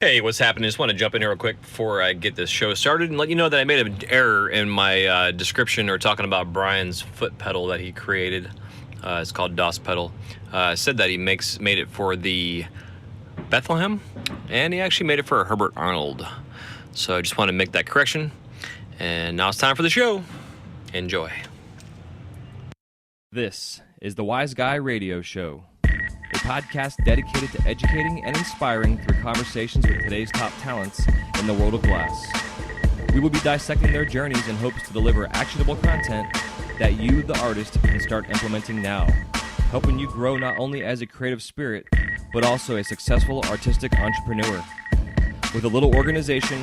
Hey, what's happening? Just want to jump in here real quick before I get this show started and let you know that I made an error in my description or talking about Brian's foot pedal that he created. It's called DOS pedal. Said that he made it for the Bethlehem, and he actually made it for a Herbert Arnold. So I just want to make that correction. And now it's time for the show. Enjoy. This is the Wise Guy Radio Show, a podcast dedicated to educating and inspiring through conversations with today's top talents in the world of glass. We will be dissecting their journeys in hopes to deliver actionable content that you, the artist, can start implementing now, helping you grow not only as a creative spirit, but also a successful artistic entrepreneur. With a little organization,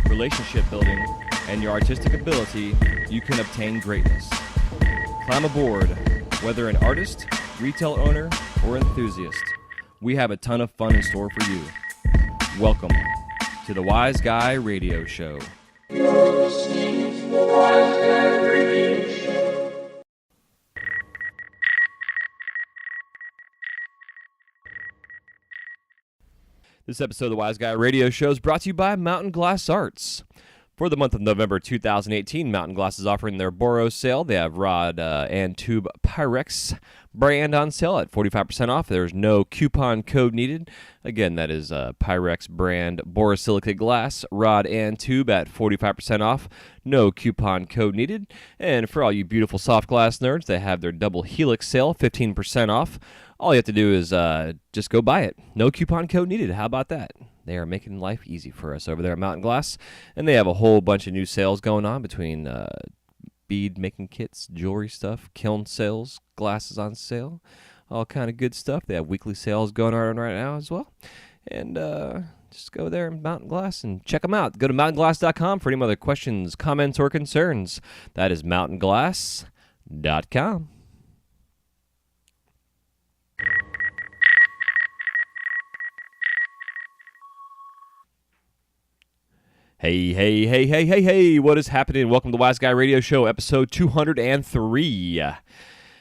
relationship building, and your artistic ability, you can obtain greatness. Climb aboard, whether an artist, retail owner, or enthusiast. We have a ton of fun in store for you. Welcome to the Wise Guy Radio Show. You're listening to the Wise Guy Radio Show. This episode of the Wise Guy Radio Show is brought to you by Mountain Glass Arts. For the month of November 2018, Mountain Glass is offering their Boros sale. They have rod and tube Pyrex brand on sale at 45% off. There's no coupon code needed. Again, that is Pyrex brand borosilicate glass, rod and tube at 45% off. No coupon code needed. And for all you beautiful soft glass nerds, they have their double helix sale, 15% off. All you have to do is just go buy it. No coupon code needed. How about that? They are making life easy for us over there at Mountain Glass. And they have a whole bunch of new sales going on between bead making kits, jewelry stuff, kiln sales, glasses on sale, all kind of good stuff. They have weekly sales going on right now as well. And just go there in Mountain Glass and check them out. Go to mountainglass.com for any other questions, comments, or concerns. That is mountainglass.com. Hey, what is happening? Welcome to the Wise Guy Radio Show, episode 203.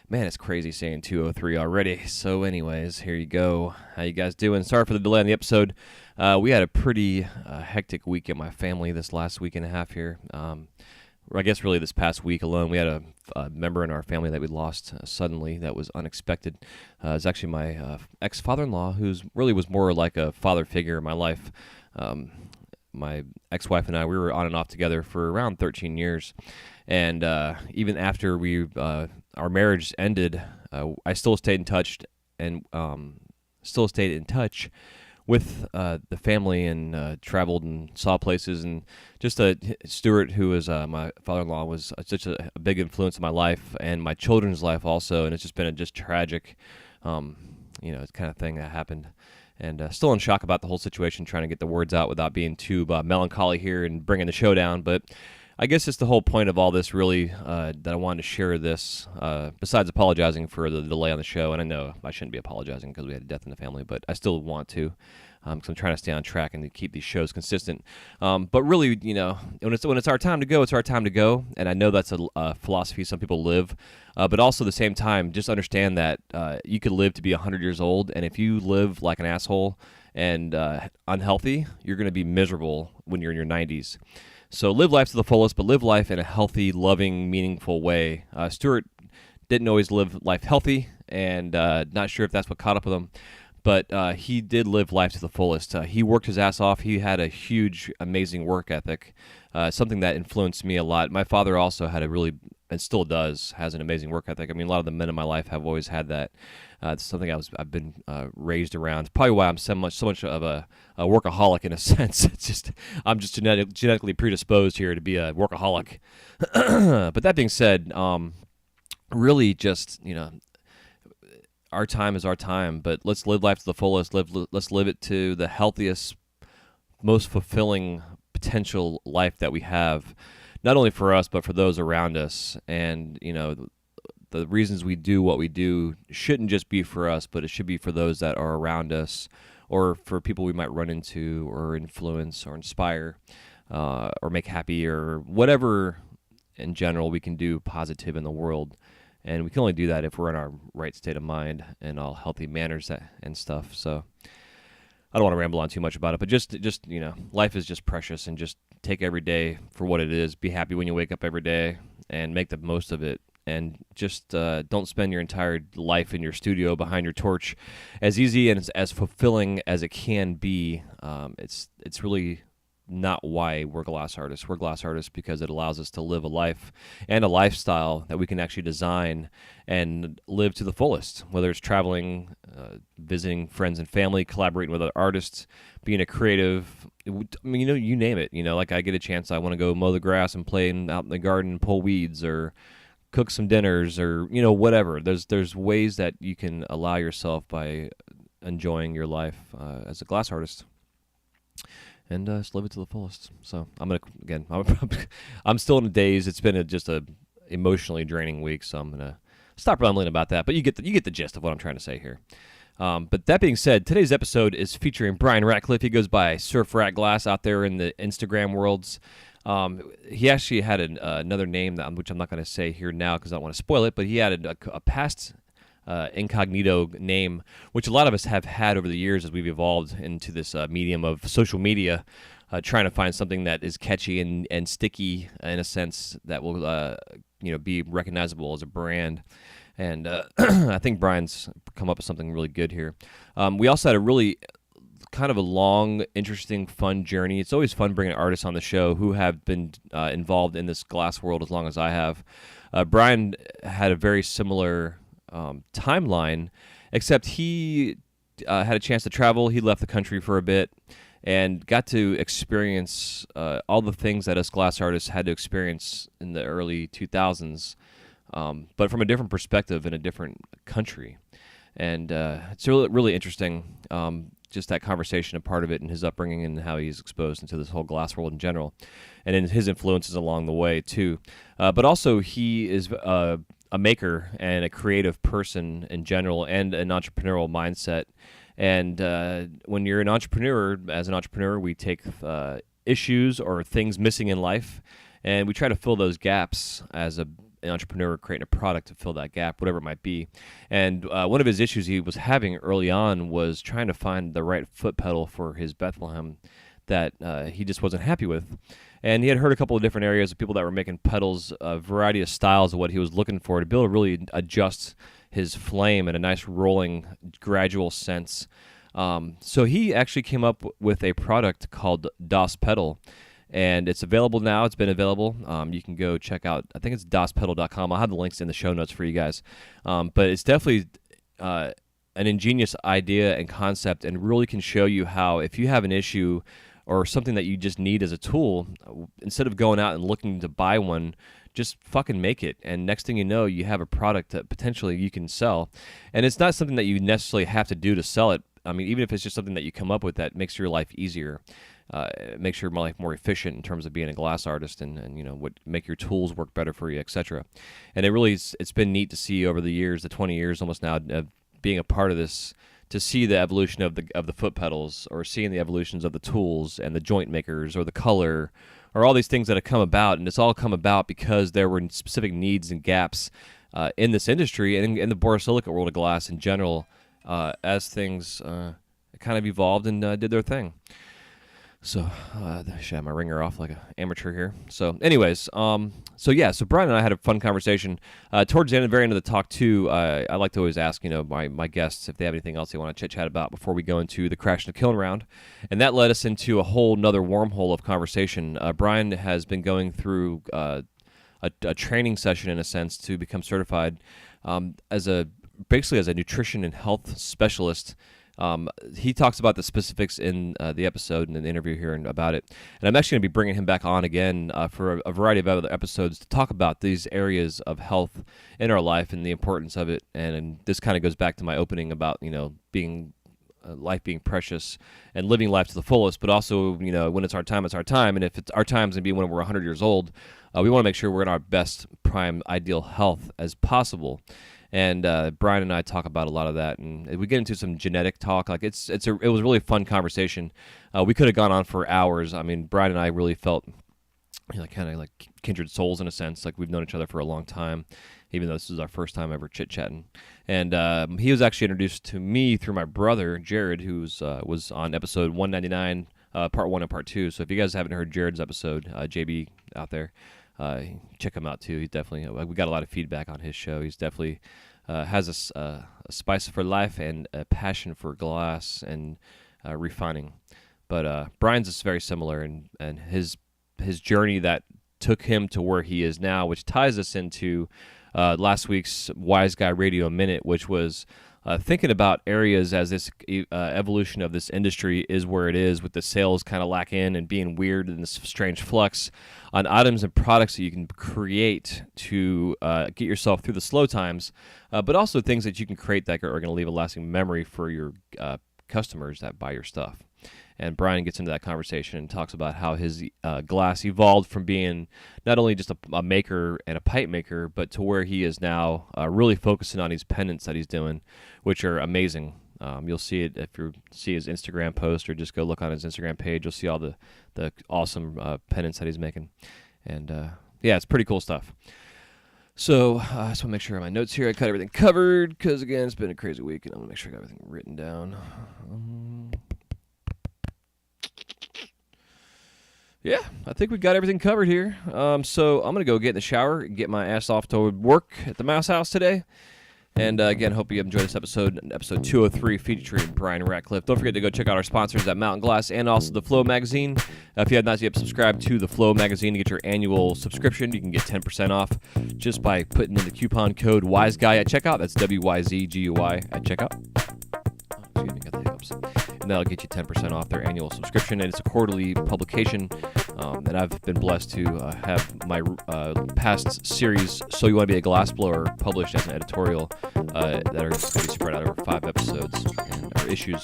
Man, it's crazy saying 203 already. So anyways, here you go. How you guys doing? Sorry for the delay on the episode. We had a pretty hectic week at my family this last week and a half here. I guess really this past week alone. We had a member in our family that we lost suddenly that was unexpected. It's actually my ex-father-in-law, who's really was more like a father figure in my life. My ex-wife and I, we were on and off together for around 13 years. And even after our marriage ended, I still stayed in touch with the family and traveled and saw places. And just Stuart, who was my father-in-law, was such a big influence in my life and my children's life also. And it's just been a just tragic, it's kind of thing that happened. And still in shock about the whole situation, trying to get the words out without being too melancholy here and bringing the show down. But I guess it's the whole point of all this, really, that I wanted to share this, besides apologizing for the delay on the show. And I know I shouldn't be apologizing because we had a death in the family, but I still want to, because I'm trying to stay on track and to keep these shows consistent. But really, when it's our time to go, it's our time to go. And I know that's a philosophy some people live. But also at the same time, just understand that you could live to be 100 years old, and if you live like an asshole and unhealthy, you're going to be miserable when you're in your 90s. So live life to the fullest, but live life in a healthy, loving, meaningful way. Stuart didn't always live life healthy, and not sure if that's what caught up with him, but he did live life to the fullest. He worked his ass off. He had a huge, amazing work ethic, something that influenced me a lot. My father also had and still has an amazing work ethic. I mean, a lot of the men in my life have always had that. It's something I've been raised around. Probably why I'm so much of a workaholic in a sense. It's just I'm just genetically predisposed here to be a workaholic. But that being said, really just our time is our time. But let's live life to the fullest. Let's live it to the healthiest, most fulfilling potential life that we have. Not only for us, but for those around us. And, the reasons we do what we do shouldn't just be for us, but it should be for those that are around us or for people we might run into or influence or inspire or make happy or whatever in general we can do positive in the world. And we can only do that if we're in our right state of mind and all healthy manners and stuff. So I don't want to ramble on too much about it, but just life is just precious, and just take every day for what it is. Be happy when you wake up every day, and make the most of it. And just don't spend your entire life in your studio behind your torch. As easy and as fulfilling as it can be, it's really not why we're glass artists. We're glass artists because it allows us to live a life and a lifestyle that we can actually design and live to the fullest, whether it's traveling, visiting friends and family, collaborating with other artists, being a creative. I mean, you name it. Like I get a chance, I want to go mow the grass and play out in the garden and pull weeds, or cook some dinners, or whatever. There's ways that you can allow yourself by enjoying your life as a glass artist. And just live it to the fullest. So I'm still in a daze. It's been just a emotionally draining week, so I'm gonna stop rambling about that. But you get the gist of what I'm trying to say here. But that being said, today's episode is featuring Bryan Ratcliffe. He goes by Surf Rat Glass out there in the Instagram worlds. He actually had another name which I'm not going to say here now because I don't want to spoil it. But he had a past incognito name, which a lot of us have had over the years as we've evolved into this medium of social media, trying to find something that is catchy and sticky in a sense that will be recognizable as a brand. And I think Bryan's come up with something really good here. We also had a really kind of a long, interesting, fun journey. It's always fun bringing artists on the show who have been involved in this glass world as long as I have. Bryan had a very similar timeline, except he had a chance to travel. He left the country for a bit and got to experience all the things that us glass artists had to experience in the early 2000s, but from a different perspective in a different country. And it's really, really interesting, just that conversation, a part of it, and his upbringing and how he's exposed into this whole glass world in general, and in his influences along the way, too. But also, he is a maker and a creative person in general, and an entrepreneurial mindset. And when you're an entrepreneur, as an entrepreneur, we take issues or things missing in life, and we try to fill those gaps as an entrepreneur creating a product to fill that gap, whatever it might be. And one of his issues he was having early on was trying to find the right foot pedal for his Bethlehem that he just wasn't happy with. And he had heard a couple of different areas of people that were making pedals, a variety of styles of what he was looking for to be able to really adjust his flame in a nice rolling, gradual sense. So he actually came up with a product called DOS Pedal, and it's available now. It's been available. You can go check out, I think it's dospedal.com. I'll have the links in the show notes for you guys. But it's definitely an ingenious idea and concept, and really can show you how, if you have an issue or something that you just need as a tool, instead of going out and looking to buy one, just fucking make it. And next thing you know, you have a product that potentially you can sell. And it's not something that you necessarily have to do to sell it. I mean, even if it's just something that you come up with that makes your life easier, makes your life more efficient in terms of being a glass artist, and what make your tools work better for you, etc. And it's been neat to see over the years, the 20 years almost now of being a part of this, to see the evolution of the foot pedals, or seeing the evolutions of the tools and the joint makers, or the color, or all these things that have come about. And it's all come about because there were specific needs and gaps in this industry and in the borosilicate world of glass in general, as things kind of evolved and did their thing. So, I should have my ringer off like an amateur here. So, anyways, so Bryan and I had a fun conversation. Towards the very end of the talk, too, I like to always ask, my guests if they have anything else they want to chit-chat about before we go into the Crash and the Kiln round. And that led us into a whole nother wormhole of conversation. Bryan has been going through a training session, in a sense, to become certified basically as a nutrition and health specialist. He talks about the specifics in the episode and in the interview here and about it. And I'm actually going to be bringing him back on again for a variety of other episodes to talk about these areas of health in our life and the importance of it. And this kind of goes back to my opening about, being life being precious and living life to the fullest, but also, when it's our time, it's our time. And if it's our time's going to be when we're 100 years old, we want to make sure we're in our best prime ideal health as possible. And Bryan and I talk about a lot of that, and we get into some genetic talk. Like it was a really fun conversation. We could have gone on for hours. I mean, Bryan and I really felt like kind of like kindred souls in a sense. Like we've known each other for a long time, even though this is our first time ever chit chatting. And he was actually introduced to me through my brother Jared, who was on episode 199, part 1 and part 2. So if you guys haven't heard Jared's episode, JB out there, check him out too. He's definitely we got a lot of feedback on his show. He's definitely has a spice for life and a passion for glass and refining. But Bryan's is very similar, and his journey that took him to where he is now, which ties us into last week's Wise Guy Radio Minute, which was thinking about areas as this evolution of this industry is where it is, with the sales kind of lacking and being weird and this strange flux on items and products that you can create to get yourself through the slow times, but also things that you can create that are going to leave a lasting memory for your customers that buy your stuff. And Bryan gets into that conversation and talks about how his glass evolved from being not only just a maker and a pipe maker, but to where he is now really focusing on these pendants that he's doing, which are amazing. You'll see it if you see his Instagram post, or just go look on his Instagram page. You'll see all the awesome pendants that he's making. And yeah, it's pretty cool stuff. So I just want to make sure on my notes here I got everything covered, because again, it's been a crazy week, and I'm going to make sure I got everything written down. Yeah, I think we got everything covered here. So I'm going to go get in the shower, get my ass off to work at the Mouse House today. And again, hope you enjoyed this episode 203, featuring Bryan Ratcliffe. Don't forget to go check out our sponsors at Mountain Glass and also the Flow Magazine. If you have not yet subscribed to the Flow Magazine to get your annual subscription, you can get 10% off just by putting in the coupon code WISEGUY at checkout. That's WYZGUY at checkout. Excuse me, got the hiccups. And that'll get you 10% off their annual subscription. And it's a quarterly publication. And I've been blessed to have my past series, So You Want to Be a Glassblower, published as an editorial that are going to be spread out over 5 episodes, or issues.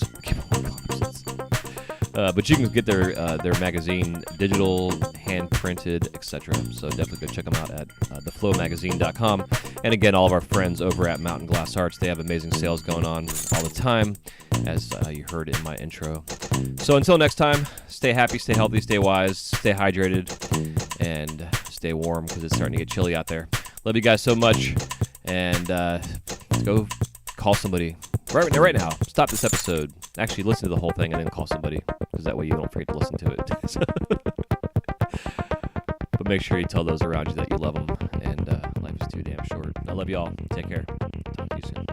But you can get their magazine digital, hand printed, etc. So definitely go check them out at theflowmagazine.com. And again, all of our friends over at Mountain Glass Arts, they have amazing sales going on all the time, as you heard in my intro. So until next time, stay happy, stay healthy, stay wise, stay hydrated, and stay warm, because it's starting to get chilly out there. Love you guys so much, and let's go call somebody right now. Stop this episode. Actually, listen to the whole thing and then call somebody, because that way you don't forget to listen to it. But make sure you tell those around you that you love them, and life is too damn short. I love you all. Take care. Talk to you soon.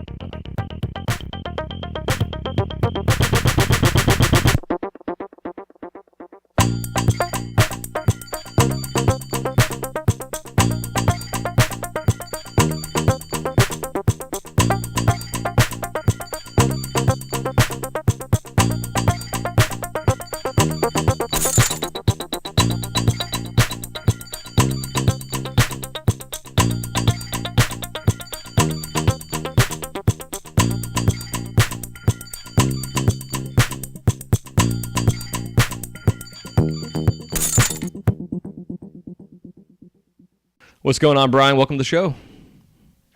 What's going on, Bryan? Welcome to the show.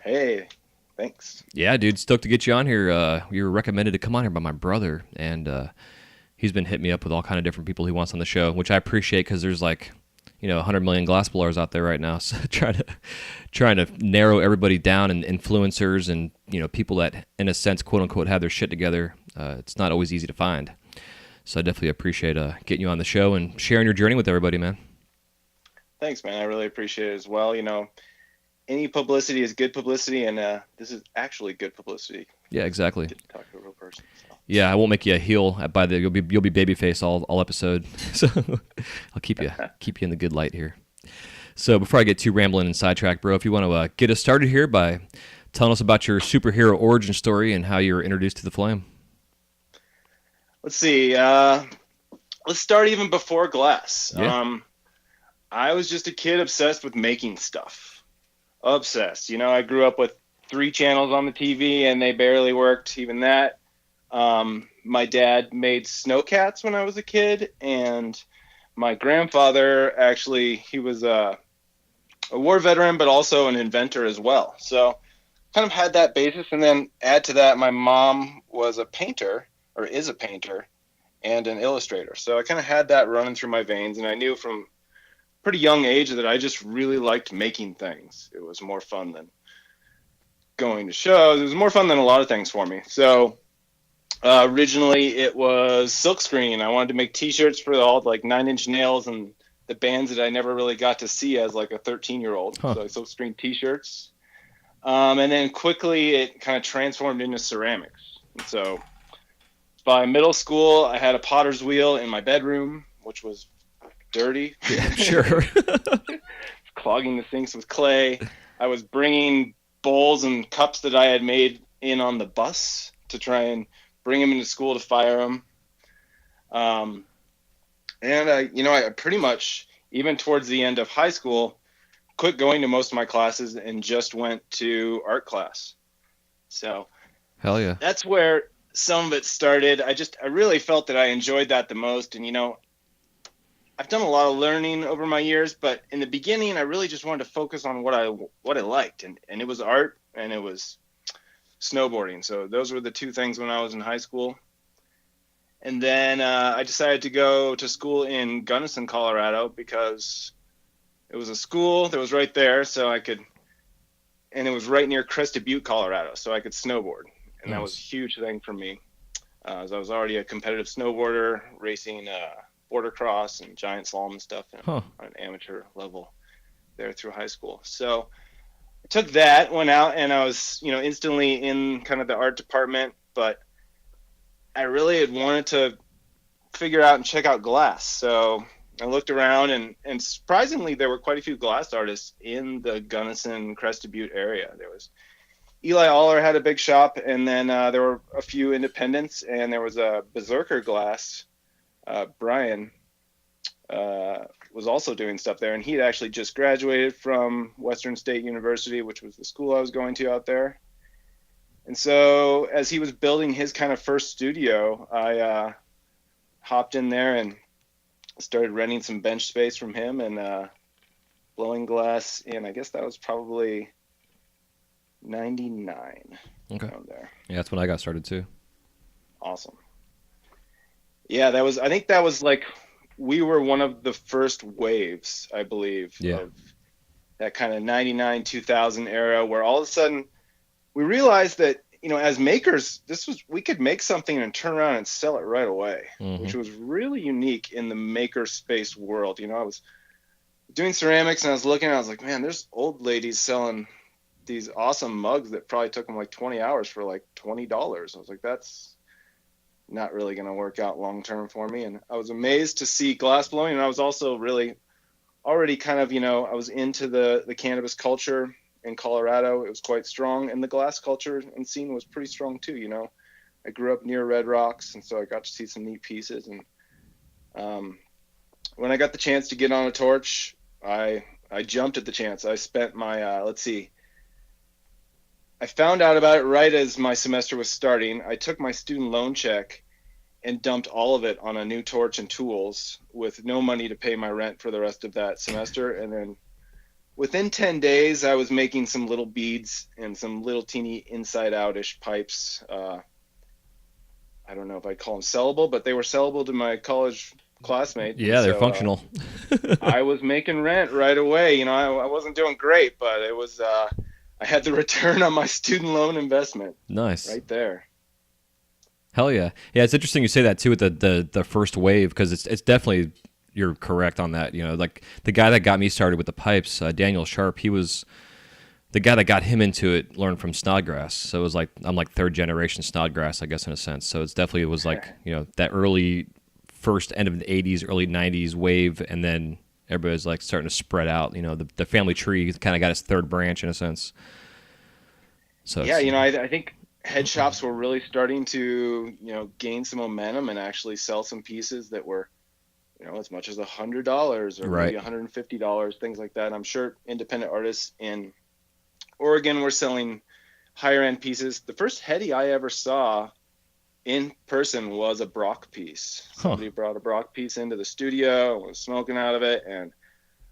Hey, thanks. Yeah, dude, stoked to get you on here. You were recommended to come on here by my brother, and he's been hitting me up with all kind of different people he wants on the show, which I appreciate, because there's 100 million glass blowers out there right now. So trying to narrow everybody down, and influencers and people that, in a sense, quote unquote, have their shit together. It's not always easy to find. So I definitely appreciate getting you on the show and sharing your journey with everybody, man. Thanks, man. I really appreciate it as well. Any publicity is good publicity, and this is actually good publicity. Yeah, exactly. Get to talk to a real person. So. Yeah, I won't make you a heel you'll be babyface all episode. So I'll keep you in the good light here. So before I get too rambling and sidetracked, bro, if you want to get us started here by telling us about your superhero origin story and how you were introduced to the flame. Let's see. Let's start even before glass. Yeah. I was just a kid obsessed with making stuff. Obsessed. I grew up with 3 channels on the TV, and they barely worked, even that. My dad made snowcats when I was a kid, and my grandfather, actually, he was a war veteran, but also an inventor as well. So kind of had that basis, and then add to that, my mom was a painter, or is a painter, and an illustrator. So I kind of had that running through my veins, and I knew from pretty young age that I just really liked making things. It was more fun than going to shows. It was more fun than a lot of things for me. So originally it was silkscreen. I wanted to make t-shirts for all like Nine Inch Nails and the bands that I never really got to see as like a 13-year-old. Huh. So I silkscreen t-shirts. And then quickly it kind of transformed into ceramics. And so by middle school, I had a potter's wheel in my bedroom, which was dirty. Yeah, sure. Clogging the sinks with clay. I was bringing bowls and cups that I had made in on the bus to try and bring them into school to fire them. And I pretty much, even towards the end of high school, quit going to most of my classes and just went to art class. So Hell yeah. that's where some of it started. I really felt that I enjoyed that the most. And, I've done a lot of learning over my years, but in the beginning, I really just wanted to focus on what I liked. And it was art and it was snowboarding. So those were the two things when I was in high school. And then I decided to go to school in Gunnison, Colorado, because it was a school that was right there. And it was right near Crested Butte, Colorado. So I could snowboard. And that was a huge thing for me. As I was already a competitive snowboarder, racing border cross and giant slalom and stuff on an amateur level there through high school. So I took that, went out, and I was, instantly in kind of the art department, but I really had wanted to figure out and check out glass. So I looked around, and surprisingly, there were quite a few glass artists in the Gunnison, Crested Butte area. There was Eli Aller had a big shop, and then there were a few independents, and there was a Berserker Glass. Bryan was also doing stuff there, and he had actually just graduated from Western State University, which was the school I was going to out there. And so as he was building his kind of first studio, I hopped in there and started renting some bench space from him and blowing glass in, I guess that was probably 99. Okay. Around there. Yeah, that's when I got started too. Awesome. Yeah, I think that was like, we were one of the first waves, I believe, of that kind of 99, 2000 era, where all of a sudden we realized that, as makers, we could make something and turn around and sell it right away, which was really unique in the maker space world. I was doing ceramics and I was looking and I was like, man, there's old ladies selling these awesome mugs that probably took them like 20 hours for like $20. I was like, that's not really going to work out long term for me. And I was amazed to see glassblowing, and I was also really already kind of, I was into the cannabis culture in Colorado. It was quite strong, and the glass culture and scene was pretty strong too. I grew up near Red Rocks, and so I got to see some neat pieces. And when I got the chance to get on a torch, I jumped at the chance. I spent my I found out about it right as my semester was starting. I took my student loan check and dumped all of it on a new torch and tools with no money to pay my rent for the rest of that semester. And then within 10 days, I was making some little beads and some little teeny inside-out-ish pipes. I don't know if I'd call them sellable, but they were sellable to my college classmate. Yeah, they're functional. I was making rent right away. I wasn't doing great, but it was I had the return on my student loan investment. Nice. Right there. Hell yeah. Yeah, it's interesting you say that too with the first wave, because it's definitely, you're correct on that. Like the guy that got me started with the pipes, Daniel Sharp, he was the guy that got him into it, learned from Snodgrass. So it was like, I'm like third generation Snodgrass, I guess, in a sense. So it's definitely, it was like, that early first end of the 80s, early 90s wave, and then everybody's like starting to spread out. The family tree kind of got its third branch in a sense. So yeah, I think head shops were really starting to, gain some momentum and actually sell some pieces that were, as much as $100 or maybe $150, things like that. I'm sure independent artists in Oregon were selling higher end pieces. The first heady I ever saw in person was a Brock piece. Somebody brought a Brock piece into the studio and was smoking out of it, and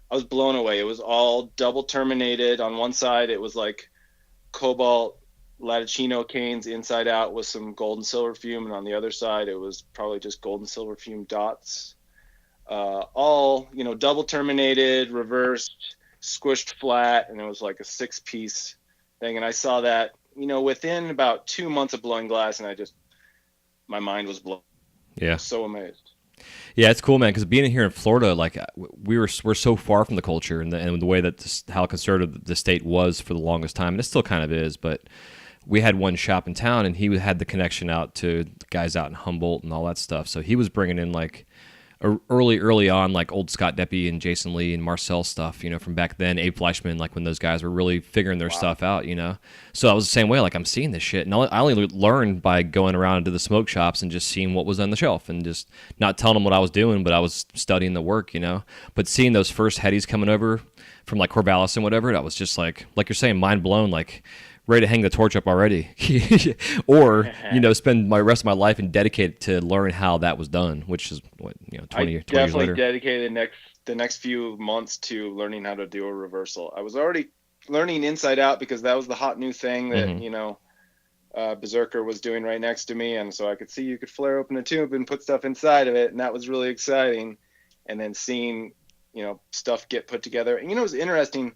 I was blown away. It was all double terminated. On one side, it was like cobalt Latticino canes inside out with some gold and silver fume, and on the other side, it was probably just gold and silver fume dots. all, double terminated, reversed, squished flat, and it was like a 6-piece thing. And I saw that, within about 2 months of blowing glass, and my mind was blown. Yeah. I was so amazed. Yeah, it's cool, man. Because being here in Florida, like we're so far from the culture and the way that how conservative the state was for the longest time, and it still kind of is. But we had one shop in town, and he had the connection out to guys out in Humboldt and all that stuff. So he was bringing in like early on, like old Scott Deppie and Jason Lee and Marcel stuff, from back then, Abe Fleischman, like when those guys were really figuring their stuff out, So I was the same way, like I'm seeing this shit. And I only learned by going around into the smoke shops and just seeing what was on the shelf and just not telling them what I was doing, but I was studying the work, But seeing those first headies coming over from like Corvallis and whatever, that was just like you're saying, mind blown, like ready to hang the torch up already, or spend my rest of my life and dedicate it to learn how that was done, which is what 20 years later. Definitely dedicated the next few months to learning how to do a reversal. I was already learning inside out because that was the hot new thing that Berserker was doing right next to me, and so I could see you could flare open a tube and put stuff inside of it, and that was really exciting. And then seeing stuff get put together, and it was interesting.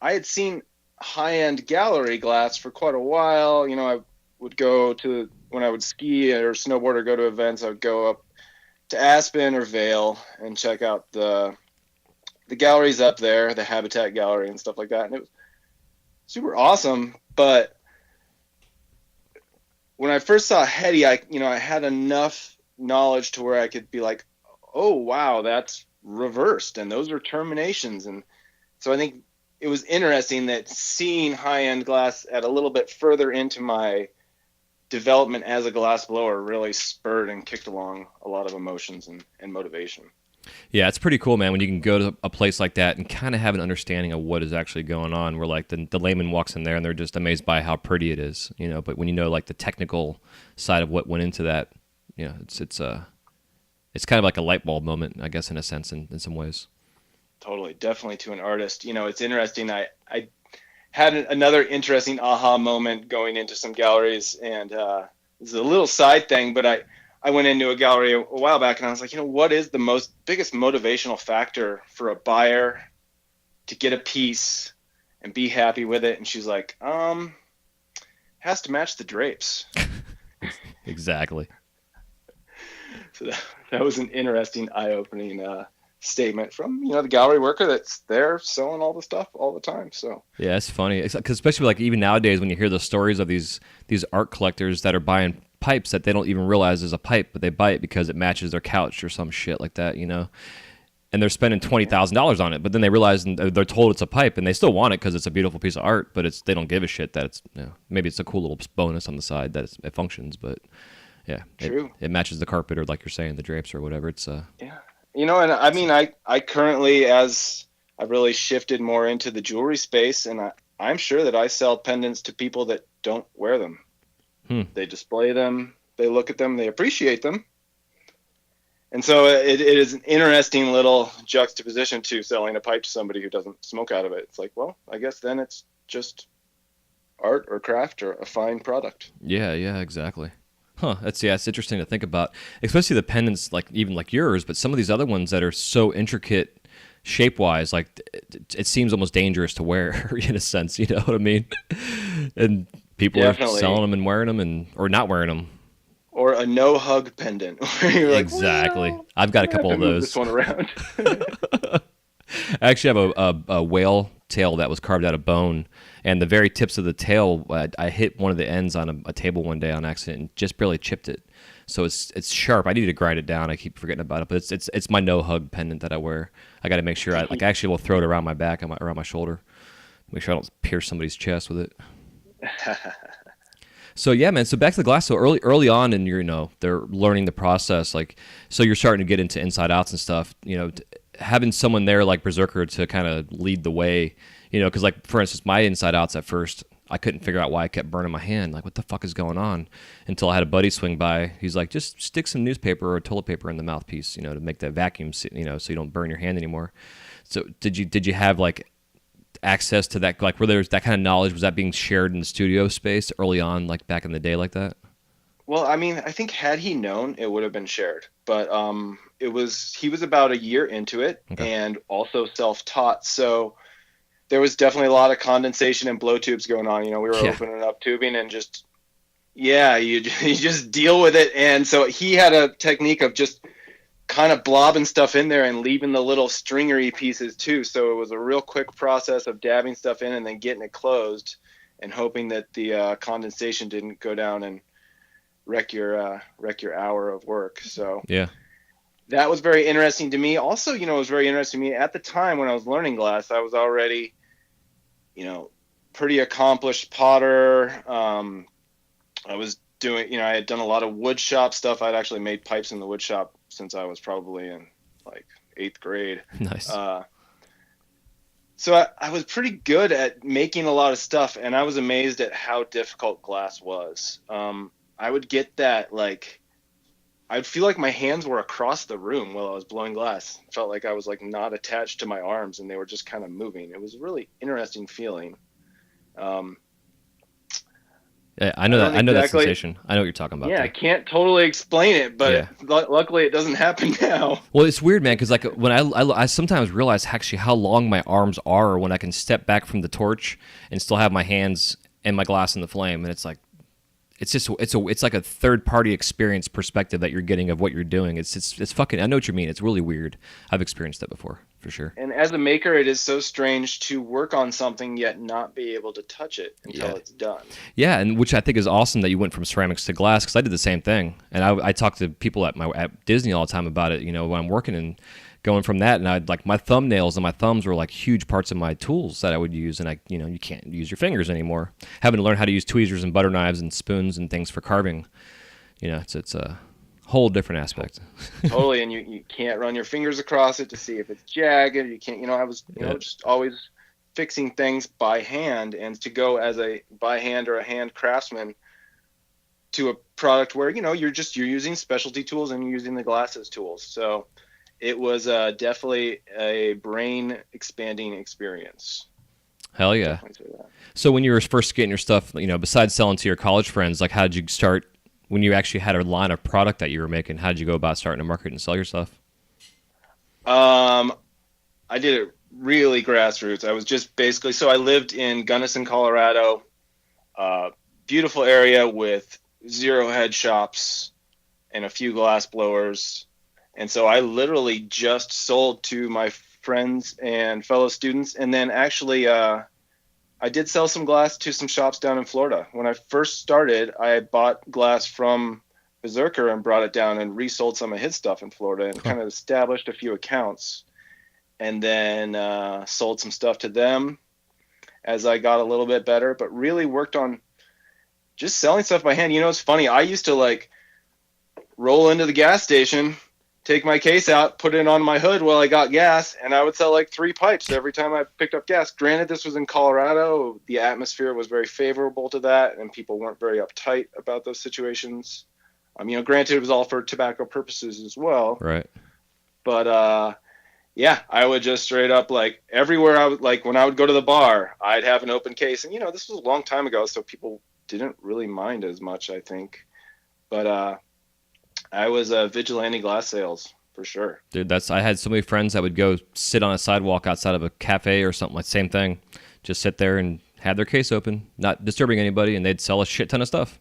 I had seen high-end gallery glass for quite a while. I would go to, when I would ski or snowboard or go to events, I would go up to Aspen or Vail and check out the galleries up there, the Habitat Gallery and stuff like that. And it was super awesome. But when I first saw Hetty, I had enough knowledge to where I could be like, oh, wow, that's reversed. And those are terminations. And so I think it was interesting that seeing high-end glass at a little bit further into my development as a glass blower really spurred and kicked along a lot of emotions and motivation. Yeah, it's pretty cool, man, when you can go to a place like that and kind of have an understanding of what is actually going on, where like the layman walks in there and they're just amazed by how pretty it is, but when like the technical side of what went into that, it's kind of like a light bulb moment, I guess, in a sense, in some ways. Totally. Definitely to an artist. It's interesting. I had another interesting aha moment going into some galleries, and this is a little side thing, but I went into a gallery a while back and I was like, what is the biggest motivational factor for a buyer to get a piece and be happy with it? And she's like, has to match the drapes. Exactly. So that was an interesting eye-opening statement from the gallery worker that's there selling all the stuff all the time. So yeah, it's funny, because especially like even nowadays when you hear the stories of these art collectors that are buying pipes that they don't even realize is a pipe, but they buy it because it matches their couch or some shit like that, and they're spending $20,000 on it, but then they realize and they're told it's a pipe, and they still want it because it's a beautiful piece of art, but they don't give a shit that it's maybe it's a cool little bonus on the side that it functions, but yeah, true. It matches the carpet or like you're saying the drapes or whatever. It's yeah. And I mean, I currently, as I've really shifted more into the jewelry space, and I'm sure that I sell pendants to people that don't wear them. They display them, they look at them, they appreciate them. And so it is an interesting little juxtaposition to selling a pipe to somebody who doesn't smoke out of it. It's like, well, I guess then it's just art or craft or a fine product. Yeah, exactly. Huh, it's interesting to think about, especially the pendants, like even like yours, but some of these other ones that are so intricate shape-wise, like it seems almost dangerous to wear in a sense, you know what I mean? And people Definitely. are selling them and wearing them or not wearing them. Or a no-hug pendant. Where you're like, exactly. Well, I've got a couple of those. This one around. I actually have a whale tail that was carved out of bone, and the very tips of the tail, I hit one of the ends on a table one day on accident and just barely chipped it. So it's sharp. I need to grind it down. I keep forgetting about it, but it's my no hug pendant that I wear. I got to make sure I actually will throw it around my back and around my shoulder, make sure I don't pierce somebody's chest with it. So yeah, man. So back to the glass. So early on, and they're learning the process. Like, so you're starting to get into inside outs and stuff. Having someone there like Berserker to kind of lead the way. Because like for instance, my inside outs at first, I couldn't figure out why I kept burning my hand. Like, what the fuck is going on? Until I had a buddy swing by. He's like, just stick some newspaper or toilet paper in the mouthpiece, to make that vacuum, so you don't burn your hand anymore. So did you have like access to that, like where there's that kind of knowledge? Was that being shared in the studio space early on, like back in the day like that? Well, I mean, I think had he known, it would have been shared. But he was about a year into it, Okay. and also self-taught. So there was definitely a lot of condensation and blow tubes going on. We were Yeah. opening up tubing and just, yeah, you just deal with it. And so he had a technique of just kind of blobbing stuff in there and leaving the little stringery pieces too. So it was a real quick process of dabbing stuff in and then getting it closed and hoping that the condensation didn't go down and wreck your hour of work. So Yeah. that was very interesting to me. Also, it was very interesting to me at the time when I was learning glass. I was already, pretty accomplished potter. I was doing, I had done a lot of wood shop stuff. I'd actually made pipes in the wood shop since I was probably in like 8th grade. Nice. So I was pretty good at making a lot of stuff, and I was amazed at how difficult glass was. I would get that, like, I'd feel like my hands were across the room while I was blowing glass. It felt like I was like not attached to my arms and they were just kind of moving. It was a really interesting feeling. Yeah, I know that. I know that exactly. sensation. I know what you're talking about. Yeah, there. I can't totally explain it, but Yeah. luckily it doesn't happen now. Well, it's weird, man, because like when I sometimes realize actually how long my arms are when I can step back from the torch and still have my hands and my glass in the flame, and it's like it's like a third party experience perspective that you're getting of what you're doing. It's fucking. I know what you mean. It's really weird. I've experienced that before for sure. And as a maker, it is so strange to work on something yet not be able to touch it until it's done. Yeah, and which I think is awesome that you went from ceramics to glass, because I did the same thing. And I talk to people at Disney all the time about it. When I'm working and going from that, and I'd like my thumbnails and my thumbs were like huge parts of my tools that I would use, and you can't use your fingers anymore. Having to learn how to use tweezers and butter knives and spoons and things for carving. It's a whole different aspect. Totally, and you can't run your fingers across it to see if it's jagged. You can't, I was, just always fixing things by hand, and to go as a by hand or a hand craftsman to a product where, you're using specialty tools and you're using the glasses tools. So it was definitely a brain expanding experience. Hell yeah. So when you were first getting your stuff, besides selling to your college friends, like how did you start? When you actually had a line of product that you were making, how did you go about starting to market and sell your stuff? I did it really grassroots. I was just basically, so I lived in Gunnison, Colorado, beautiful area with 0 head shops and a few glass blowers. And so I literally just sold to my friends and fellow students. And then actually, I did sell some glass to some shops down in Florida. When I first started, I bought glass from Berserker and brought it down and resold some of his stuff in Florida and kind of established a few accounts, and then sold some stuff to them as I got a little bit better, but really worked on just selling stuff by hand. It's funny. I used to like roll into the gas station, take my case out, put it on my hood while I got gas, and I would sell like 3 pipes every time I picked up gas. Granted, this was in Colorado. The atmosphere was very favorable to that, and people weren't very uptight about those situations. Granted, it was all for tobacco purposes as well. Right. But, yeah, I would just straight up, like, everywhere I would, like, when I would go to the bar, I'd have an open case. And, this was a long time ago, so people didn't really mind as much, I think. But, I was vigilante glass sales for sure. Dude, I had so many friends that would go sit on a sidewalk outside of a cafe or something, like same thing. Just sit there and have their case open, not disturbing anybody, and they'd sell a shit ton of stuff.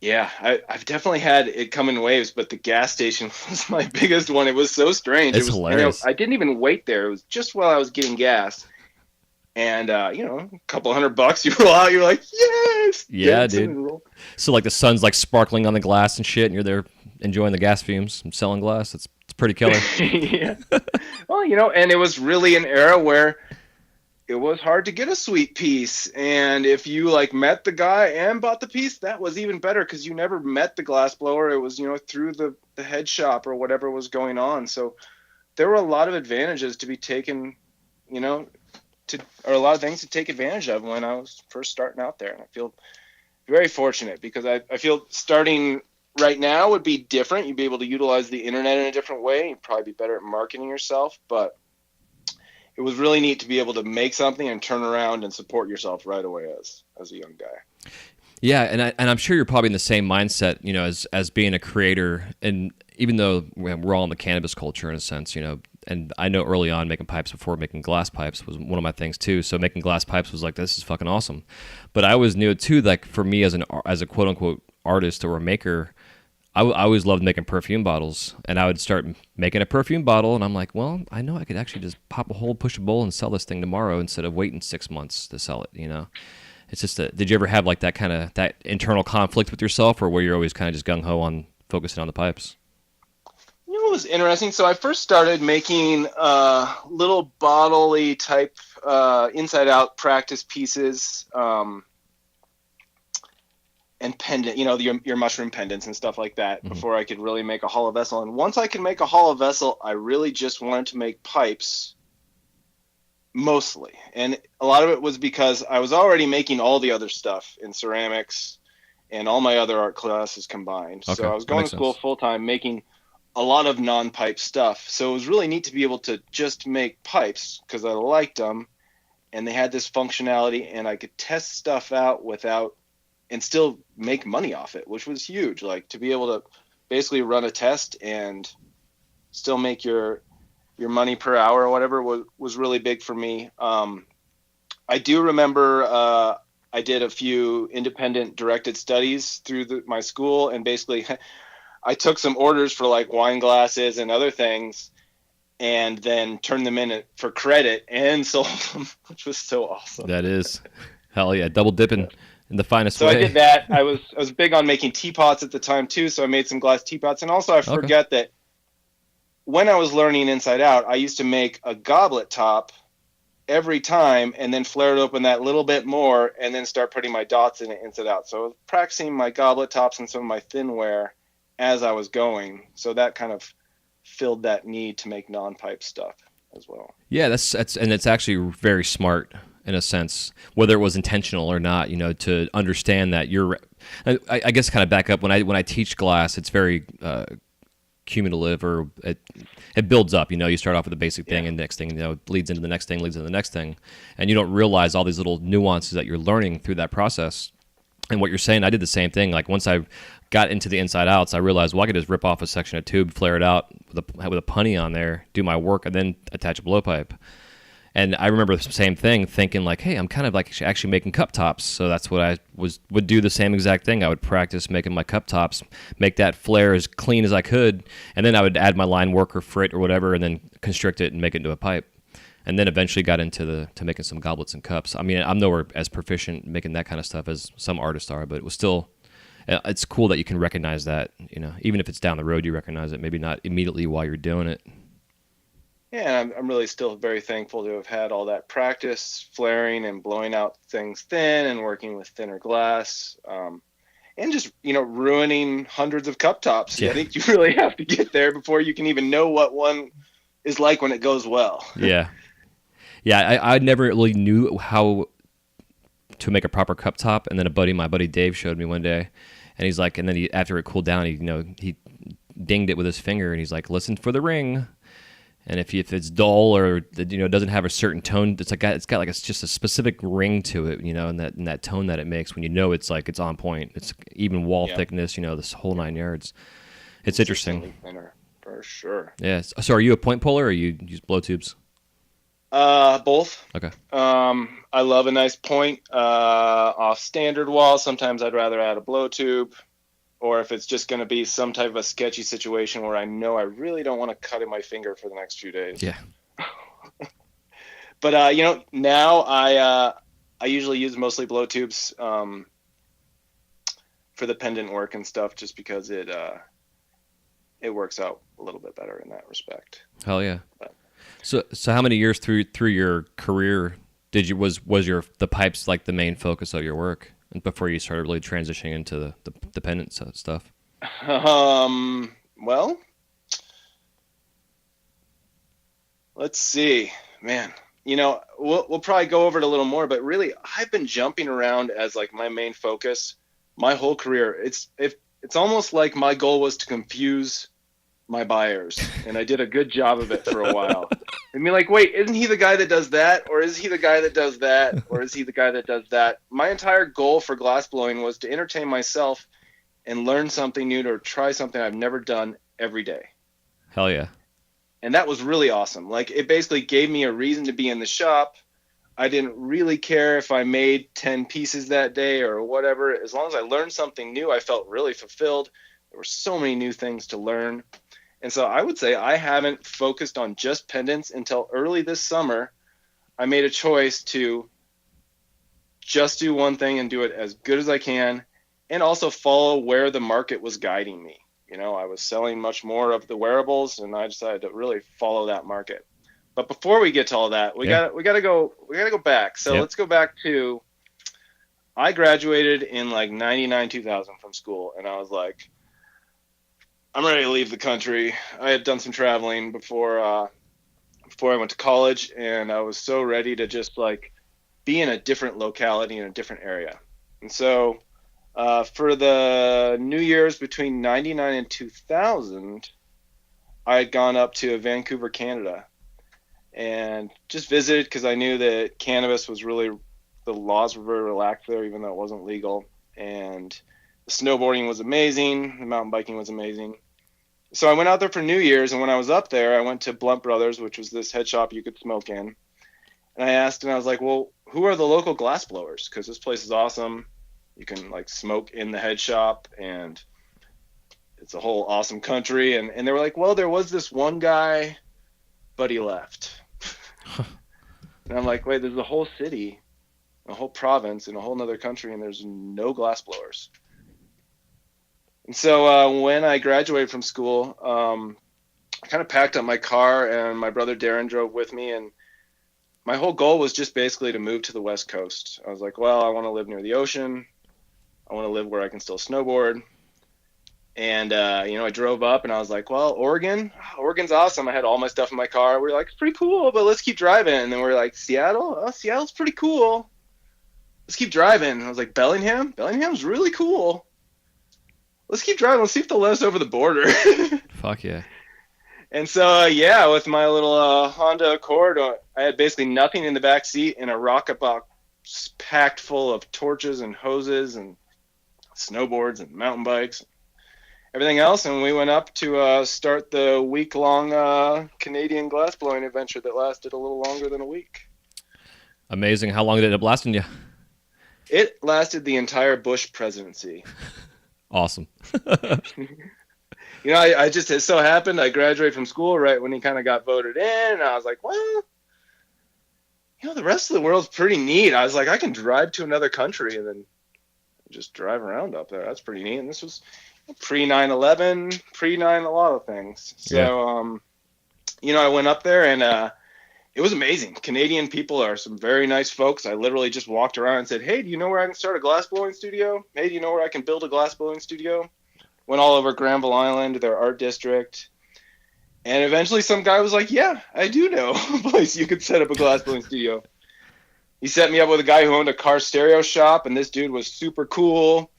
Yeah, I've definitely had it come in waves, but the gas station was my biggest one. It was so strange. It's hilarious. I didn't even wait there. It was just while I was getting gas. And, a couple $100, you roll out, you're like, yes! Yeah, dude. So, like, the sun's, like, sparkling on the glass and shit, and you're there enjoying the gas fumes and selling glass. It's pretty killer. Yeah. Well, and it was really an era where it was hard to get a sweet piece. And if you, like, met the guy and bought the piece, that was even better because you never met the glass blower. It was, through the head shop or whatever was going on. So there were a lot of advantages to be taken, or a lot of things to take advantage of when I was first starting out there. And I feel very fortunate because I feel starting right now would be different. You'd be able to utilize the internet in a different way. You'd probably be better at marketing yourself, but it was really neat to be able to make something and turn around and support yourself right away as a young guy. Yeah, and I'm sure you're probably in the same mindset, as being a creator. And even though we're all in the cannabis culture in a sense, and I know early on making pipes before making glass pipes was one of my things too. So making glass pipes was like, this is fucking awesome. But I always knew it too. Like for me as a quote unquote artist or a maker, I always loved making perfume bottles, and I would start making a perfume bottle, and I'm like, well, I know I could actually just pop a hole, push a bowl, and sell this thing tomorrow instead of waiting 6 months to sell it. It's just did you ever have like that internal conflict with yourself, or were you always kind of just gung ho on focusing on the pipes? It was interesting. So I first started making little bottle-y type inside-out practice pieces and pendant, your mushroom pendants and stuff like that before I could really make a hollow vessel. And once I could make a hollow vessel, I really just wanted to make pipes mostly. And a lot of it was because I was already making all the other stuff in ceramics and all my other art classes combined. Okay, So I was going to school full-time making a lot of non-pipe stuff. So it was really neat to be able to just make pipes because I liked them and they had this functionality and I could test stuff out and still make money off it, which was huge. Like to be able to basically run a test and still make your money per hour or whatever was really big for me. I do remember I did a few independent directed studies through my school, and basically I took some orders for like wine glasses and other things and then turned them in for credit and sold them, which was so awesome. That is, hell yeah, double dipping in the finest way. So I did that. I was big on making teapots at the time too, so I made some glass teapots. And also I forget that when I was learning Inside Out, I used to make a goblet top every time and then flare it open that little bit more and then start putting my dots in it inside out. So I was practicing my goblet tops and some of my thinware as I was going. So that kind of filled that need to make non-pipe stuff as well. Yeah, that's and it's actually very smart in a sense, whether it was intentional or not, to understand that I guess kind of back up when I teach glass, it's very cumulative, or it builds up. You start off with a basic thing, and next thing leads into the next thing, leads into the next thing, and you don't realize all these little nuances that you're learning through that process. And what you're saying, I did the same thing. Like once I got into the inside outs, I realized, well, I could just rip off a section of tube, flare it out with a punny on there, do my work, and then attach a blowpipe. And I remember the same thing, thinking like, hey, I'm kind of like actually making cup tops. So that's what I would do, the same exact thing. I would practice making my cup tops, make that flare as clean as I could, and then I would add my line work or frit or whatever, and then constrict it and make it into a pipe. And then eventually got into making some goblets and cups. I mean, I'm nowhere as proficient making that kind of stuff as some artists are, but it was still, it's cool that you can recognize that, even if it's down the road, you recognize it, maybe not immediately while you're doing it. Yeah, and I'm really still very thankful to have had all that practice flaring and blowing out things thin and working with thinner glass, and just ruining hundreds of cup tops. Yeah. I think you really have to get there before you can even know what one is like when it goes well. Yeah, I never really knew how to make a proper cup top, and then my buddy Dave showed me one day, and he's like, and then after it cooled down, he dinged it with his finger, and he's like, listen for the ring. And if it's dull or doesn't have a certain tone, it's got like just a specific ring to it, and that tone that it makes when it's like it's on point. It's even wall thickness, this whole 9 yards. It's interesting. Thinner, for sure. Yeah. So are you a point puller or you use blow tubes? Both. Okay. I love a nice point off standard wall. Sometimes I'd rather add a blow tube. Or if it's just going to be some type of a sketchy situation where I know I really don't want to cut in my finger for the next few days. Yeah. But, now I usually use mostly blow tubes for the pendant work and stuff just because it works out a little bit better in that respect. Hell yeah. But, so how many years through your career was the pipes like the main focus of your work? Before you started really transitioning into the pendant stuff? Well, let's see, man. We'll probably go over it a little more, but really, I've been jumping around as like my main focus my whole career. It's almost like my goal was to confuse my buyers, and I did a good job of it for a while. And be like, wait, isn't he the guy that does that? Or is he the guy that does that? Or is he the guy that does that? My entire goal for glassblowing was to entertain myself and learn something new or try something I've never done every day. Hell yeah. And that was really awesome. Like, it basically gave me a reason to be in the shop. I didn't really care if I made 10 pieces that day or whatever. As long as I learned something new, I felt really fulfilled. There were so many new things to learn. And so I would say I haven't focused on just pendants until early this summer. I made a choice to just do one thing and do it as good as I can, and also follow where the market was guiding me. You know, I was selling much more of the wearables, and I decided to really follow that market. But before we get to all that, we gotta go back. So Yep. let's go back to, I graduated in like 99, 2000 from school, and I was like, I'm ready to leave the country. I had done some traveling before I went to college, and I was so ready to just like be in a different locality in a different area. And so for the New Year's between 99 and 2000, I had gone up to Vancouver, Canada, and just visited because I knew that cannabis was really, the laws were very relaxed there, even though it wasn't legal. And the snowboarding was amazing. The mountain biking was amazing. So I went out there for New Year's, and when I was up there, I went to Blunt Brothers, which was this head shop you could smoke in. And I asked, and I was like, well, who are the local glass blowers? Because this place is awesome. You can like smoke in the head shop, and it's a whole awesome country. And they were like, well, there was this one guy, but he left. And I'm like, wait, there's a whole city, a whole province, and a whole nother country, and there's no glass blowers. And so when I graduated from school, I kind of packed up my car, and my brother Darren drove with me, and my whole goal was just basically to move to the West Coast. I was like, well, I want to live near the ocean. I want to live where I can still snowboard. And, I drove up, and I was like, well, Oregon's awesome. I had all my stuff in my car. We were like, it's pretty cool, but let's keep driving. And then we were like, Seattle? Oh, Seattle's pretty cool. Let's keep driving. And I was like, Bellingham's really cool. Let's keep driving. Let's see if they'll let us over the border. Fuck yeah. And so, with my little Honda Accord, I had basically nothing in the back seat and a rocket box packed full of torches and hoses and snowboards and mountain bikes, everything else. And we went up to start the week-long Canadian glassblowing adventure that lasted a little longer than a week. Amazing. How long did it end up lasting you? It lasted the entire Bush presidency. Awesome. I just, it so happened I graduated from school right when he kind of got voted in, and I was like, well, the rest of the world's pretty neat. I was like, I can drive to another country and then just drive around up there. That's pretty neat. And this was pre-9/11, pre-9 a lot of things. So, I went up there, and it was amazing. Canadian people are some very nice folks. I literally just walked around and said, hey, do you know where I can start a glassblowing studio? Hey, do you know where I can build a glassblowing studio? Went all over Granville Island, their art district. And eventually some guy was like, yeah, I do know a place you could set up a glassblowing studio. He set me up with a guy who owned a car stereo shop, and this dude was super cool.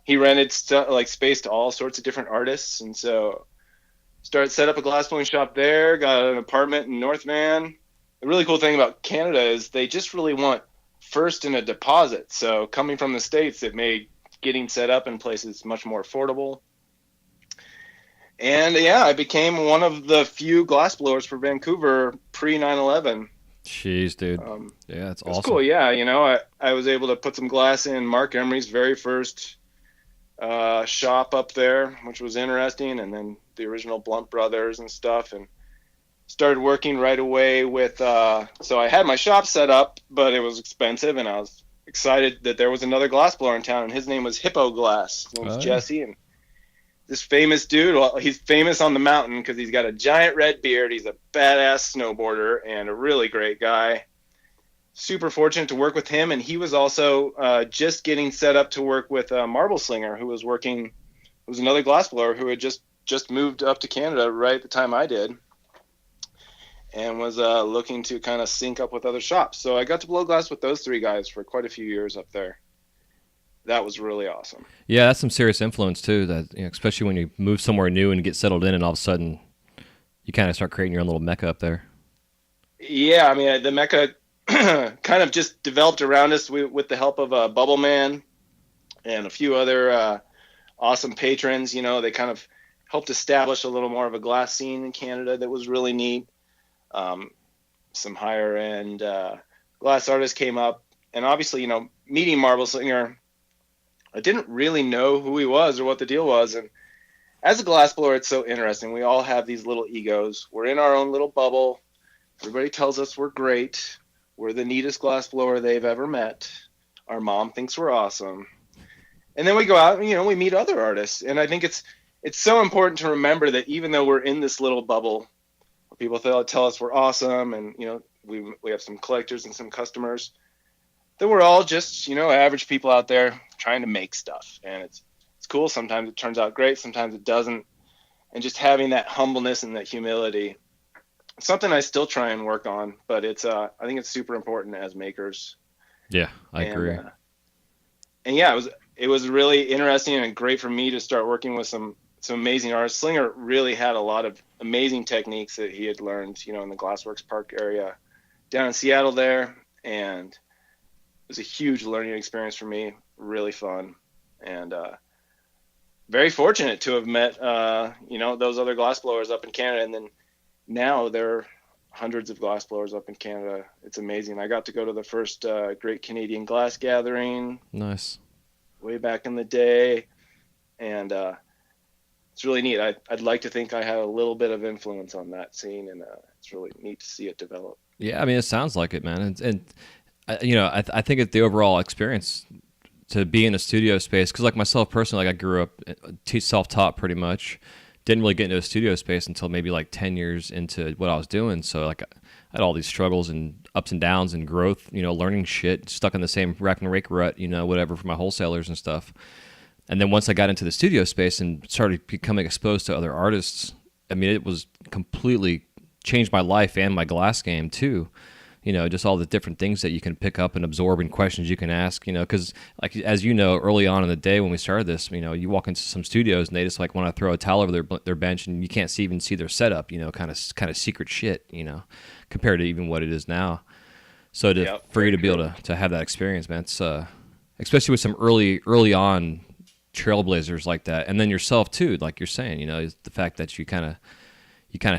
He rented space to all sorts of different artists. And so set up a glassblowing shop there, got an apartment in North Van. The really cool thing about Canada is they just really want first in a deposit. So coming from the States, it made getting set up in places much more affordable. And I became one of the few glassblowers for Vancouver pre-9/11. Jeez, dude. Yeah, that's awesome. It's cool. Yeah, I was able to put some glass in Mark Emery's very first shop up there, which was interesting, and then the original Blunt Brothers and stuff, and started working right away with so I had my shop set up, but it was expensive, and I was excited that there was another glassblower in town, and his name was Hippo Glass. His name was Jesse, and this famous dude, well, he's famous on the mountain because he's got a giant red beard. He's a badass snowboarder and a really great guy. Super fortunate to work with him, and he was also just getting set up to work with Marble Slinger, who was another glassblower who had just moved up to Canada right at the time I did, and was looking to kind of sync up with other shops. So I got to blow glass with those three guys for quite a few years up there. That was really awesome. Yeah, that's some serious influence too. That especially when you move somewhere new and get settled in, and all of a sudden You kind of start creating your own little mecca up there. Yeah, I mean, the Mecca kind of just developed around us with the help of Bubble Man and a few other awesome patrons. You know, they kind of helped establish a little more of a glass scene in Canada that was really neat. Some higher end glass artists came up, and obviously, you know, meeting Marble Slinger, I didn't really know who he was or what the deal was. And as a glassblower, it's so interesting. We all have these little egos. We're in our own little bubble. Everybody tells us we're great. We're the neatest glassblower they've ever met. Our mom thinks we're awesome. And then we go out and, you know, we meet other artists. And I think it's so important to remember that even though we're in this little bubble where people tell us we're awesome, and, you know, we have some collectors and some customers, that we're all just, you know, average people out there trying to make stuff. And it's cool. Sometimes it turns out great. Sometimes it doesn't. And just having that humbleness and that humility, it's something I still try and work on, but it's I think it's super important as makers. Yeah, I agree. And yeah, it was really interesting and great for me to start working with some amazing artists. Slinger really had a lot of amazing techniques that he had learned, you know, in the Glassworks Park area down in Seattle there. And it was a huge learning experience for me, really fun. And very fortunate to have met, you know, those other glassblowers up in Canada. And then now there are hundreds of glassblowers up in Canada. It's amazing. I got to go to the first Great Canadian Glass Gathering. Nice. Way back in the day. And it's really neat. I'd like to think I had a little bit of influence on that scene, and it's really neat to see it develop. Yeah, I mean, it sounds like it, man. And you know, I think it's the overall experience to be in a studio space, because like myself personally, like I grew up self-taught pretty much. Didn't really get into a studio space until maybe like 10 years into what I was doing. So like I had all these struggles and ups and downs and growth, you know, learning shit, stuck in the same rack and rake rut, you know, whatever, for my wholesalers and stuff. And then once I got into the studio space and started becoming exposed to other artists, I mean, it was completely changed my life and my glass game too. You know, just all the different things that you can pick up and absorb and questions you can ask, you know, because like, as you know, early on in the day when we started this, you know, you walk into some studios and they just like want to throw a towel over their bench and you can't even see their setup, you know, kind of secret shit, you know, compared to even what it is now. So for you to be able to have that experience, man, it's especially with some early on trailblazers like that, and then yourself too, like you're saying, you know, is the fact that you kind of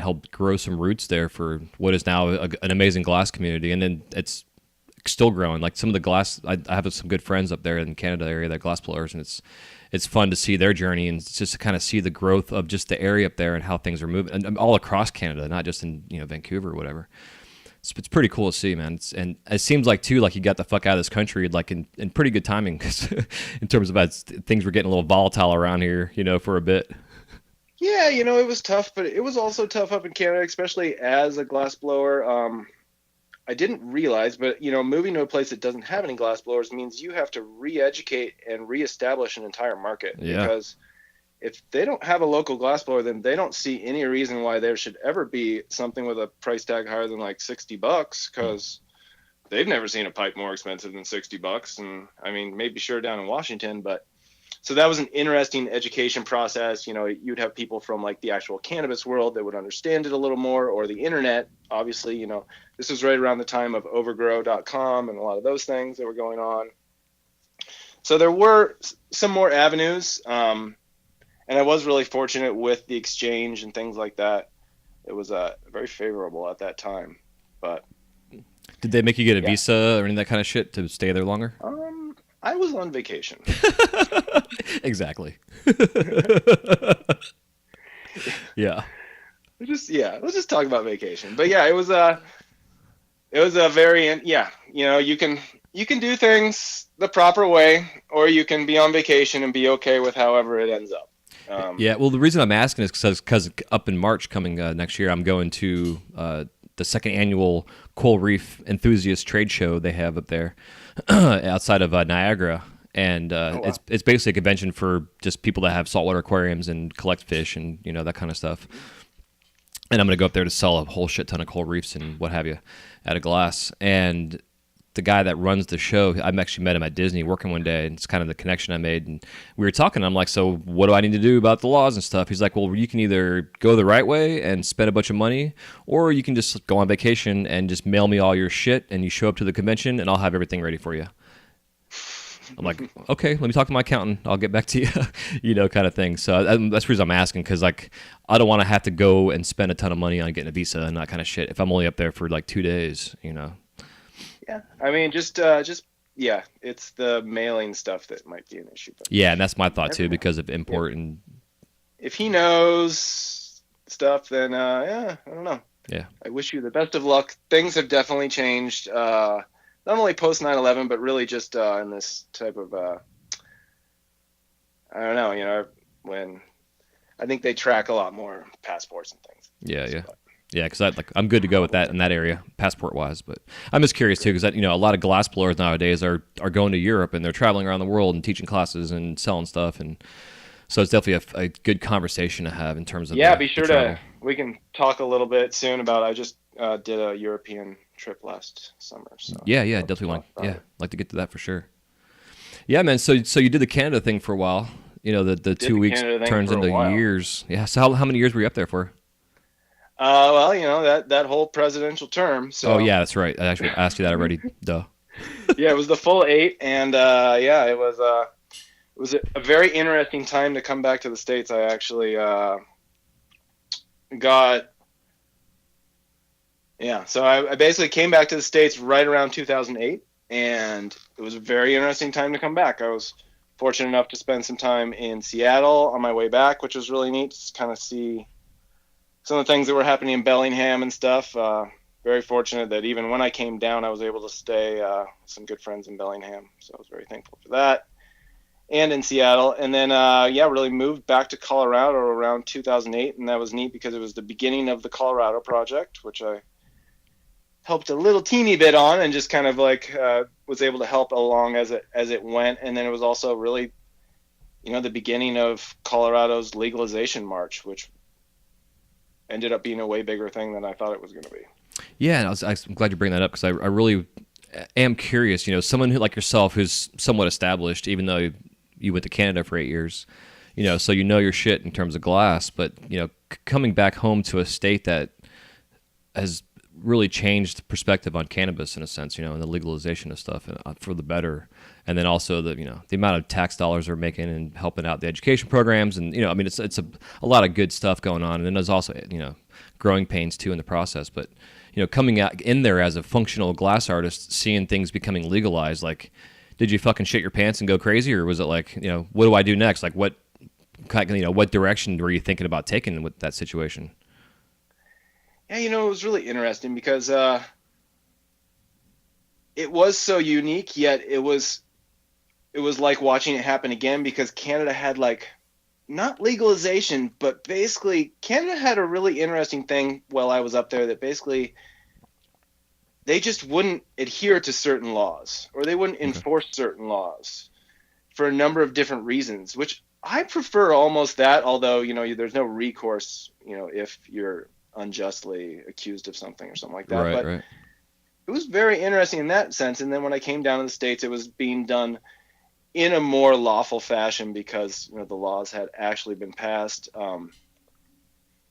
helped grow some roots there for what is now an amazing glass community, and then it's still growing. Like some of the glass, I have some good friends up there in Canada area that glass blowers, and it's fun to see their journey and just to kind of see the growth of just the area up there and how things are moving, and all across Canada, not just in, you know, Vancouver or whatever. It's pretty cool to see, man. And it seems like too, like you got the fuck out of this country like in pretty good timing, in terms of things were getting a little volatile around here, you know, for a bit. Yeah, you know, it was tough, but it was also tough up in Canada, especially as a glassblower. I didn't realize, but, you know, moving to a place that doesn't have any glassblowers means you have to re-educate and reestablish an entire market. Yeah. Because if they don't have a local glassblower, then they don't see any reason why there should ever be something with a price tag higher than like $60, because they've never seen a pipe more expensive than $60. And I mean, maybe sure down in Washington, but so that was an interesting education process. You know, you'd have people from like the actual cannabis world that would understand it a little more, or the internet. Obviously, you know, this was right around the time of overgrow.com and a lot of those things that were going on. So there were some more avenues. And I was really fortunate with the exchange and things like that. It was very favorable at that time. But did they make you get a visa or any of that kind of shit to stay there longer? I was on vacation. Exactly. Yeah. Let's just talk about vacation. But yeah, it was a very, you know, you can do things the proper way, or you can be on vacation and be okay with however it ends up. Yeah, well, the reason I'm asking is because up in March coming next year, I'm going to the second annual Coral Reef Enthusiast Trade Show they have up there outside of Niagara. And it's basically a convention for just people that have saltwater aquariums and collect fish and, you know, that kind of stuff. And I'm going to go up there to sell a whole shit ton of coral reefs and what have you at a glass. And the guy that runs the show, I actually met him at Disney working one day, and it's kind of the connection I made. And we were talking. I'm like, so what do I need to do about the laws and stuff? He's like, well, you can either go the right way and spend a bunch of money, or you can just go on vacation and just mail me all your shit, and you show up to the convention, and I'll have everything ready for you. I'm like, okay, let me talk to my accountant. I'll get back to you, kind of thing. So that's the reason I'm asking, because like I don't want to have to go and spend a ton of money on getting a visa and that kind of shit if I'm only up there for like 2 days, Yeah, I mean, just yeah, it's the mailing stuff that might be an issue. But Yeah, and that's my thought too, because of import and. If he knows stuff, then yeah, I don't know. Yeah. I wish you the best of luck. Things have definitely changed. Not only post 9/11, but really just in this type of, I don't know, when I think they track a lot more passports and things. Yeah. Yeah, because I'm good to go with that in that area, passport-wise. But I'm just curious, too, because a lot of glass blowers nowadays are going to Europe, and they're traveling around the world and teaching classes and selling stuff. And so it's definitely a good conversation to have in terms of be sure we can talk a little bit soon about, I just did a European trip last summer. So yeah, definitely like to get to that for sure. Yeah, man. So you did the Canada thing for a while. The 2 weeks turns into years. Yeah. So how many years were you up there for? Well, that whole presidential term. So. Oh yeah, that's right. I actually asked you that already. Duh. Yeah, it was the full 8, and it was a very interesting time to come back to the States. I actually so I basically came back to the States right around 2008, and it was a very interesting time to come back. I was fortunate enough to spend some time in Seattle on my way back, which was really neat to kind of see some of the things that were happening in Bellingham and stuff. Very fortunate that even when I came down, I was able to stay with some good friends in Bellingham, so I was very thankful for that. And in Seattle, and then really moved back to Colorado around 2008, and that was neat because it was the beginning of the Colorado project, which I helped a little teeny bit on, and just kind of like was able to help along as it went. And then it was also really, the beginning of Colorado's legalization march, which ended up being a way bigger thing than I thought it was going to be. Yeah, and I'm glad you bring that up, because I really am curious. Someone who like yourself, who's somewhat established, even though you went to Canada for 8 years, so your shit in terms of glass, but coming back home to a state that has really changed the perspective on cannabis in a sense, and the legalization of stuff for the better, and then also the amount of tax dollars they're making and helping out the education programs, and it's a lot of good stuff going on, and then there's also growing pains too in the process, but coming out in there as a functional glass artist, seeing things becoming legalized, like, did you fucking shit your pants and go crazy, or was it like, what do I do next? Like, what what direction were you thinking about taking with that situation? Yeah, it was really interesting because it was so unique, yet it was like watching it happen again, because Canada had like, not legalization, but basically Canada had a really interesting thing while I was up there, that basically they just wouldn't adhere to certain laws, or they wouldn't enforce certain laws for a number of different reasons, which I prefer almost that, although, there's no recourse, if you're unjustly accused of something or something like that. Right. It was very interesting in that sense. And then when I came down to the States, it was being done in a more lawful fashion because the laws had actually been passed.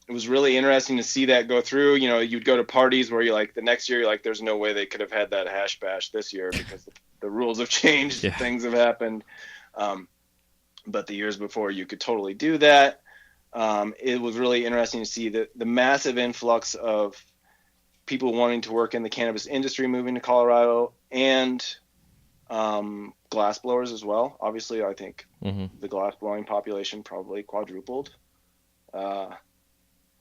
It was really interesting to see that go through. You'd go to parties where you're like, the next year you're like, there's no way they could have had that hash bash this year because the rules have changed. Yeah. Things have happened. But the years before you could totally do that. It was really interesting to see the massive influx of people wanting to work in the cannabis industry moving to Colorado, and glass blowers as well. Obviously, I think the glass blowing population probably quadrupled,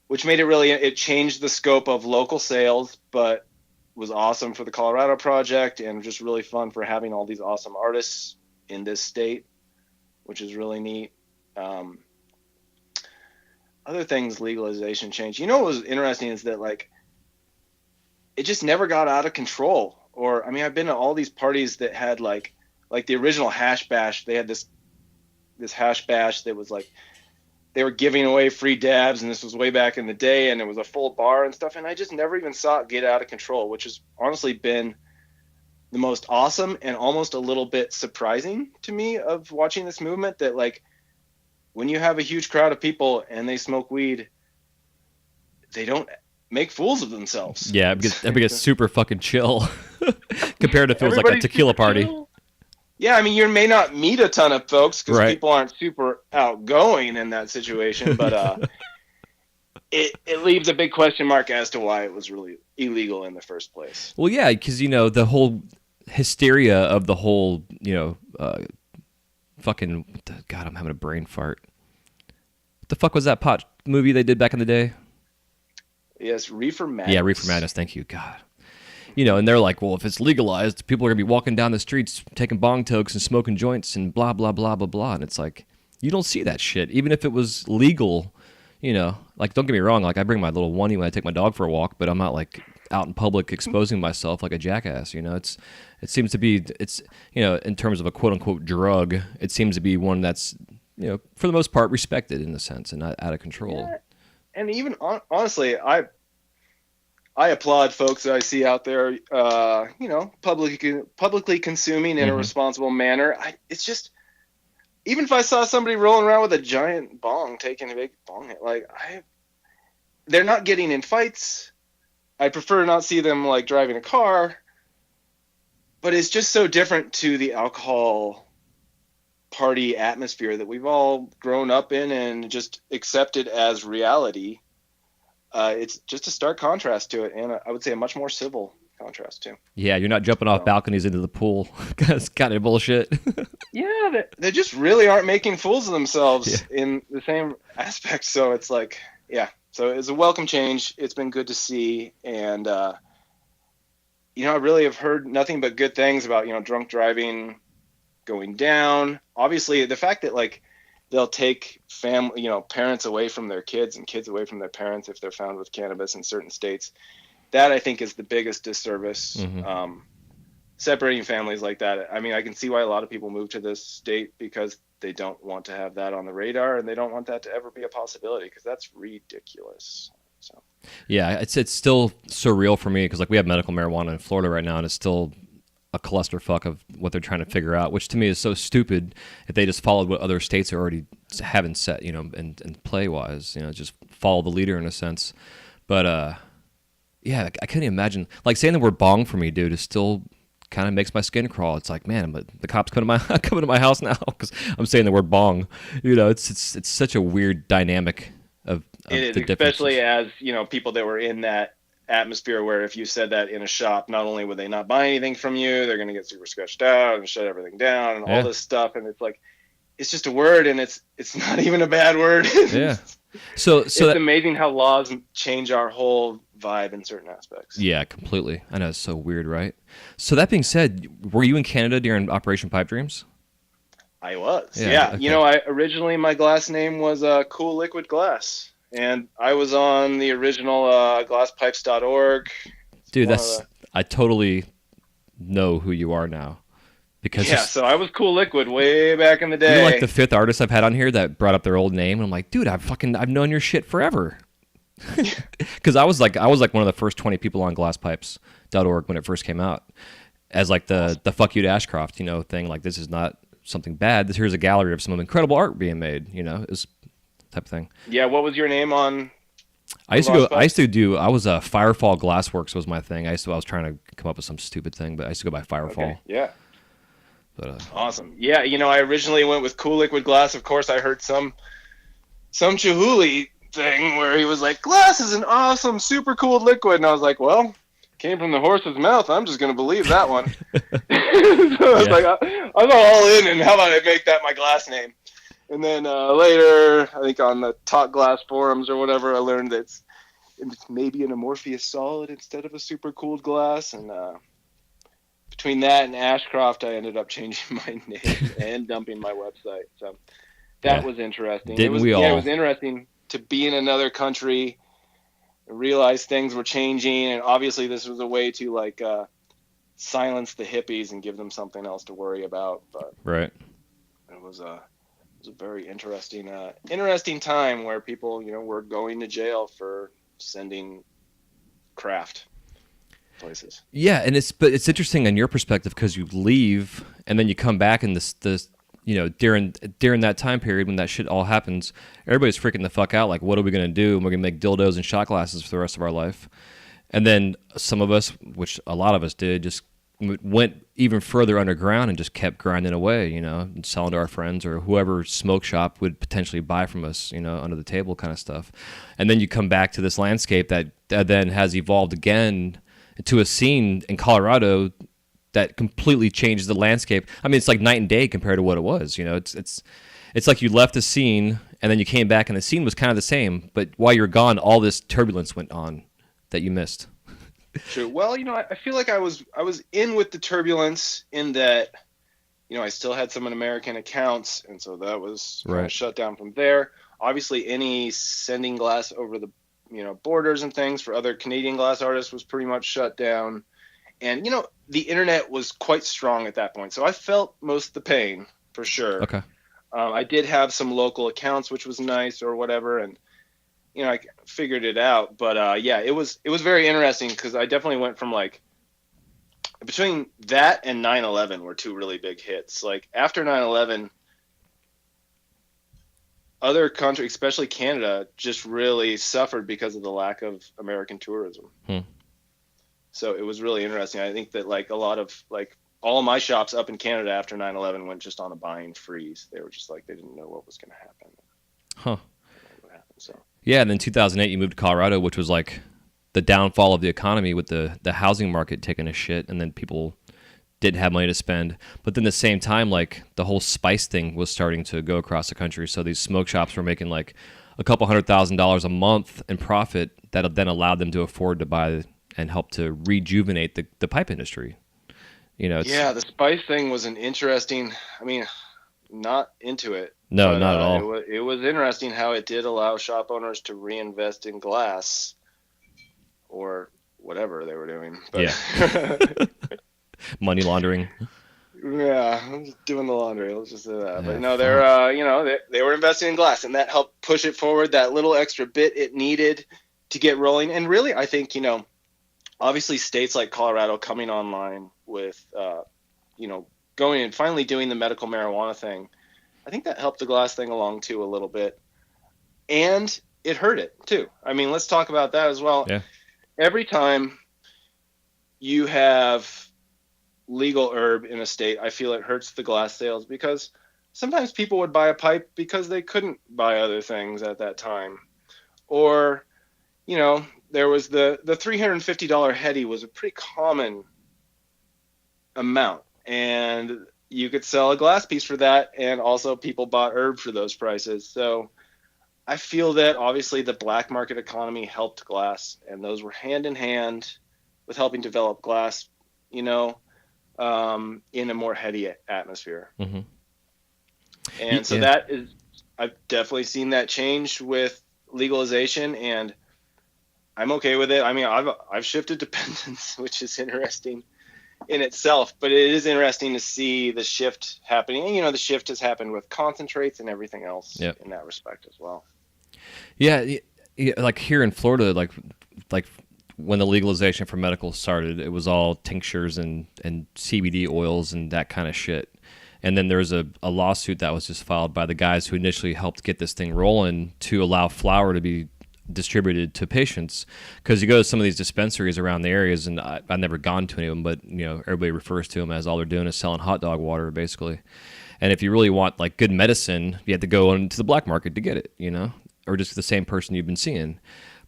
which made it changed the scope of local sales, but was awesome for the Colorado project, and just really fun for having all these awesome artists in this state, which is really neat. Other things legalization changed. What was interesting is that like it just never got out of control. Or I've been to all these parties that had like the original hash bash. They had this hash bash that was like they were giving away free dabs, and this was way back in the day, and it was a full bar and stuff. And I just never even saw it get out of control, which has honestly been the most awesome and almost a little bit surprising to me of watching this movement, that like when you have a huge crowd of people and they smoke weed, they don't make fools of themselves. Yeah, it gets super fucking chill compared to if it was like a Everybody's tequila super party. chill. Yeah, I mean, you may not meet a ton of folks because Right. people aren't super outgoing in that situation, but it leaves a big question mark as to why it was really illegal in the first place. Well, yeah, because the whole hysteria of the whole, fucking God, I'm having a brain fart. What the fuck was that pot movie they did back in the day? Yes, Reefer Madness. Yeah, Reefer Madness. Thank you, God. And they're like, well, if it's legalized, people are gonna be walking down the streets taking bong tokes and smoking joints and blah blah blah blah blah. And it's like, you don't see that shit, even if it was legal. Like, don't get me wrong. Like, I bring my little oneie when I take my dog for a walk, but I'm not like out in public exposing myself like a jackass. It seems to be in terms of a quote unquote drug, it seems to be one that's for the most part respected in a sense and not out of control. Yeah. And even honestly, I applaud folks that I see out there, publicly consuming in a responsible manner. It's just, even if I saw somebody rolling around with a giant bong, taking a big bong hit, like they're not getting in fights. I prefer not see them like driving a car, but it's just so different to the alcohol party atmosphere that we've all grown up in and just accepted as reality. It's just a stark contrast to it, and I would say a much more civil contrast too. Yeah, you're not jumping off balconies into the pool. That's kind of bullshit. Yeah, they just really aren't making fools of themselves in the same aspect. So it's like, yeah. So it's a welcome change. It's been good to see, and I really have heard nothing but good things about drunk driving going down. Obviously, the fact that like they'll take parents away from their kids and kids away from their parents if they're found with cannabis in certain states, that I think is the biggest disservice. Separating families like that. I mean, I can see why a lot of people move to this state because they don't want to have that on the radar, and they don't want that to ever be a possibility because that's ridiculous. So yeah, it's still surreal for me because like we have medical marijuana in Florida right now, and it's still a clusterfuck of what they're trying to figure out, which to me is so stupid if they just followed what other states are already having set, and play-wise, just follow the leader in a sense. But, yeah, I couldn't imagine, like saying the word bong for me, dude, is still kind of makes my skin crawl. It's like, man, but the cops coming to my house now because I'm saying the word bong. It's such a weird dynamic of it the is, differences. especially as, people that were in that atmosphere where if you said that in a shop, not only would they not buy anything from you, they're going to get super sketched out and shut everything down and all this stuff. And it's like, it's just a word, and it's not even a bad word. Yeah. So it's amazing how laws change our whole vibe in certain aspects. Yeah, completely. I know, it's so weird, right? So that being said, were you in Canada during Operation Pipe Dreams? I was. Yeah. Okay. I originally my glass name was Cool Liquid Glass. And I was on the original glasspipes.org. Dude, I totally know who you are now. Because so I was Cool Liquid way back in the day. You're like the fifth artist I've had on here that brought up their old name, and I'm like, dude, I've known your shit forever. Because I was like one of the first 20 people on glasspipes.org when it first came out, as like the fuck you to Ashcroft, thing. Like, this is not something bad. Here's a gallery of some incredible art being made, is type of thing. Yeah, what was your name on? I was Firefall Glassworks was my thing. I was trying to come up with some stupid thing, but I used to go by Firefall. Okay. Yeah. But, awesome. Yeah, I originally went with Cool Liquid Glass. Of course, I heard some Chihuly thing where he was like, glass is an awesome, super cool liquid. And I was like, well, came from the horse's mouth. I'm just going to believe that one. So I was like, I'm all in, and how about I make that my glass name? And then later, I think on the Talk Glass forums or whatever, I learned that it's maybe an amorphous solid instead of a super cooled glass. And between that and Ashcroft, I ended up changing my name and dumping my website. So that was interesting. It was interesting to be in another country and realize things were changing. And obviously this was a way to like silence the hippies and give them something else to worry about. But right. It was a very interesting time where people, were going to jail for sending craft. places. Yeah, and it's interesting on your perspective because you leave and then you come back and this during that time period when that shit all happens, everybody's freaking the fuck out. Like, what are we gonna do? And we're gonna make dildos and shot glasses for the rest of our life. And then some of us, which a lot of us did, just went even further underground and just kept grinding away, and selling to our friends or whoever smoke shop would potentially buy from us, under the table kind of stuff. And then you come back to this landscape that then has evolved again to a scene in Colorado that completely changes the landscape. I mean, it's like night and day compared to what it was. It's like you left the scene and then you came back and the scene was kind of the same, but while you're gone, all this turbulence went on that you missed. True. Well, I feel like I was in with the turbulence in that, I still had some American accounts, and so that was kind of shut down from there. Obviously, any sending glass over the borders and things for other Canadian glass artists was pretty much shut down. And, the internet was quite strong at that point. So I felt most of the pain for sure. Okay. I did have some local accounts, which was nice or whatever. And, I figured it out. But yeah, it was very interesting because I definitely went from like between that and 9/11 were two really big hits. Like after 9/11, other countries, especially Canada, just really suffered because of the lack of American tourism. So it was really interesting. I think that like a lot of like all of my shops up in Canada after 9/11 went just on a buying freeze. They were just like, they didn't know what was going to happen. Huh. What happened, so. Yeah, and then 2008 you moved to Colorado, which was like the downfall of the economy with the housing market taking a shit, and then people didn't have money to spend. But then at the same time, like the whole spice thing was starting to go across the country. So these smoke shops were making like a couple $100,000 a month in profit that then allowed them to afford to buy and help to rejuvenate the pipe industry. Yeah, the spice thing was an interesting, not into it. No, not at all. It was interesting how it did allow shop owners to reinvest in glass or whatever they were doing. But yeah. Money laundering. Yeah, I'm just doing the laundry. Let's just say that. But no, they're they were investing in glass, and that helped push it forward. That little extra bit it needed to get rolling. And really, I think obviously states like Colorado coming online with going and finally doing the medical marijuana thing. I think that helped the glass thing along too a little bit, and it hurt it too. Let's talk about that as well. Yeah. Every time you have legal herb in a state, I feel it hurts the glass sales because sometimes people would buy a pipe because they couldn't buy other things at that time. Or, there was the $350 heady was a pretty common amount, and you could sell a glass piece for that, and also people bought herb for those prices. So I feel that obviously the black market economy helped glass, and those were hand in hand with helping develop glass, in a more heady atmosphere. Mm-hmm. And so that is, I've definitely seen that change with legalization, and I'm okay with it. I've shifted dependence, which is interesting in itself, but it is interesting to see the shift happening. And, the shift has happened with concentrates and everything else in that respect as well. Yeah. Like here in Florida, like when the legalization for medical started, it was all tinctures and CBD oils and that kind of shit. And then there was a lawsuit that was just filed by the guys who initially helped get this thing rolling to allow flower to be distributed to patients. Because you go to some of these dispensaries around the areas, and I've never gone to any of them, but everybody refers to them as all they're doing is selling hot dog water, basically. And if you really want like good medicine, you have to go into the black market to get it, or just the same person you've been seeing.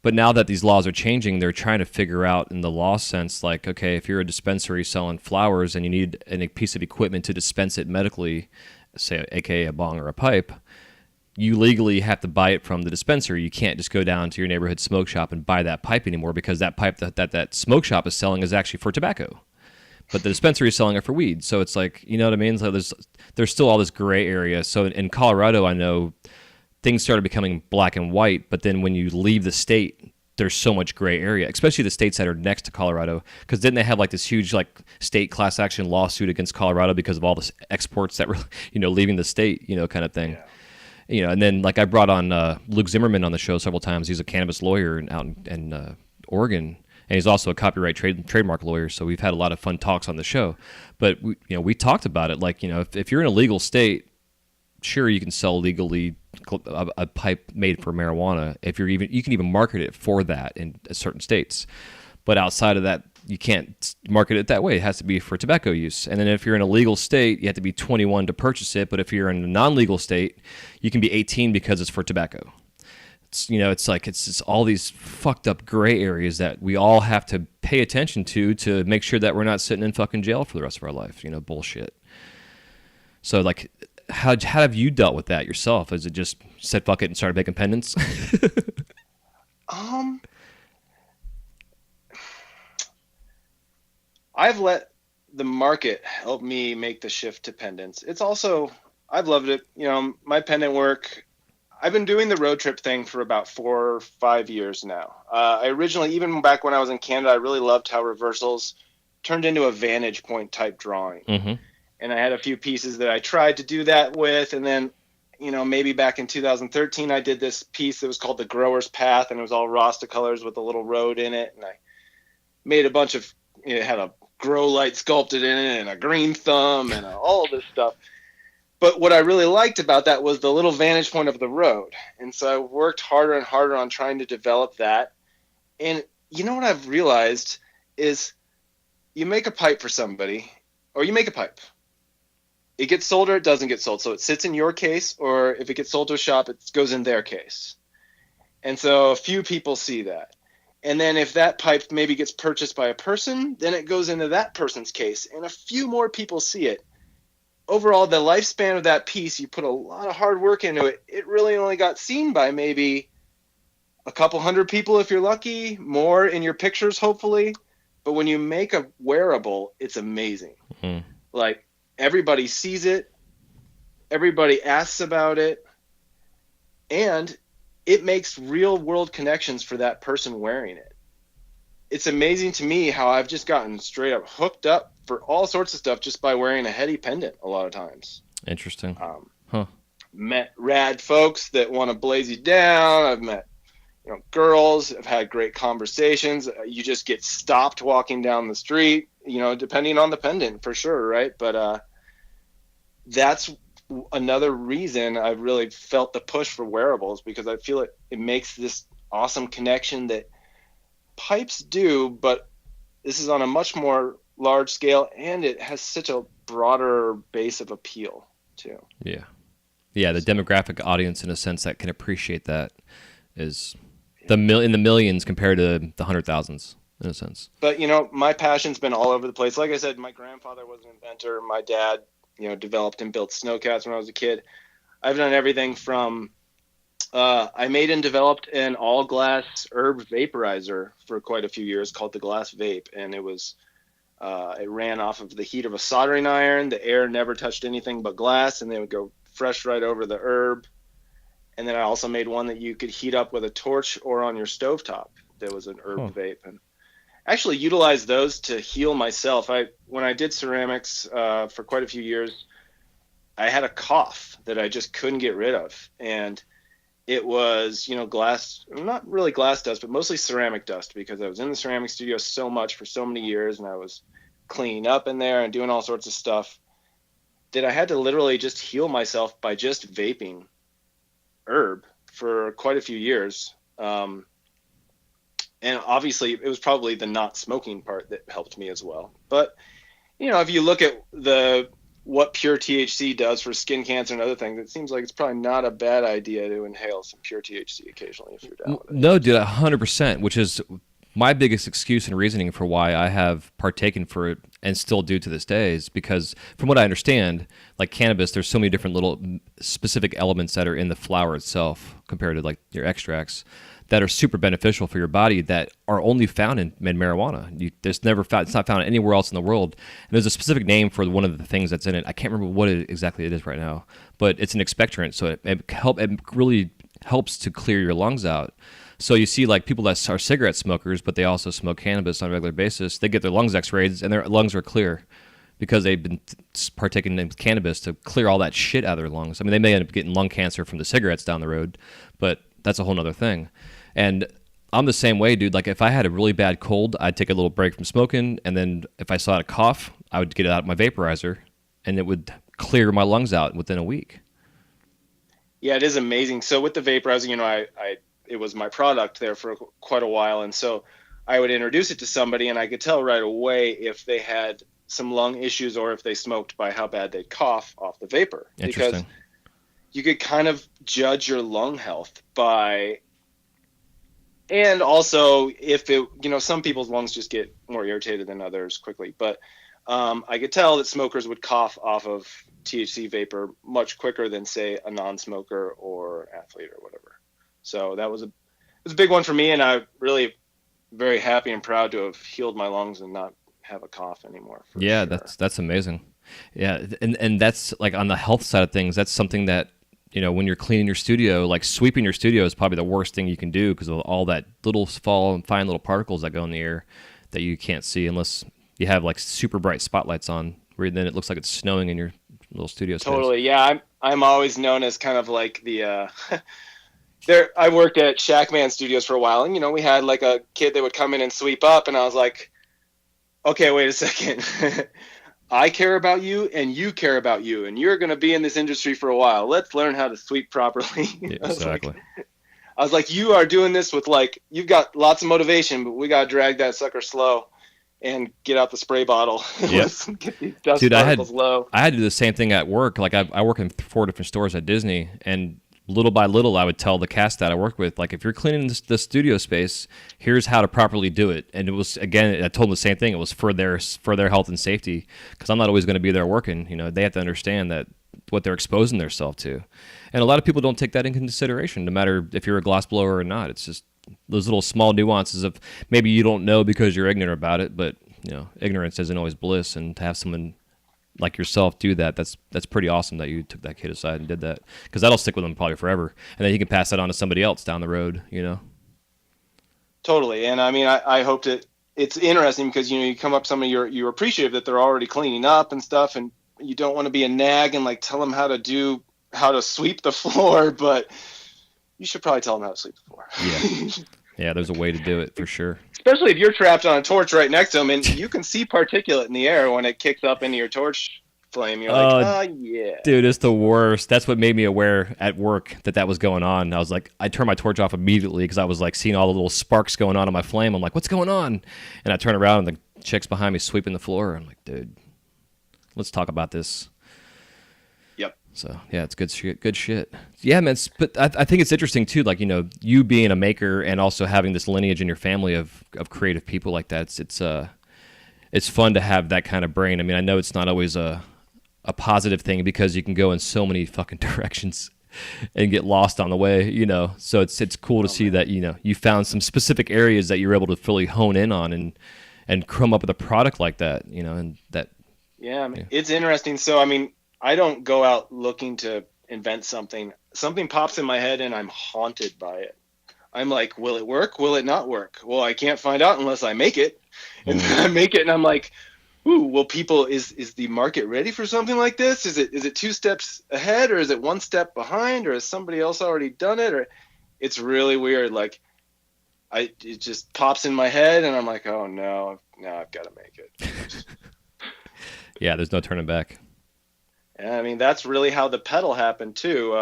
But now that these laws are changing, they're trying to figure out in the law sense, like, okay, if you're a dispensary selling flowers and you need a piece of equipment to dispense it medically, say, aka a bong or a pipe, you legally have to buy it from the dispensary. You can't just go down to your neighborhood smoke shop and buy that pipe anymore because that pipe that smoke shop is selling is actually for tobacco. But the dispensary is selling it for weed. So it's like, you know what I mean? So there's still all this gray area. So in Colorado, I know things started becoming black and white, but then when you leave the state, there's so much gray area, especially the states that are next to Colorado, because then they have like this huge like state class action lawsuit against Colorado because of all the exports that were leaving the state, kind of thing. Yeah. And then like I brought on Luke Zimmerman on the show several times. He's a cannabis lawyer out in Oregon, and he's also a copyright trademark lawyer. So we've had a lot of fun talks on the show. But we talked about it. Like, if you're in a legal state, sure, you can sell legally a pipe made for marijuana. You can even market it for that in certain states. But outside of that, you can't market it that way. It has to be for tobacco use. And then if you're in a legal state, you have to be 21 to purchase it. But if you're in a non-legal state, you can be 18 because it's for tobacco. It's just all these fucked up gray areas that we all have to pay attention to make sure that we're not sitting in fucking jail for the rest of our life. Bullshit. So like, how have you dealt with that yourself? Is it just said fuck it and started making pendants? I've let the market help me make the shift to pendants. It's also, I've loved it. My pendant work, I've been doing the road trip thing for about 4 or 5 years now. I originally, even back when I was in Canada, I really loved how reversals turned into a vantage point type drawing. Mm-hmm. And I had a few pieces that I tried to do that with. And then, maybe back in 2013, I did this piece that was called The Grower's Path, and it was all Rasta colors with a little road in it. And I made a bunch of, it had a grow light sculpted in it and a green thumb and all this stuff. But what I really liked about that was the little vantage point of the road. And so I worked harder and harder on trying to develop that. And what I've realized is you make a pipe for somebody, or you make a pipe. It gets sold or it doesn't get sold. So it sits in your case, or if it gets sold to a shop, it goes in their case. And so a few people see that. And then if that pipe maybe gets purchased by a person, then it goes into that person's case, and a few more people see it. Overall, the lifespan of that piece, you put a lot of hard work into it. It really only got seen by maybe a couple hundred people if you're lucky, more in your pictures, hopefully. But when you make a wearable, it's amazing. Mm-hmm. Like, everybody sees it. Everybody asks about it. And it makes real world connections for that person wearing it. It's amazing to me how I've just gotten straight up hooked up for all sorts of stuff just by wearing a heady pendant a lot of times. Interesting. Met rad folks that want to blaze you down. I've met girls. I've had great conversations. You just get stopped walking down the street, depending on the pendant for sure, right? But that's another reason I've really felt the push for wearables, because I feel it makes this awesome connection that pipes do, but this is on a much more large scale, and it has such a broader base of appeal too. The demographic audience, in a sense, that can appreciate that is in the millions compared to the 100,000s, in a sense. But my passion's been all over the place. Like I said, my grandfather was an inventor. My dad developed and built snowcats when I was a kid. I've done everything from I made and developed an all glass herb vaporizer for quite a few years called the Glass Vape, and it ran off of the heat of a soldering iron. The air never touched anything but glass, and they would go fresh right over the herb. And then I also made one that you could heat up with a torch or on your stovetop. That was an herb vape, and actually utilized those to heal myself. When I did ceramics for quite a few years, I had a cough that I just couldn't get rid of, and it was glass, not really glass dust, but mostly ceramic dust, because I was in the ceramic studio so much for so many years, and I was cleaning up in there and doing all sorts of stuff that I had to literally just heal myself by just vaping herb for quite a few years. And obviously it was probably the not smoking part that helped me as well. But, if you look at what pure THC does for skin cancer and other things, it seems like it's probably not a bad idea to inhale some pure THC occasionally if you're down with it. No, dude, 100%, which is my biggest excuse and reasoning for why I have partaken for it and still do to this day, is because from what I understand, like cannabis, there's so many different little specific elements that are in the flower itself compared to like your extracts that are super beneficial for your body that are only found in marijuana. It's not found anywhere else in the world. And there's a specific name for one of the things that's in it. I can't remember what exactly it is right now, but it's an expectorant, so it really helps to clear your lungs out. So you see like people that are cigarette smokers, but they also smoke cannabis on a regular basis, they get their lungs x-rayed and their lungs are clear because they've been partaking in cannabis to clear all that shit out of their lungs. I mean, they may end up getting lung cancer from the cigarettes down the road, but that's a whole other thing. And I'm the same way, dude. Like if I had a really bad cold, I'd take a little break from smoking, and then if I saw a cough, I would get it out of my vaporizer, and it would clear my lungs out within a week. Yeah, it is amazing. So with the vaporizer, it was my product there for quite a while, and so I would introduce it to somebody, and I could tell right away if they had some lung issues or if they smoked by how bad they'd cough off the vapor. Because you could kind of judge your lung health by, and also if it, some people's lungs just get more irritated than others quickly, but I could tell that smokers would cough off of THC vapor much quicker than, say, a non-smoker or athlete or whatever. So it was a big one for me, and I'm really very happy and proud to have healed my lungs and not have a cough anymore. Yeah, sure. that's amazing. Yeah, and that's like on the health side of things, that's something that, when you're cleaning your studio, like sweeping your studio is probably the worst thing you can do because of all that little fine little particles that go in the air that you can't see unless you have like super bright spotlights on, where then it looks like it's snowing in your little studio space. Totally. Yeah, I'm always known as kind of like the I worked at Shackman Studios for a while, and we had like a kid that would come in and sweep up, and I was like, okay, wait a second. I care about you and you care about you, and you're going to be in this industry for a while. Let's learn how to sweep properly. Yeah, exactly. I was like, you are doing this with you've got lots of motivation, but we got to drag that sucker slow and get out the spray bottle. Yep. Get these dust Dude, particles low. I had to do the same thing at work. Like I work in 4 different stores at Disney, and little by little, I would tell the cast that I work with, like, if you're cleaning the studio space, here's how to properly do it. And it was, again, I told them the same thing. It was for their health and safety, because I'm not always going to be there working. They have to understand that what they're exposing themselves to. And a lot of people don't take that into consideration, no matter if you're a glass blower or not. It's just those little small nuances of maybe you don't know because you're ignorant about it, but, ignorance isn't always bliss. And to have someone like yourself do that's pretty awesome that you took that kid aside and did that, because that'll stick with them probably forever, and then you can pass that on to somebody else down the road. Totally. And I mean, I hope that it's interesting because you come up somebody you're appreciative that they're already cleaning up and stuff, and you don't want to be a nag and like tell them how to sweep the floor, but you should probably tell them how to sweep the floor. Yeah, there's a way to do it for sure. Especially if you're trapped on a torch right next to them, and you can see particulate in the air when it kicks up into your torch flame. You're like, oh, yeah. Dude, it's the worst. That's what made me aware at work that was going on. I was like, I turned my torch off immediately because I was like seeing all the little sparks going on my flame. I'm like, what's going on? And I turn around and the chick's behind me sweeping the floor. I'm like, dude, let's talk about this. Yep. So yeah, it's good shit. Good shit. Yeah, man. But I think it's interesting too. Like, you being a maker and also having this lineage in your family of creative people like that. It's fun to have that kind of brain. I mean, I know it's not always a positive thing because you can go in so many fucking directions and get lost on the way. So it's cool to see that you found some specific areas that you're able to fully hone in on and come up with a product like that. And that. Yeah, it's interesting. So I mean, I don't go out looking to invent something. Something pops in my head and I'm haunted by it. I'm like, will it work? Will it not work? Well, I can't find out unless I make it. And then I make it and I'm like, ooh, well, people, is the market ready for something like this? Is it 2 steps ahead, or is it 1 step behind, or has somebody else already done it? Or it's really weird. Like it just pops in my head and I'm like, oh no, now I've got to make it. Yeah, there's no turning back. And I mean, that's really how the pedal happened too.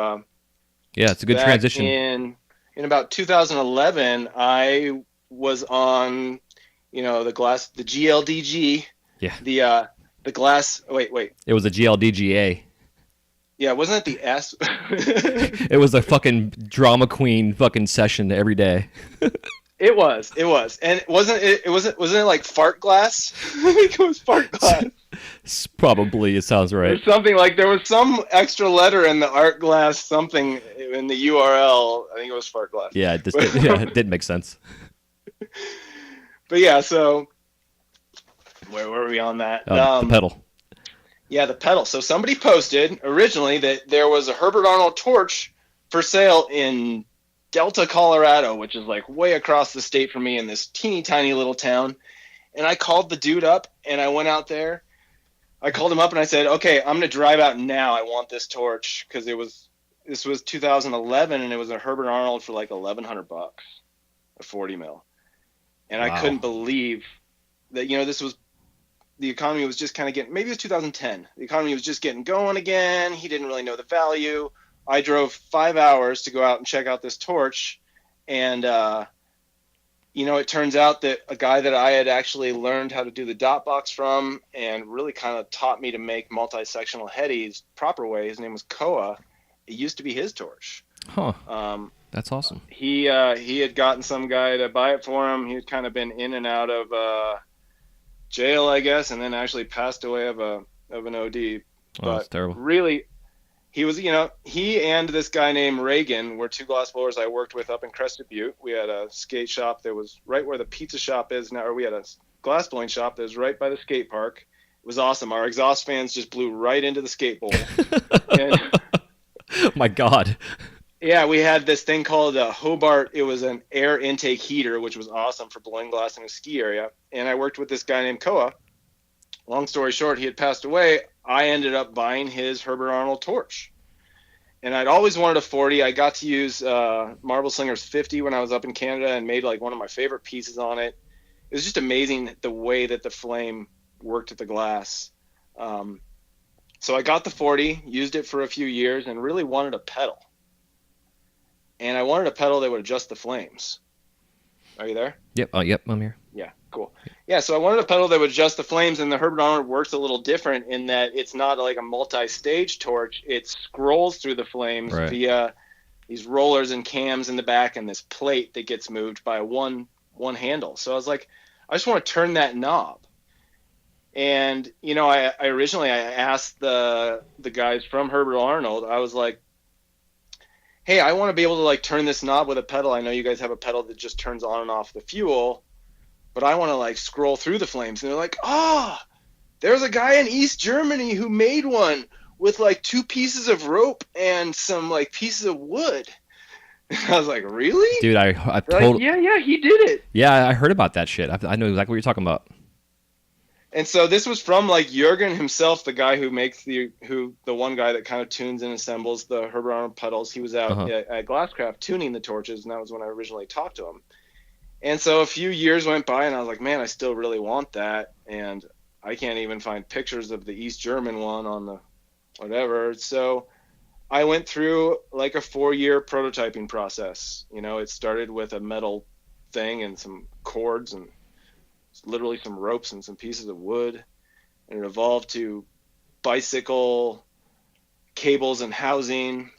Yeah, it's a good transition. In about 2011, I was on, the GLDG. Yeah. The glass. Wait. It was a GLDGA. Yeah, wasn't it the S? It was a fucking drama queen fucking session every day. It was, and wasn't it like fart glass? I think it was fart glass. Probably, it sounds right. Or something like there was some extra letter in the art glass, something in the URL. I think it was fart glass. Yeah, it didn't make sense. But yeah, so where were we on that? The pedal. Yeah, the pedal. So somebody posted originally that there was a Herbert Arnold torch for sale in Delta, Colorado, which is like way across the state from me in this teeny tiny little town. And I called the dude up and I went out there. I called him up and I said, okay, I'm going to drive out now. I want this torch, because this was 2011 and it was a Herbert Arnold for like $1,100. the 40 mil. And I Wow. couldn't believe that, the economy was just kind of getting, maybe it was 2010. The economy was just getting going again. He didn't really know the value. I drove 5 hours to go out and check out this torch. And, it turns out that a guy that I had actually learned how to do the dot box from and really kind of taught me to make multi-sectional headies proper way, his name was Koa. It used to be his torch. Huh. That's awesome. He had gotten some guy to buy it for him. He had kind of been in and out of jail, I guess, and then actually passed away of an OD. Oh, that's terrible. Really, he was, he and this guy named Reagan were two glassblowers I worked with up in Crested Butte. We had a skate shop that was right where the pizza shop is now, or we had a glassblowing shop that was right by the skate park. It was awesome. Our exhaust fans just blew right into the skate bowl. Oh my God. Yeah, we had this thing called a Hobart. It was an air intake heater, which was awesome for blowing glass in a ski area. And I worked with this guy named Koa. Long story short, he had passed away. I ended up buying his Herbert Arnold torch. And I'd always wanted a 40. I got to use Marble Slinger's 50 when I was up in Canada and made like one of my favorite pieces on it. It was just amazing the way that the flame worked at the glass. So I got the 40, used it for a few years, and really wanted a pedal. And I wanted a pedal that would adjust the flames. Are you there? Yep. Yep. I'm here. Yeah, cool. Yeah, so I wanted a pedal that would adjust the flames, and the Herbert Arnold works a little different in that it's not like a multi-stage torch. It scrolls through the flames via these rollers and cams in the back and this plate that gets moved by one handle. So I was like, I just want to turn that knob. And, I originally asked the guys from Herbert Arnold, I was like, hey, I want to be able to like turn this knob with a pedal. I know you guys have a pedal that just turns on and off the fuel, but I want to like scroll through the flames. And they're like, there's a guy in East Germany who made one with like 2 pieces of rope and some like pieces of wood. And I was like, really? Dude, I totally. Like, yeah, he did it. Yeah, I heard about that shit. I know exactly what you're talking about. And so this was from like Jürgen himself, the guy who makes the one guy that kind of tunes and assembles the Herbert Arnold pedals. He was out at Glasscraft tuning the torches, and that was when I originally talked to him. And so a few years went by, and I was like, man, I still really want that, and I can't even find pictures of the East German one on the whatever. So I went through like a 4-year prototyping process. It started with a metal thing and some cords and literally some ropes and some pieces of wood, and it evolved to bicycle cables and housing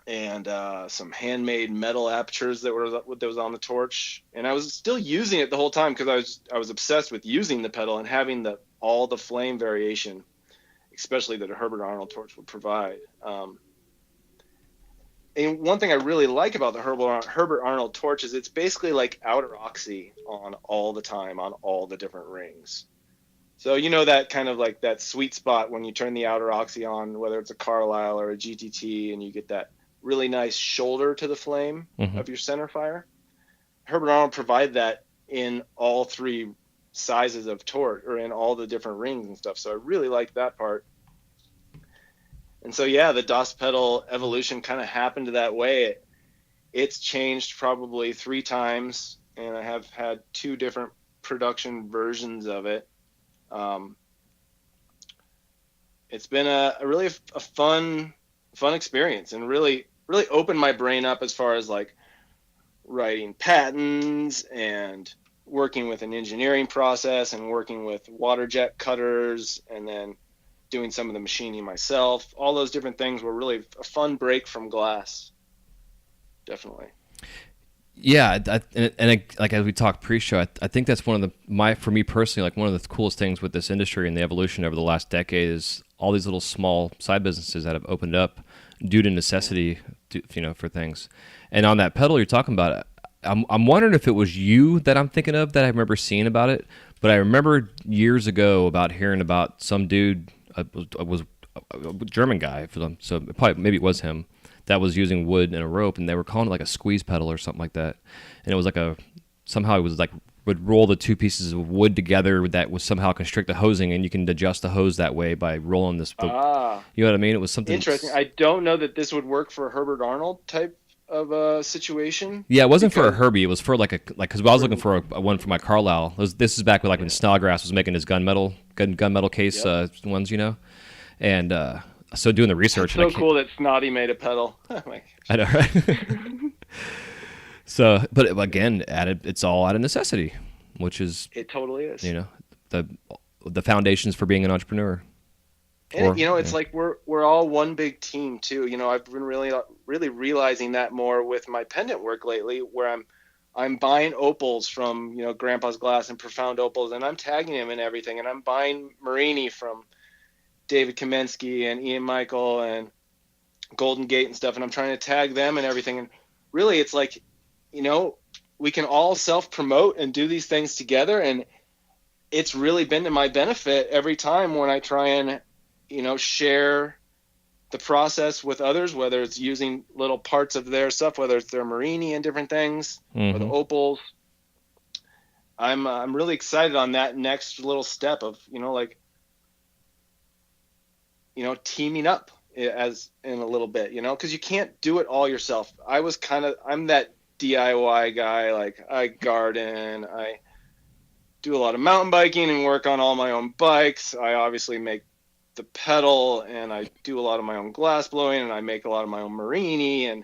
and some handmade metal apertures that was on the torch. And I was still using it the whole time because I was obsessed with using the pedal and having all the flame variation, especially that a Herbert Arnold torch would provide. And one thing I really like about the Herbert Arnold torch is it's basically like outer oxy on all the time on all the different rings. So that kind of like that sweet spot when you turn the outer oxy on, whether it's a Carlisle or a GTT, and you get that really nice shoulder to the flame of your center fire. Herbert Arnold provide that in all 3 sizes of torch, or in all the different rings and stuff. So I really like that part. And so, yeah, the DOS pedal evolution kind of happened that way. It's changed probably 3 times, and I have had 2 different production versions of it. It's been a really a fun experience, and really opened my brain up as far as like writing patents and working with an engineering process and working with water jet cutters, and then doing some of the machining myself. All those different things were really a fun break from glass. Definitely. Yeah, like as we talked pre-show, I think that's one of for me personally, like one of the coolest things with this industry and the evolution over the last decade is all these little small side businesses that have opened up due to necessity, for things. And on that pedal you're talking about, I'm wondering if it was you that I'm thinking of that I remember seeing about it, but I remember years ago about hearing about some dude, was a German guy, so maybe it was him, that was using wood and a rope, and they were calling it like a squeeze pedal or something like that. And it was like somehow it was like would roll the 2 pieces of wood together that would somehow constrict the hosing, and you can adjust the hose that way by rolling this. You know what I mean? It was something interesting. I don't know that this would work for a Herbert Arnold type of a situation. Yeah, it wasn't for a because- Herbie. It was for like because I was looking for a one for my Carlisle. This is back with when Snodgrass was making his gunmetal case ones, you know, and so doing the research. It's so cool that Snotty made a pedal. Like, I know, right? So, but again, it's all out of necessity, which is it totally is. you know the foundations for being an entrepreneur. And it's like we're all one big team too. I've been really realizing that more with my pendant work lately, where I'm buying opals from Grandpa's Glass and Profound Opals, and I'm tagging him and everything, and I'm buying Marini from David Kamensky and Ian Michael and Golden Gate and stuff, and I'm trying to tag them and everything. And really, it's like, we can all self-promote and do these things together, and it's really been to my benefit every time when I try and share the process with others, whether it's using little parts of their stuff, whether it's their Marini and different things, or the opals. I'm really excited on that next little step of teaming up as in a little bit, because you can't do it all yourself. I'm that DIY guy. Like, I garden, I do a lot of mountain biking and work on all my own bikes. I obviously make the pedal, and I do a lot of my own glass blowing, and I make a lot of my own Marini, and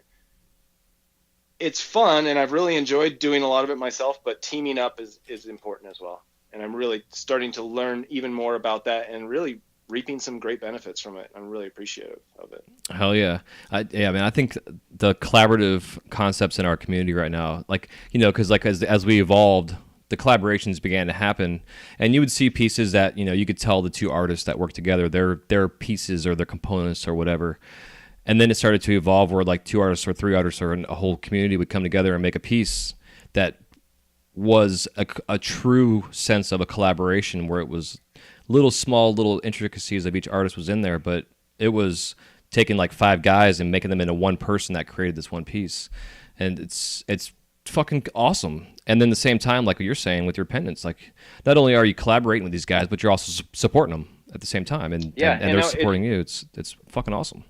it's fun, and I've really enjoyed doing a lot of it myself, but teaming up is important as well. And I'm really starting to learn even more about that and really reaping some great benefits from it. I'm really appreciative of it. Hell yeah. I think the collaborative concepts in our community right now, because as we evolved, the collaborations began to happen, and you would see pieces that you could tell the two artists that work together, their pieces or their components or whatever, and then it started to evolve where like two artists or three artists or a whole community would come together and make a piece that was a true sense of a collaboration, where it was little intricacies of each artist was in there, but it was taking like five guys and making them into one person that created this one piece, and it's fucking awesome. And then at the same time, like what you're saying with your pendants, like not only are you collaborating with these guys, but you're also supporting them at the same time, and they're supporting you. It's fucking awesome.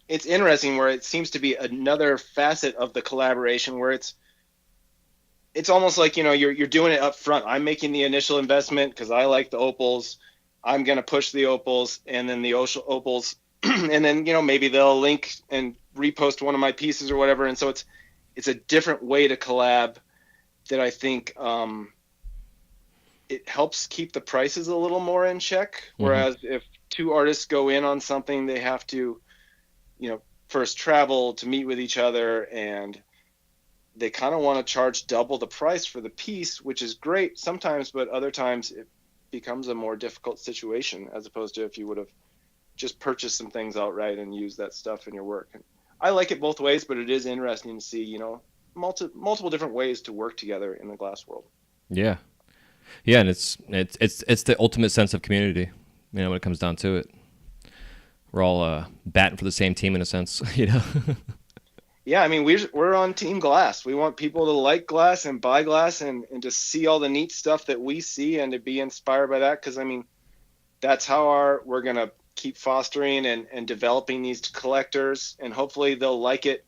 It's interesting where it seems to be another facet of the collaboration where it's almost like you're doing it up front. I'm making the initial investment because I like the opals. I'm gonna push the opals, and then the opals, and then maybe they'll link and repost one of my pieces or whatever. And so it's a different way to collab that I think it helps keep the prices a little more in check. Whereas if two artists go in on something, they have to, first travel to meet with each other, and they kind of want to charge double the price for the piece, which is great sometimes, but other times it becomes a more difficult situation as opposed to if you would have just purchased some things outright and used that stuff in your work. And I like it both ways, but it is interesting to see, multiple different ways to work together in the glass world. Yeah. Yeah, and it's the ultimate sense of community, when it comes down to it. We're all batting for the same team in a sense, Yeah, I mean, we're on Team Glass. We want people to like glass and buy glass and to see all the neat stuff that we see and to be inspired by that. Because, I mean, that's how we're going to keep fostering and developing these collectors. And hopefully they'll like it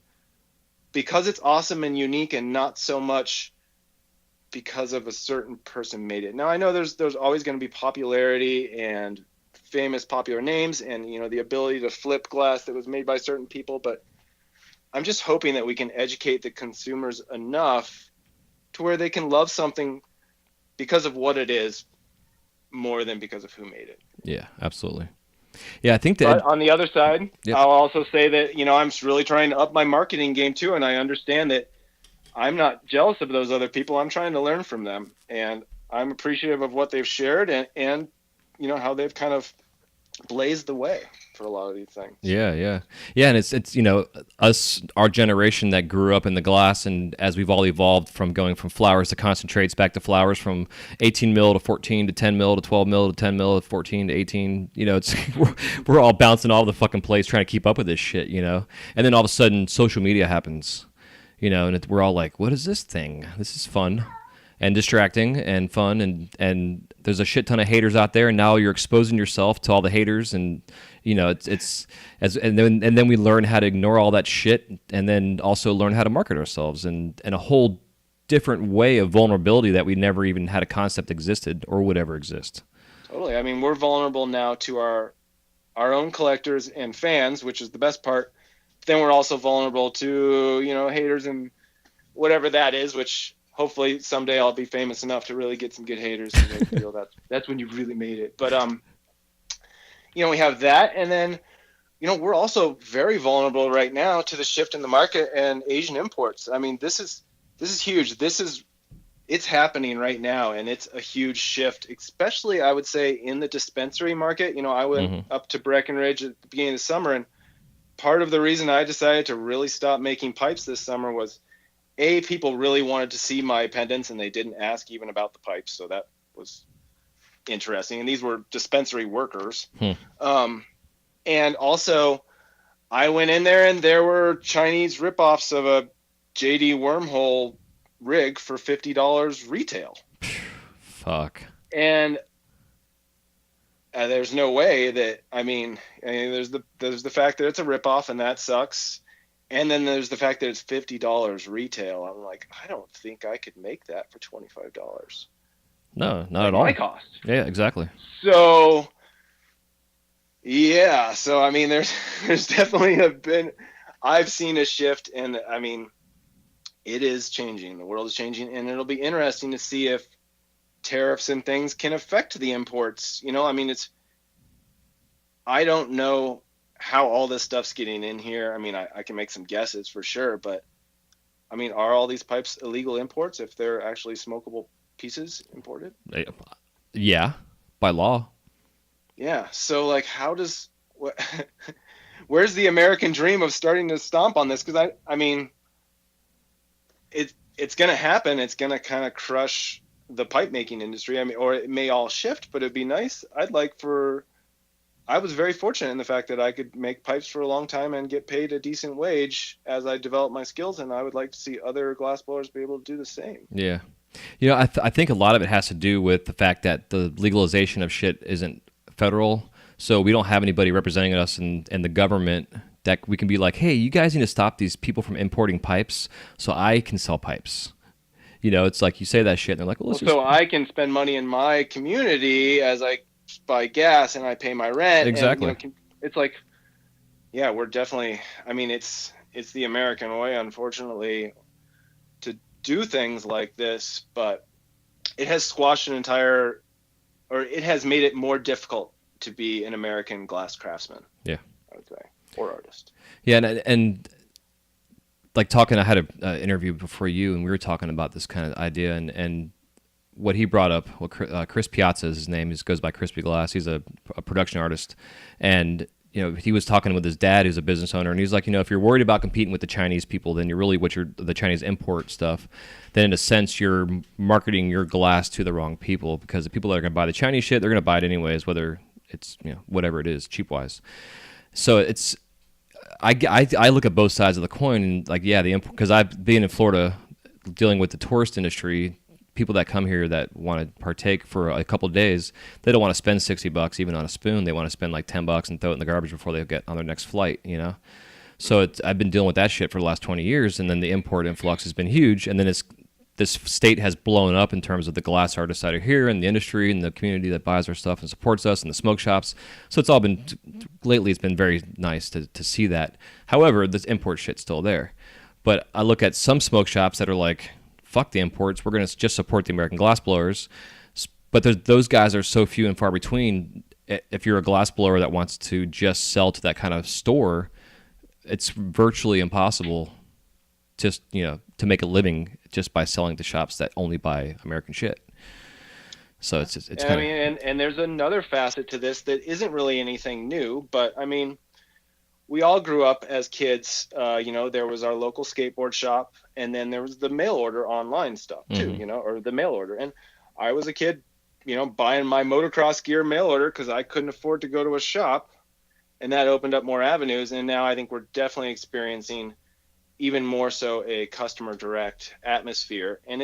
because it's awesome and unique, and not so much because of a certain person made it. Now, I know there's always going to be popularity and famous popular names and, the ability to flip glass that was made by certain people, but I'm just hoping that we can educate the consumers enough to where they can love something because of what it is more than because of who made it. Yeah, absolutely. Yeah, I think that. But on the other side, yep. I'll also say that, I'm really trying to up my marketing game too. And I understand that I'm not jealous of those other people. I'm trying to learn from them, and I'm appreciative of what they've shared and how they've kind of blazed the way for a lot of these things. Yeah. And it's us, our generation that grew up in the glass, and as we've all evolved from going from flowers to concentrates back to flowers, from 18 mil to 14 to 10 mil to 12 mil to 10 mil to 14 to 18, it's we're all bouncing all over the fucking place trying to keep up with this shit, and then all of a sudden social media happens, and we're all like, what is this thing? This is fun. and distracting and fun, and there's a shit ton of haters out there, and now you're exposing yourself to all the haters, and it's as and then we learn how to ignore all that shit, and then also learn how to market ourselves and a whole different way of vulnerability that we never even had a concept existed or would ever exist. Totally. I mean, we're vulnerable now to our own collectors and fans, which is the best part. Then we're also vulnerable to, haters and whatever that is, which hopefully someday I'll be famous enough to really get some good haters and they feel that's when you really made it. But we have that, and then we're also very vulnerable right now to the shift in the market and Asian imports. I mean, this is huge. It's happening right now, and it's a huge shift, especially I would say in the dispensary market. I went up to Breckenridge at the beginning of the summer, and part of the reason I decided to really stop making pipes this summer was people really wanted to see my pendants, and they didn't ask even about the pipes. So that was interesting. And these were dispensary workers. And also I went in there and there were Chinese ripoffs of a JD Wormhole rig for $50 retail. Fuck. And there's no way that, there's the fact that it's a ripoff, and that sucks. And then there's the fact that it's $50 retail. I'm like, I don't think I could make that for $25. No, not at all. My cost. Yeah, exactly. So, yeah. So, there's definitely I've seen a shift, and it is changing. The world is changing, and it'll be interesting to see if tariffs and things can affect the imports. I don't know how all this stuff's getting in here. I can make some guesses for sure, but are all these pipes illegal imports if they're actually smokable pieces imported? Yeah, by law. Yeah. So where's the American dream of starting to stomp on this? Because it's going to happen. It's going to kind of crush the pipe making industry. Or it may all shift, but it'd be nice. I was very fortunate in the fact that I could make pipes for a long time and get paid a decent wage as I developed my skills, and I would like to see other glassblowers be able to do the same. Yeah. I think a lot of it has to do with the fact that the legalization of shit isn't federal, so we don't have anybody representing us in the government that we can be like, hey, you guys need to stop these people from importing pipes so I can sell pipes. It's like you say that shit, and they're like, well, so I can spend money in my community as I buy gas and I pay my rent. Exactly. And, it's like, yeah, we're definitely, it's the American way, unfortunately, to do things like this, but it has squashed it has made it more difficult to be an American glass craftsman. Yeah. I would say, or artist. Yeah. And like I had an interview before you, and we were talking about this kind of idea, and what he brought up, Chris Piazza is his name. He goes by Crispy Glass. He's a production artist, and he was talking with his dad, who's a business owner, and he's like, if you're worried about competing with the Chinese people, then you're really the Chinese import stuff. Then in a sense, you're marketing your glass to the wrong people, because the people that are going to buy the Chinese shit, they're going to buy it anyways, whether it's whatever it is, cheap wise. So it's I look at both sides of the coin, and like, yeah, because I've been in Florida dealing with the tourist industry. People that come here that want to partake for a couple of days, they don't want to spend $60 even on a spoon. They want to spend like $10 and throw it in the garbage before they get on their next flight, So I've been dealing with that shit for the last 20 years, and then the import influx has been huge, and then this state has blown up in terms of the glass artists that are here, and the industry and the community that buys our stuff and supports us, and the smoke shops. So it's all been lately. It's been very nice to see that. However, this import shit's still there. But I look at some smoke shops that are like, fuck the imports, we're going to just support the American glassblowers. But those guys are so few and far between. If you're a glassblower that wants to just sell to that kind of store, it's virtually impossible to make a living just by selling to shops that only buy American shit. So it's kind of... and there's another facet to this that isn't really anything new, but we all grew up as kids. There was our local skateboard shop, and then there was the mail order online stuff too, or the mail order. And I was a kid, buying my motocross gear mail order because I couldn't afford to go to a shop, and that opened up more avenues. And now I think we're definitely experiencing even more so a customer direct atmosphere. And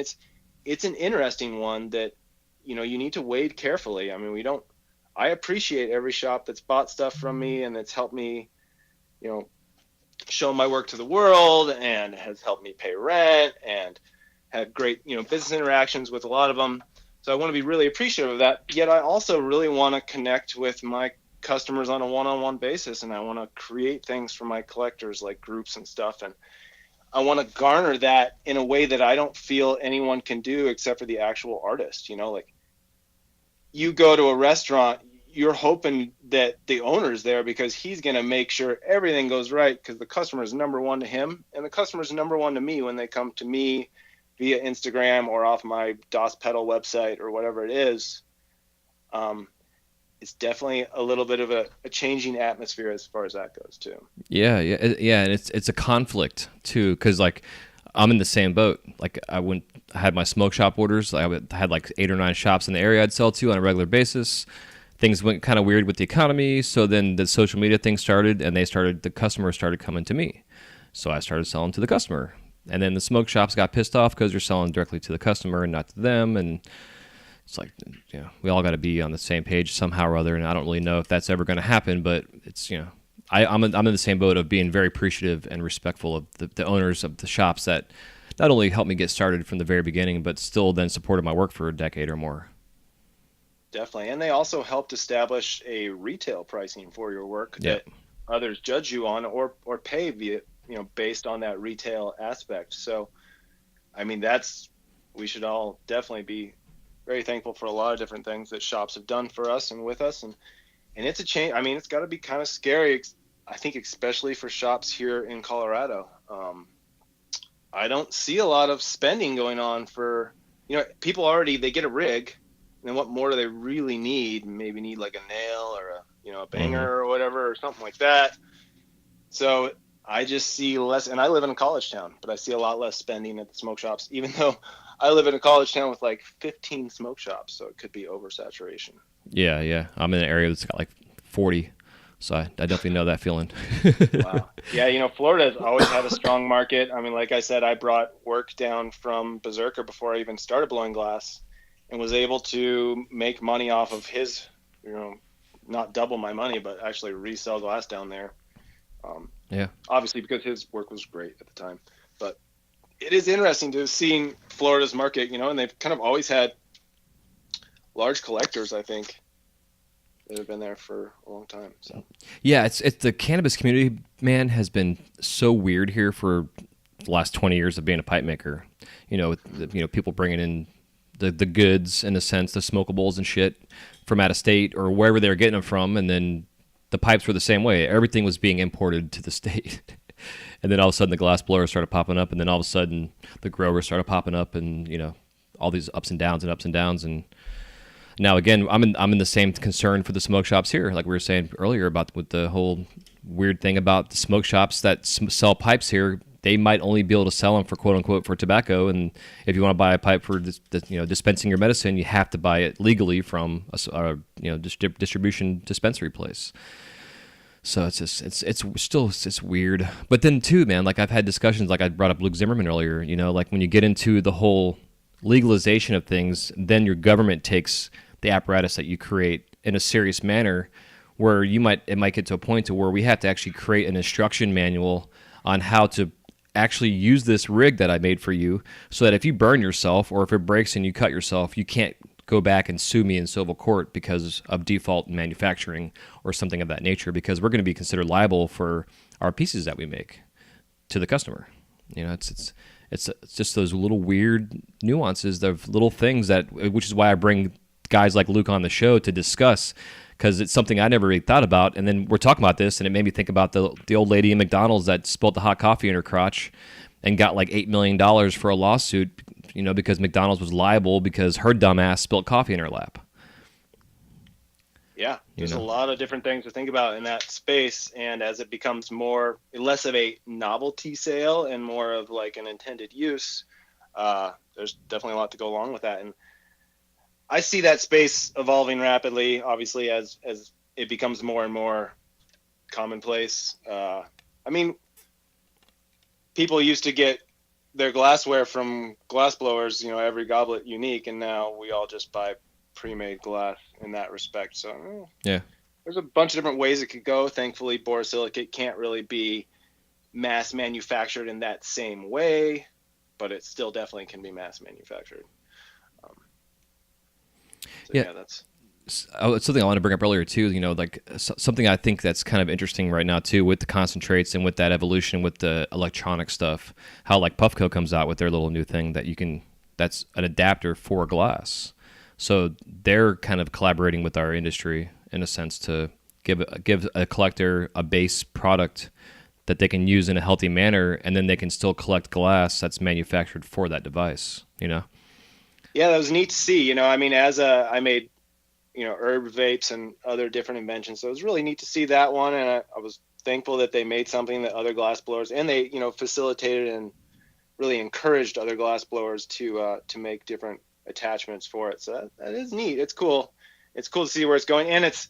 it's an interesting one that, you know, you need to wade carefully. I mean, I appreciate every shop that's bought stuff from me and that's helped me, you know, show my work to the world and has helped me pay rent and had great, you know, business interactions with a lot of them. So I want to be really appreciative of that. Yet I also really want to connect with my customers on a one-on-one basis, and I want to create things for my collectors, like groups and stuff. And I want to garner that in a way that I don't feel anyone can do except for the actual artist. You know, like, you go to a restaurant, you're hoping that the owner's there because he's going to make sure everything goes right, because the customer is number one to him and the customer is number one to me when they come to me via Instagram or off my DOS Pedal website or whatever it is. It's definitely a little bit of a changing atmosphere as far as that goes too. Yeah, and it's a conflict too, because like I'm in the same boat. Like I had my smoke shop orders. I had like 8 or 9 shops in the area I'd sell to on a regular basis. Things went kind of weird with the economy, so then the social media thing started, and the customers started coming to me. So I started selling to the customer, and then the smoke shops got pissed off because you're selling directly to the customer and not to them, and it's like, you know, we all got to be on the same page somehow or other, and I don't really know if that's ever going to happen, but it's, you know, I'm in the same boat of being very appreciative and respectful of the owners of the shops that not only helped me get started from the very beginning, but still then supported my work for a decade or more. Definitely. And they also helped establish a retail pricing for your work that others judge you on or pay via, you know, based on that retail aspect. So, I mean, we should all definitely be very thankful for a lot of different things that shops have done for us and with us. And it's a change. I mean, it's got to be kind of scary, I think, especially for shops here in Colorado. I don't see a lot of spending going on for, you know, people already, they get a rig. And then what more do they really need? Maybe need like a nail or a banger or whatever, or something like that. So I just see less, and I live in a college town, but I see a lot less spending at the smoke shops, even though I live in a college town with like 15 smoke shops. So it could be oversaturation. Yeah. I'm in an area that's got like 40. So I definitely know that feeling. Wow. Yeah, you know, Florida's always had a strong market. I mean, like I said, I brought work down from Berserker before I even started blowing glass, and was able to make money off of his, you know, not double my money, but actually resell glass down there. Obviously because his work was great at the time. But it is interesting to see Florida's market, you know, and they've kind of always had large collectors, I think, that have been there for a long time. So yeah, it's the cannabis community, man, has been so weird here for the last 20 years of being a pipe maker. You know, people bringing in the goods, in a sense, the smokables and shit from out of state or wherever they were getting them from, and then the pipes were the same way. Everything was being imported to the state. And then all of a sudden the glass blowers started popping up, and then all of a sudden the growers started popping up, and, you know, all these ups and downs. And now again, I'm in the same concern for the smoke shops here, like we were saying earlier about with the whole weird thing about the smoke shops that sell pipes here. They might only be able to sell them for quote unquote for tobacco, and if you want to buy a pipe for dispensing your medicine, you have to buy it legally from a distribution dispensary place. So it's weird. But then too, man, like I've had discussions, like I brought up Luke Zimmerman earlier. You know, like when you get into the whole legalization of things, then your government takes the apparatus that you create in a serious manner, where it might get to a point to where we have to actually create an instruction manual on how to actually use this rig that I made for you, so that if you burn yourself or if it breaks and you cut yourself, you can't go back and sue me in civil court because of default in manufacturing or something of that nature, because we're going to be considered liable for our pieces that we make to the customer. You know, it's just those little weird nuances of little things which is why I bring guys like Luke on the show to discuss, because it's something I never really thought about. And then we're talking about this, and it made me think about the old lady in McDonald's that spilled the hot coffee in her crotch and got like $8 million for a lawsuit, you know, because McDonald's was liable because her dumbass spilled coffee in her lap. Yeah, there's a lot of different things to think about in that space. And as it becomes less of a novelty sale and more of like an intended use, there's definitely a lot to go along with that. And I see that space evolving rapidly, obviously, as it becomes more and more commonplace. I mean, people used to get their glassware from glassblowers, every goblet unique, and now we all just buy pre-made glass in that respect. So Yeah. there's a bunch of different ways it could go. Thankfully, borosilicate can't really be mass manufactured in that same way, but it still definitely can be mass manufactured. That's something I want to bring up earlier too. Something I think that's kind of interesting right now too, with the concentrates and with that evolution with the electronic stuff. How like Puffco comes out with their little new thing that's an adapter for glass. So they're kind of collaborating with our industry in a sense to give a collector a base product that they can use in a healthy manner, and then they can still collect glass that's manufactured for that device. Yeah, that was neat to see. I made herb vapes and other different inventions. So it was really neat to see that one. And I was thankful that they made something that other glass blowers, and they, facilitated and really encouraged other glass blowers to make different attachments for it. So that is neat. It's cool. It's cool to see where it's going. And it's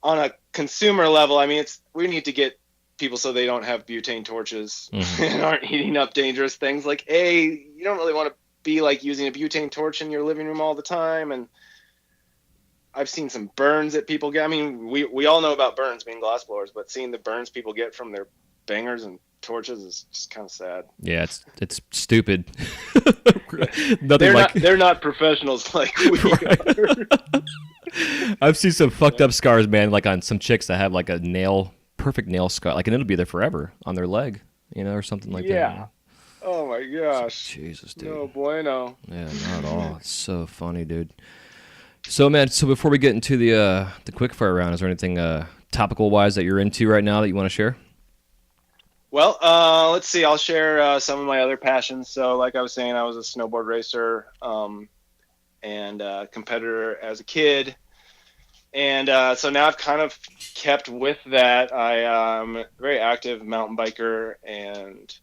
on a consumer level. We need to get people so they don't have butane torches and aren't heating up dangerous things. Like, you don't really want to be like using a butane torch in your living room all the time. And I've seen some burns that people get. We all know about burns being glass blowers, but seeing the burns people get from their bangers and torches is just kind of sad. Yeah, it's stupid. They're not professionals like we are. I've seen some fucked up scars, man, like on some chicks that have like a perfect nail scar, and it'll be there forever on their leg, or something like that. Yeah. Oh my gosh. Jesus, dude. No bueno. Yeah, not at all. It's so funny, dude. So, man, before we get into the quickfire round, is there anything topical-wise that you're into right now that you want to share? Well, let's see. I'll share some of my other passions. So, like I was saying, I was a snowboard racer and competitor as a kid. And so now I've kind of kept with that. I'm a very active mountain biker and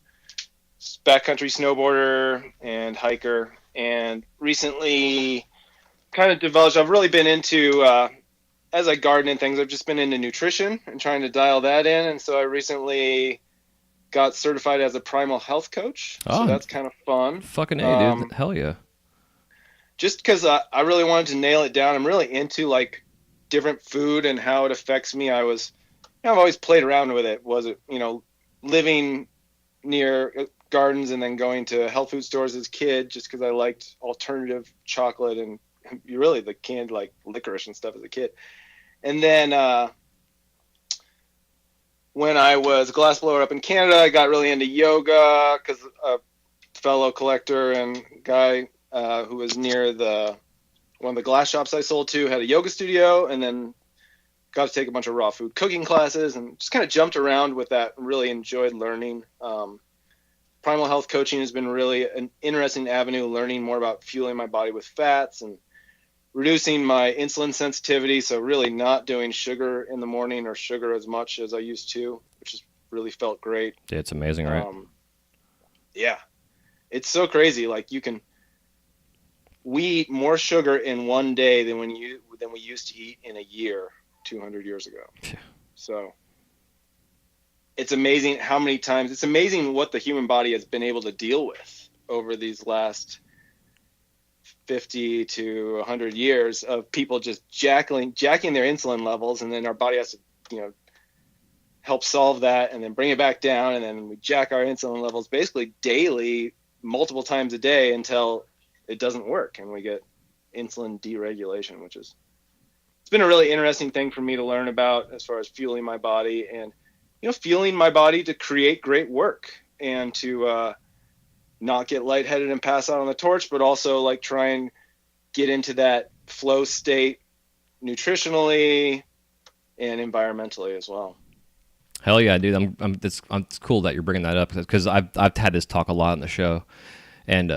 backcountry snowboarder and hiker. And recently kind of developed, I've really been into, as I garden and things, I've just been into nutrition and trying to dial that in. And so I recently got certified as a primal health coach. So that's kind of fun. Fucking A, dude. Hell yeah. Just because I really wanted to nail it down. I'm really into like different food and how it affects me. I've always played around with it. Was it, living near gardens and then going to health food stores as a kid just because I liked alternative chocolate and really the canned like licorice and stuff as a kid. And then when I was a glassblower up in Canada, I got really into yoga because a fellow collector and guy who was near one of the glass shops I sold to had a yoga studio, and then got to take a bunch of raw food cooking classes and just kind of jumped around with that and really enjoyed learning. Primal health coaching has been really an interesting avenue, learning more about fueling my body with fats and reducing my insulin sensitivity. So really not doing sugar in the morning or sugar as much as I used to, which has really felt great. Yeah, it's amazing, right? Yeah, it's so crazy. Like we eat more sugar in one day than we used to eat in a year 200 years ago. So it's amazing how many times, it's amazing what the human body has been able to deal with over these last 50 to 100 years of people just jacking their insulin levels, and then our body has to, help solve that and then bring it back down, and then we jack our insulin levels basically daily, multiple times a day until it doesn't work and we get insulin deregulation, it's been a really interesting thing for me to learn about as far as fueling my body and, fueling my body to create great work and to not get lightheaded and pass out on the torch, but also like try and get into that flow state nutritionally and environmentally as well. Hell yeah, dude! It's cool that you're bringing that up because I've had this talk a lot on the show, and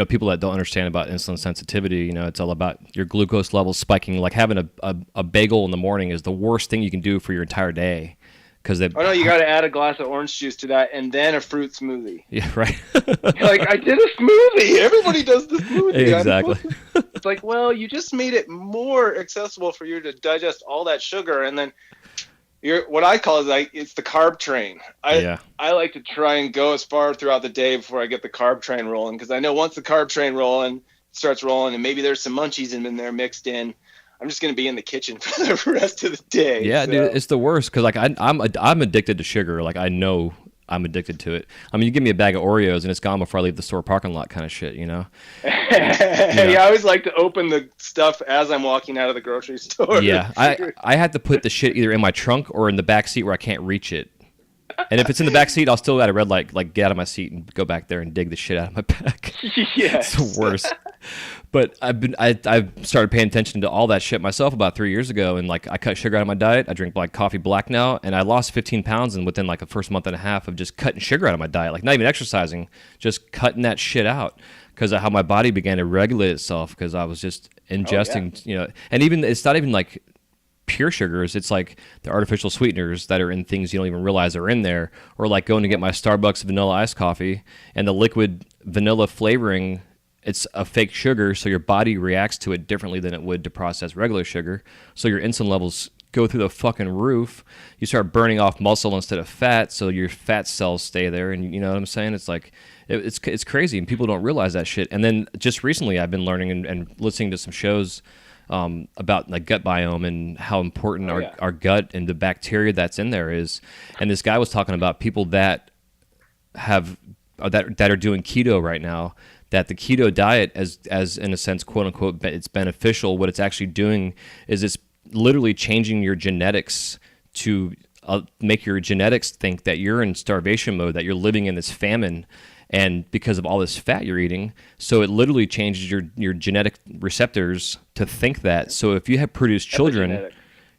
people that don't understand about insulin sensitivity, it's all about your glucose levels spiking. Like having a bagel in the morning is the worst thing you can do for your entire day. You got to add a glass of orange juice to that and then a fruit smoothie. Yeah, right. Like, I did a smoothie. Everybody does the smoothie. Exactly. It's like, well, you just made it more accessible for you to digest all that sugar. And then What I call is it's the carb train. Yeah. I like to try and go as far throughout the day before I get the carb train rolling, because I know once the carb train starts rolling, and maybe there's some munchies in there mixed in, I'm just going to be in the kitchen for the rest of the day. Yeah, So. dude, it's the worst because like I'm addicted to sugar. Like I know I'm addicted to it. I mean, you give me a bag of Oreos and it's gone before I leave the store parking lot, kind of shit, you know? Yeah, I always like to open the stuff as I'm walking out of the grocery store. Yeah, I had to put the shit either in my trunk or in the back seat where I can't reach it. And if it's in the back seat, I'll still at a red light, like get out of my seat and go back there and dig the shit out of my back. Yes. It's the worst. But I've started paying attention to all that shit myself about 3 years ago, and like I cut sugar out of my diet. I drink like coffee black now, and I lost 15 pounds and within like the first month and a half of just cutting sugar out of my diet, like not even exercising, just cutting that shit out because of how my body began to regulate itself because I was just ingesting, you know, and even it's not even like pure sugars. It's like the artificial sweeteners that are in things you don't even realize are in there, or like going to get my Starbucks vanilla iced coffee and the liquid vanilla flavoring. It's a fake sugar, so your body reacts to it differently than it would to process regular sugar. So your insulin levels go through the fucking roof. You start burning off muscle instead of fat, so your fat cells stay there. And you know what I'm saying? It's like it's crazy, and people don't realize that shit. And then just recently, I've been learning and listening to some shows about like gut biome and how important our gut and the bacteria that's in there is. And this guy was talking about people that have that are doing keto right now, that the keto diet as in a sense, quote unquote, it's beneficial. What it's actually doing is it's literally changing your genetics to make your genetics think that you're in starvation mode, that you're living in this famine, and because of all this fat you're eating. So it literally changes your genetic receptors to think that. So if you have produced children,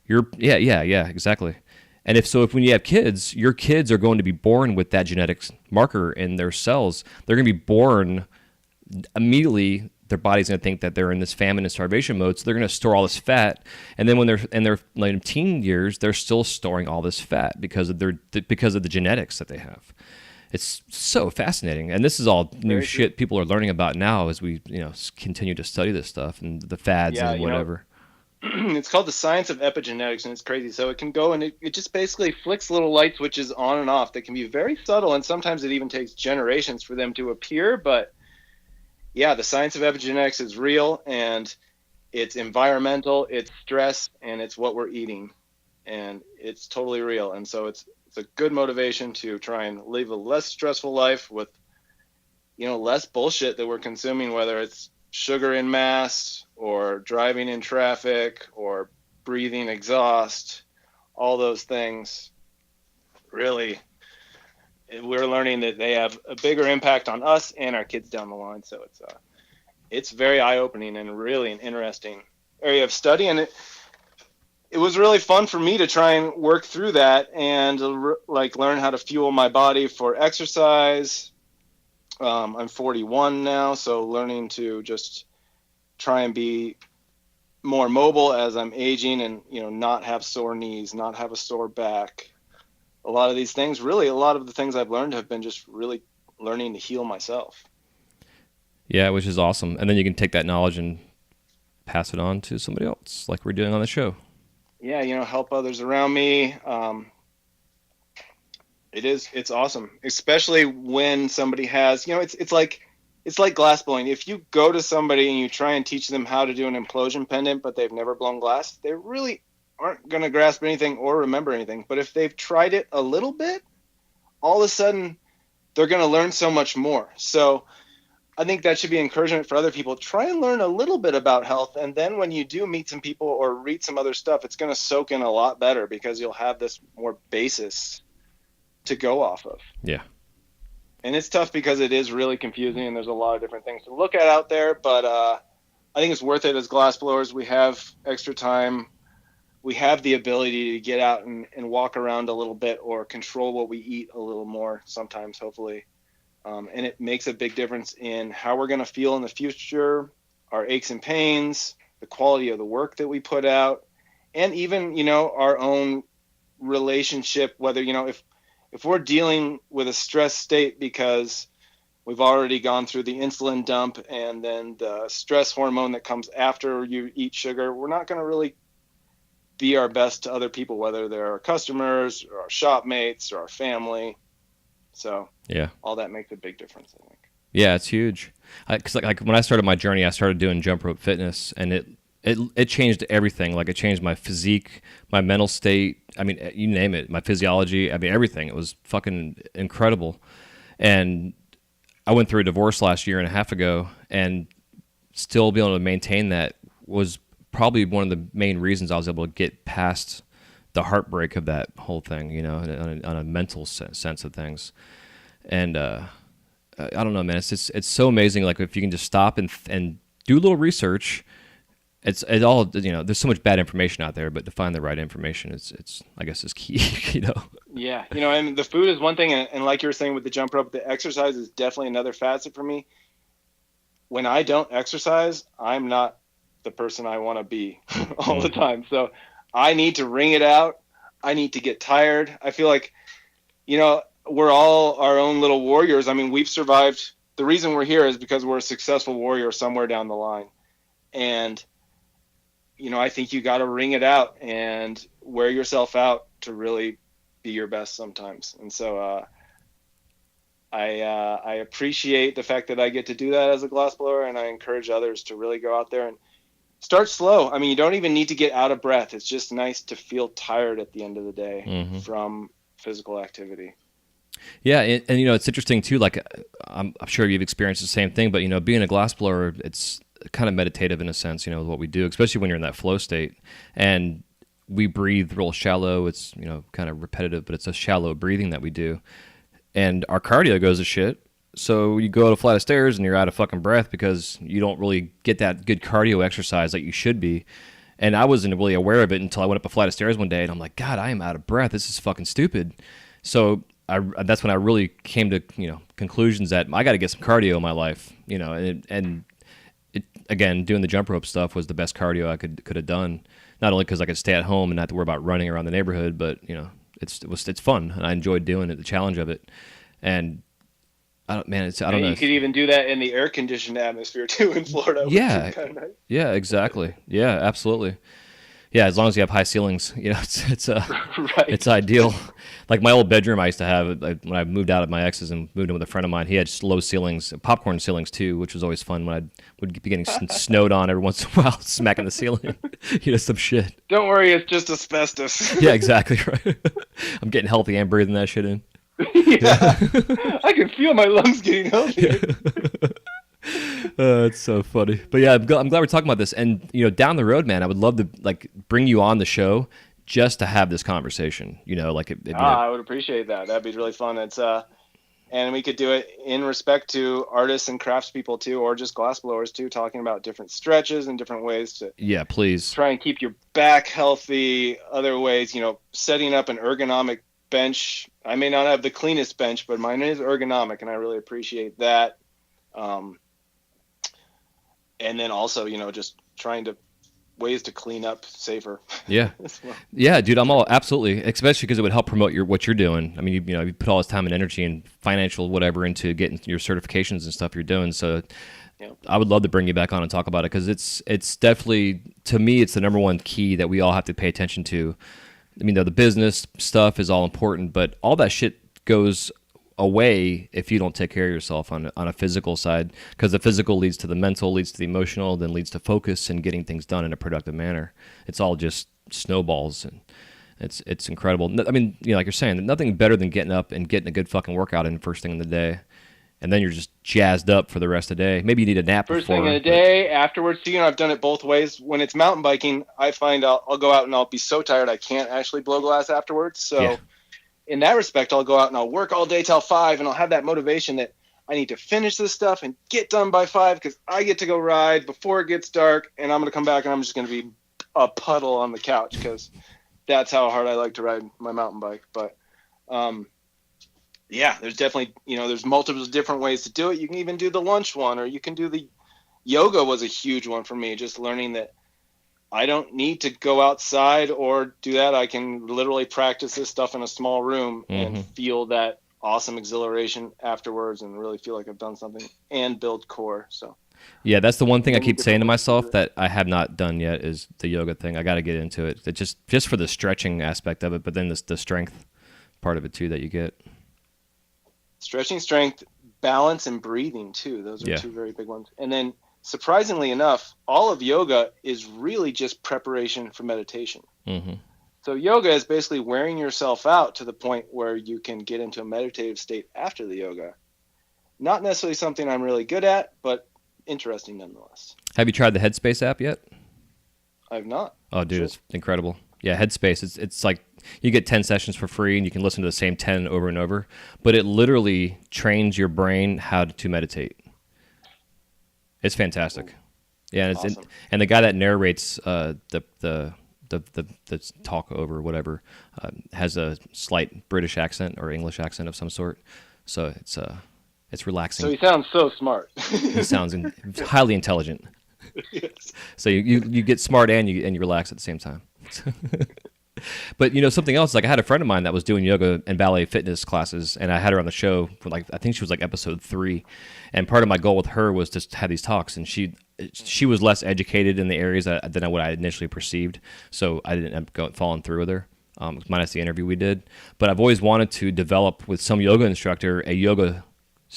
exactly. And if when you have kids, your kids are going to be born with that genetics marker in their cells. They're going to be born immediately. Their body's going to think that they're in this famine and starvation mode, so they're going to store all this fat. And then when they're in their like, teen years, they're still storing all this fat because of the genetics that they have. It's so fascinating, and this is all new shit people are learning about now as we continue to study this stuff and the fads and whatever. It's called the science of epigenetics, and it's crazy. So it can go and it just basically flicks little light switches on and off that can be very subtle, and sometimes it even takes generations for them to appear. But yeah, the science of epigenetics is real, and it's environmental, it's stress, and it's what we're eating, and it's totally real. And so it's a good motivation to try and live a less stressful life with less bullshit that we're consuming, whether it's sugar in mass or driving in traffic or breathing exhaust. All those things, really, we're learning that they have a bigger impact on us and our kids down the line. So it's very eye-opening and really an interesting area of study, and it was really fun for me to try and work through that and learn how to fuel my body for exercise. I'm 41 now, so learning to just try and be more mobile as I'm aging, and not have sore knees, not have a sore back. A lot of these things, really, a lot of the things I've learned have been just really learning to heal myself. Yeah, which is awesome. And then you can take that knowledge and pass it on to somebody else, like we're doing on the show. Yeah, help others around me. It's awesome, especially when somebody has, it's like glassblowing. If you go to somebody and you try and teach them how to do an implosion pendant, but they've never blown glass, they really aren't going to grasp anything or remember anything. But if they've tried it a little bit, all of a sudden they're going to learn so much more. So I think that should be encouragement for other people. Try and learn a little bit about health, and then when you do meet some people or read some other stuff, it's going to soak in a lot better because you'll have this more basis to go off of. Yeah. And it's tough because it is really confusing, and there's a lot of different things to look at out there, but I think it's worth it. As glass blowers, we have extra time. We have the ability to get out and walk around a little bit, or control what we eat a little more sometimes, hopefully. And it makes a big difference in how we're going to feel in the future, our aches and pains, the quality of the work that we put out, and even, our own relationship, whether, if we're dealing with a stress state because we've already gone through the insulin dump and then the stress hormone that comes after you eat sugar, we're not going to really be our best to other people, whether they're our customers or our shop mates or our family. So Yeah. all that makes a big difference, I think. Yeah, it's huge. Because like when I started my journey, I started doing jump rope fitness, and it changed everything. Like it changed my physique, my mental state. I mean, you name it, my physiology. I mean, everything. It was fucking incredible. And I went through a divorce last year and a half ago, and still being able to maintain that was probably one of the main reasons I was able to get past the heartbreak of that whole thing, you know, on a mental sense of things. And I don't know, man. It's so amazing. Like if you can just stop and do a little research, it all, you know. There's so much bad information out there, but to find the right information, it's I guess is key, you know. Yeah, you know, and the food is one thing, and like you were saying with the jump rope, the exercise is definitely another facet for me. When I don't exercise, I'm not the person I want to be all the time. So I need to wring it out. I need to get tired. I feel like, you know, we're all our own little warriors. I mean, we've survived. The reason we're here is because we're a successful warrior somewhere down the line. And, you know, I think you got to wring it out and wear yourself out to really be your best sometimes. And so I appreciate the fact that I get to do that as a glassblower, and I encourage others to really go out there and start slow. I mean, you don't even need to get out of breath. It's just nice to feel tired at the end of the day from physical activity. Yeah, and you know, it's interesting too. Like I'm sure you've experienced the same thing, but you know, being a glassblower, it's kind of meditative in a sense. You know, with what we do, especially when you're in that flow state, and we breathe real shallow. It's, you know, kind of repetitive, but it's a shallow breathing that we do, and our cardio goes to shit. So you go up a flight of stairs and you're out of fucking breath because you don't really get that good cardio exercise that you should be. And I wasn't really aware of it until I went up a flight of stairs one day, and I'm like, God, I am out of breath. This is fucking stupid. So that's when I really came to, you know, conclusions that I got to get some cardio in my life, you know, and again, doing the jump rope stuff was the best cardio I could have done. Not only because I could stay at home and not have to worry about running around the neighborhood, but you know, it's fun, and I enjoyed doing it, the challenge of it. And I don't know. You could even do that in the air conditioned atmosphere too in Florida. Yeah, kind of nice. Yeah, exactly. Yeah, absolutely. Yeah, as long as you have high ceilings, you know, it's Right. it's ideal. Like my old bedroom I used to have, when I moved out of my ex's and moved in with a friend of mine, he had just low ceilings, popcorn ceilings too, which was always fun when I would be getting snowed on every once in a while, smacking the ceiling, you know, some shit. Don't worry, it's just asbestos. Yeah, exactly right. I'm getting healthy and breathing that shit in. Yeah. I can feel my lungs getting healthier. It's so funny. But yeah, I'm glad we're talking about this. And you know, down the road, man, I would love to like bring you on the show just to have this conversation. You know, like I would appreciate that. That'd be really fun. It's and we could do it in respect to artists and craftspeople too, or just glassblowers too, talking about different stretches and different ways to please try and keep your back healthy. Other ways, you know, setting up an ergonomic bench. I may not have the cleanest bench, but mine is ergonomic, and I really appreciate that. And then also, you know, just trying to ways to clean up safer. Yeah. Well. Yeah, dude, I'm all absolutely, especially because it would help promote what you're doing. I mean, you know, you put all this time and energy and financial whatever into getting your certifications and stuff you're doing. So Yeah. I would love to bring you back on and talk about it, because it's definitely, to me, it's the number one key that we all have to pay attention to. I mean, the business stuff is all important, but all that shit goes away if you don't take care of yourself on a physical side, because the physical leads to the mental, leads to the emotional, then leads to focus and getting things done in a productive manner. It's all just snowballs, and it's incredible. I mean, you know, like you're saying, nothing better than getting up and getting a good fucking workout in first thing in the day, and then you're just jazzed up for the rest of the day. Maybe you need a nap First before, thing in the day, afterwards. You know, I've done it both ways. When it's mountain biking, I find I'll go out and I'll be so tired I can't actually blow glass afterwards. So Yeah. in that respect, I'll go out and I'll work all day till 5, and I'll have that motivation that I need to finish this stuff and get done by 5, because I get to go ride before it gets dark, and I'm going to come back and I'm just going to be a puddle on the couch, because that's how hard I like to ride my mountain bike. But yeah, there's definitely, you know, there's multiple different ways to do it. You can even do the lunch one, or you can do the yoga was a huge one for me, just learning that I don't need to go outside or do that. I can literally practice this stuff in a small room and feel that awesome exhilaration afterwards, and really feel like I've done something and build core. So Yeah, that's the one thing I Many keep saying different to ways do myself it. that I have not done yet is the yoga thing. I got to get into it. It just for the stretching aspect of it, but then the strength part of it too that you get. Stretching, strength, balance, and breathing too. Those are Yeah. two very big ones. And then, surprisingly enough, all of yoga is really just preparation for meditation. Mm-hmm. So yoga is basically wearing yourself out to the point where you can get into a meditative state after the yoga. Not necessarily something I'm really good at, but interesting nonetheless. Have you tried the Headspace app yet? I've not. Oh, dude, Sure. it's incredible. Yeah, Headspace. It's like you get 10 sessions for free, and you can listen to the same 10 over and over. But it literally trains your brain how to meditate. It's fantastic. Yeah, and Awesome. and the guy that narrates the talk over whatever has a slight British accent or English accent of some sort. So it's relaxing. So he sounds so smart. He sounds highly intelligent. Yes. So you get smart and you relax at the same time. But something else, like I had a friend of mine that was doing yoga and ballet fitness classes, and I had her on the show for I think she was like episode 3, and part of my goal with her was to have these talks, and she was less educated in the areas than what I initially perceived, so I didn't end up falling through with her, minus the interview we did. But I've always wanted to develop with some yoga instructor a yoga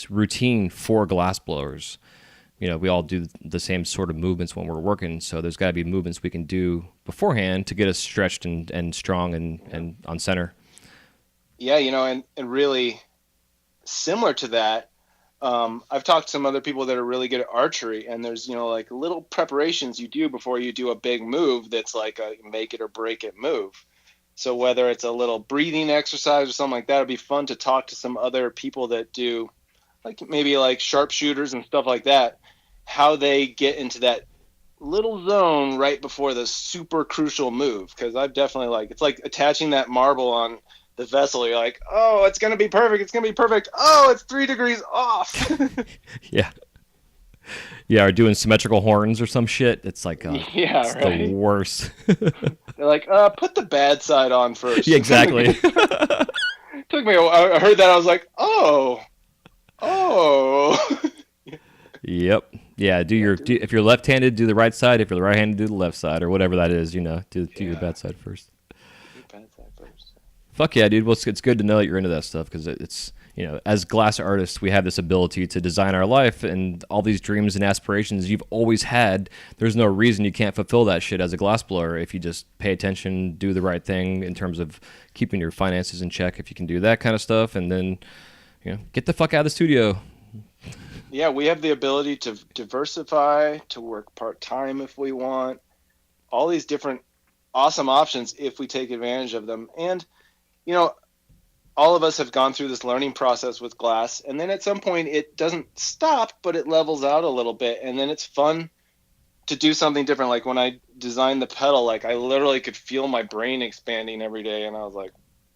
routine for glass blowers. We all do the same sort of movements when we're working, so there's got to be movements we can do beforehand to get us stretched and strong and on center. Yeah, and really similar to that, I've talked to some other people that are really good at archery, and there's, like little preparations you do before you do a big move that's like a make it or break it move. So whether it's a little breathing exercise or something like that, it'd be fun to talk to some other people that do maybe like sharpshooters and stuff like that, how they get into that little zone right before the super crucial move. Because I've definitely it's like attaching that marble on the vessel. You're like, oh, it's going to be perfect. It's going to be perfect. Oh, it's 3 degrees off. Yeah. Yeah, or doing symmetrical horns or some shit. It's like, yeah, it's right. the worst. They're like, put the bad side on first. Yeah, exactly. Took me a while. I heard that. I was like, oh. Yep. Yeah. If you're left-handed, do the right side. If you're right-handed, do the left side, or whatever that is. Do your bad side first. Bad side first. Fuck yeah, dude. Well, it's good to know that you're into that stuff because it's as glass artists, we have this ability to design our life and all these dreams and aspirations you've always had. There's no reason you can't fulfill that shit as a glass blower if you just pay attention, do the right thing in terms of keeping your finances in check. If you can do that kind of stuff, and then get the fuck out of the studio. Yeah, we have the ability to diversify, to work part-time if we want, all these different awesome options if we take advantage of them. And, all of us have gone through this learning process with glass, and then at some point it doesn't stop, but it levels out a little bit, and then it's fun to do something different. Like when I designed the pedal, I literally could feel my brain expanding every day, and I was like,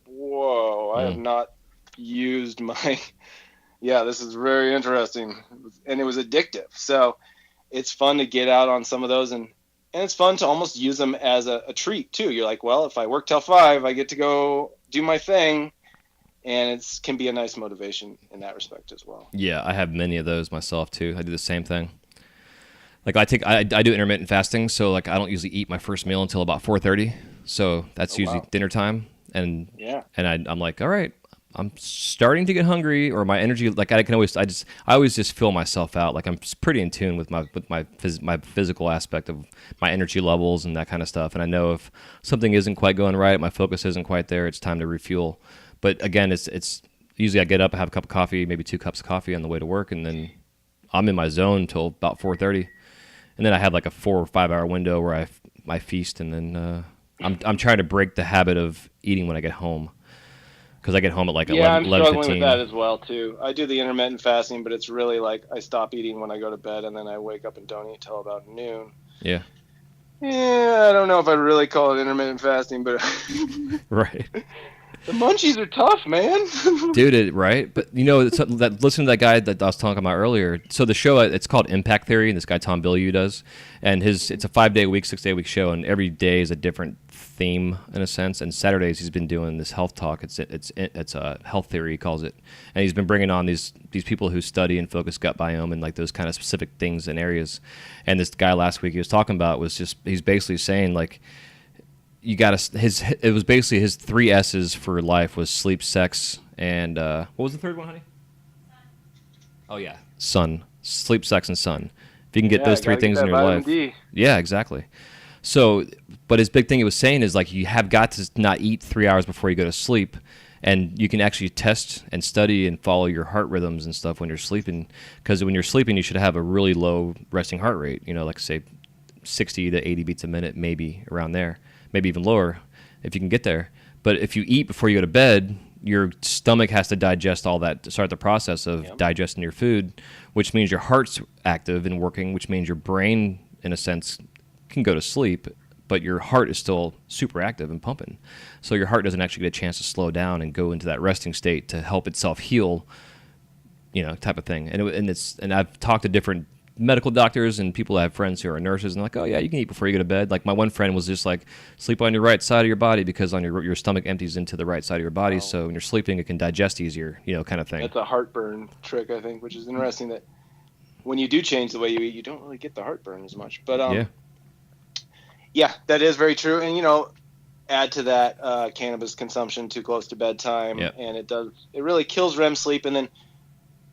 whoa, I have not used my... Yeah, this is very interesting, and it was addictive. So it's fun to get out on some of those, and it's fun to almost use them as a treat too. You're like, well, if I work till 5, I get to go do my thing, and it can be a nice motivation in that respect as well. Yeah, I have many of those myself too. I do the same thing. I do intermittent fasting, so I don't usually eat my first meal until about 4:30. So that's usually dinner time, and I'm like, all right, I'm starting to get hungry, or my energy, I always just feel myself out. I'm pretty in tune with my physical aspect of my energy levels and that kind of stuff. And I know if something isn't quite going right, my focus isn't quite there, it's time to refuel. But again, it's usually I get up, I have a cup of coffee, maybe 2 cups of coffee on the way to work, and then I'm in my zone until about 4:30. And then I have a 4 or 5 hour window where I feast, and then I'm trying to break the habit of eating when I get home. Because I get home at 11, I'm struggling 11:15. with that as well too. I do the intermittent fasting, but it's really I stop eating when I go to bed, and then I wake up and don't eat till about noon. Yeah. Yeah, I don't know if I'd really call it intermittent fasting, but Right. The munchies are tough, man. Dude, right? But listen to that guy that I was talking about earlier. So the show, it's called Impact Theory, and this guy Tom Bilyeu does, and it's a 5-day week, 6-day week show, and every day is a different theme in a sense. And Saturdays he's been doing this health talk. It's a health theory, he calls it, and he's been bringing on these people who study and focus gut biome and like those kind of specific things and areas. And this guy last week he was talking about was just he's basically saying like, you got to it was basically his 3 S's for life was sleep, sex, and what was the third one, honey? Oh yeah, sun. Sleep, sex, and sun. If you can get those 3 things in your life. Yeah, exactly. So, but his big thing he was saying is like you have got to not eat 3 hours before you go to sleep, and you can actually test and study and follow your heart rhythms and stuff when you're sleeping, because when you're sleeping you should have a really low resting heart rate, like say 60 to 80 beats a minute, maybe around there. Maybe even lower if you can get there. But if you eat before you go to bed, your stomach has to digest all that to start the process of digesting your food, which means your heart's active and working, which means your brain, in a sense, can go to sleep, but your heart is still super active and pumping. So your heart doesn't actually get a chance to slow down and go into that resting state to help itself heal, type of thing. And I've talked to different medical doctors and people that have friends who are nurses, and they're like, oh yeah, you can eat before you go to bed. Like my one friend was just like, sleep on your right side of your body because on your stomach empties into the right side of your body, so when you're sleeping it can digest easier, kind of thing. That's a heartburn trick, I think, which is interesting that when you do change the way you eat, you don't really get the heartburn as much. But yeah, that is very true. And add to that cannabis consumption too close to bedtime, and it really kills REM sleep, and then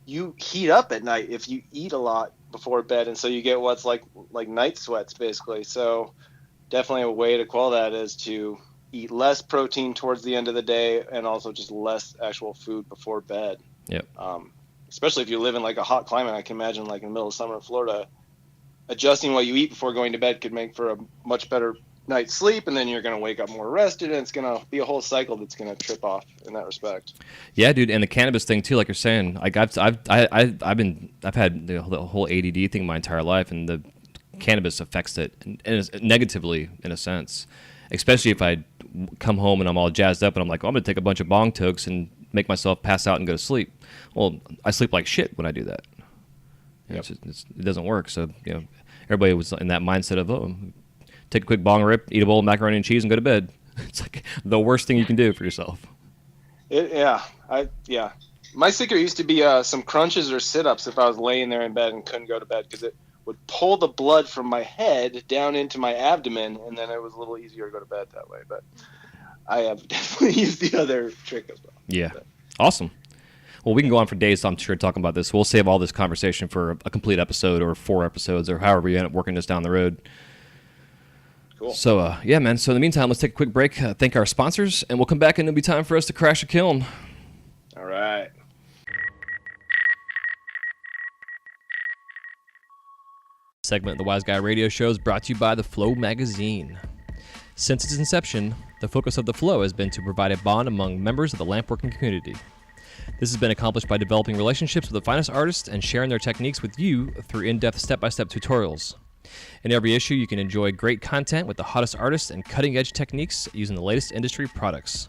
you heat up at night if you eat a lot before bed, and so you get what's like night sweats basically. So definitely a way to quell that is to eat less protein towards the end of the day, and also just less actual food before bed. Especially if you live in like a hot climate. I can imagine like in the middle of summer in Florida, adjusting what you eat before going to bed could make for a much better night's sleep, and then you're going to wake up more rested, and it's going to be a whole cycle that's going to trip off in that respect. Yeah, dude, and the cannabis thing too, like you're saying, like I've had the whole ADD thing my entire life, and the cannabis affects it and negatively in a sense, especially if I come home and I'm all jazzed up and I'm like, I'm going to take a bunch of bong tokes and make myself pass out and go to sleep. Well, I sleep like shit when I do that. It doesn't work. So everybody was in that mindset of take a quick bong rip, eat a bowl of macaroni and cheese, and go to bed. It's like the worst thing you can do for yourself. My secret used to be some crunches or sit-ups if I was laying there in bed and couldn't go to bed, because it would pull the blood from my head down into my abdomen, and then it was a little easier to go to bed that way. But I have definitely used the other trick as well. Yeah. Awesome. Well, we can go on for days, I'm sure, talking about this. We'll save all this conversation for a complete episode or 4 episodes or however we end up working this down the road. Cool. So, yeah, man. So in the meantime, let's take a quick break, thank our sponsors, and we'll come back and it'll be time for us to crash a kiln. All right. Segment of the Wise Guy Radio Show is brought to you by the Flow magazine. Since its inception, the focus of the Flow has been to provide a bond among members of the lampworking community. This has been accomplished by developing relationships with the finest artists and sharing their techniques with you through in-depth step-by-step tutorials. In every issue, you can enjoy great content with the hottest artists and cutting-edge techniques using the latest industry products.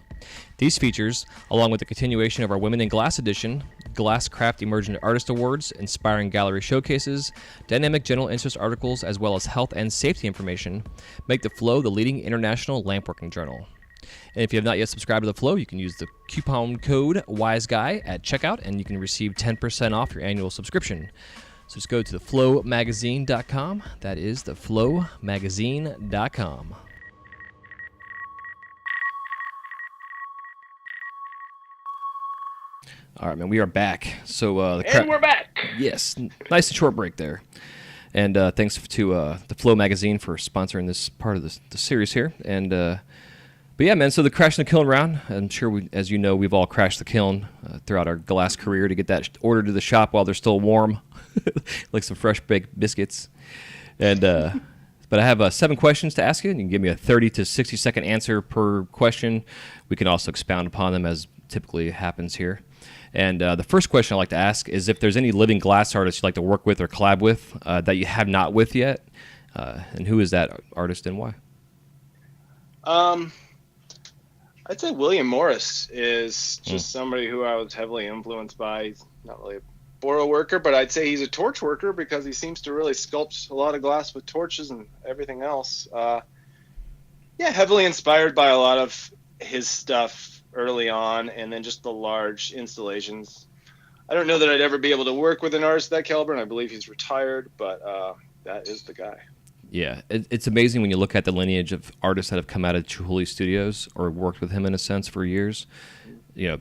These features, along with the continuation of our Women in Glass edition, Glasscraft Emerging Artist Awards, inspiring gallery showcases, dynamic general interest articles, as well as health and safety information, make the Flow the leading international lampworking journal. And if you have not yet subscribed to the Flow, you can use the coupon code WISEGUY at checkout, and you can receive 10% off your annual subscription. So just go to theflowmagazine.com. That is theflowmagazine.com. All right, man, we are back. So and we're back. Yes, nice and short break there. And thanks to the Flow magazine for sponsoring this part of the series here. And but yeah, man, so the Crash the Kiln round, I'm sure, as you know, we've all crashed the kiln throughout our glass career to get that ordered to the shop while they're still warm, like some fresh baked biscuits. And but I have 7 questions to ask you, and you can give me a 30 to 60 second answer per question. We can also expound upon them as typically happens here. And the first question I like to ask is if there's any living glass artists you'd like to work with or collab with that you have not with yet, and who is that artist and why? I'd say William Morris is just somebody who I was heavily influenced by. He's not really a boral worker, but I'd say he's a torch worker because he seems to really sculpt a lot of glass with torches and everything else. Yeah, heavily inspired by a lot of his stuff early on, and then just the large installations. I don't know that I'd ever be able to work with an artist of that caliber, and I believe he's retired, but that is the guy. Yeah, it's amazing when you look at the lineage of artists that have come out of Chihuly Studios or worked with him in a sense for years. You know,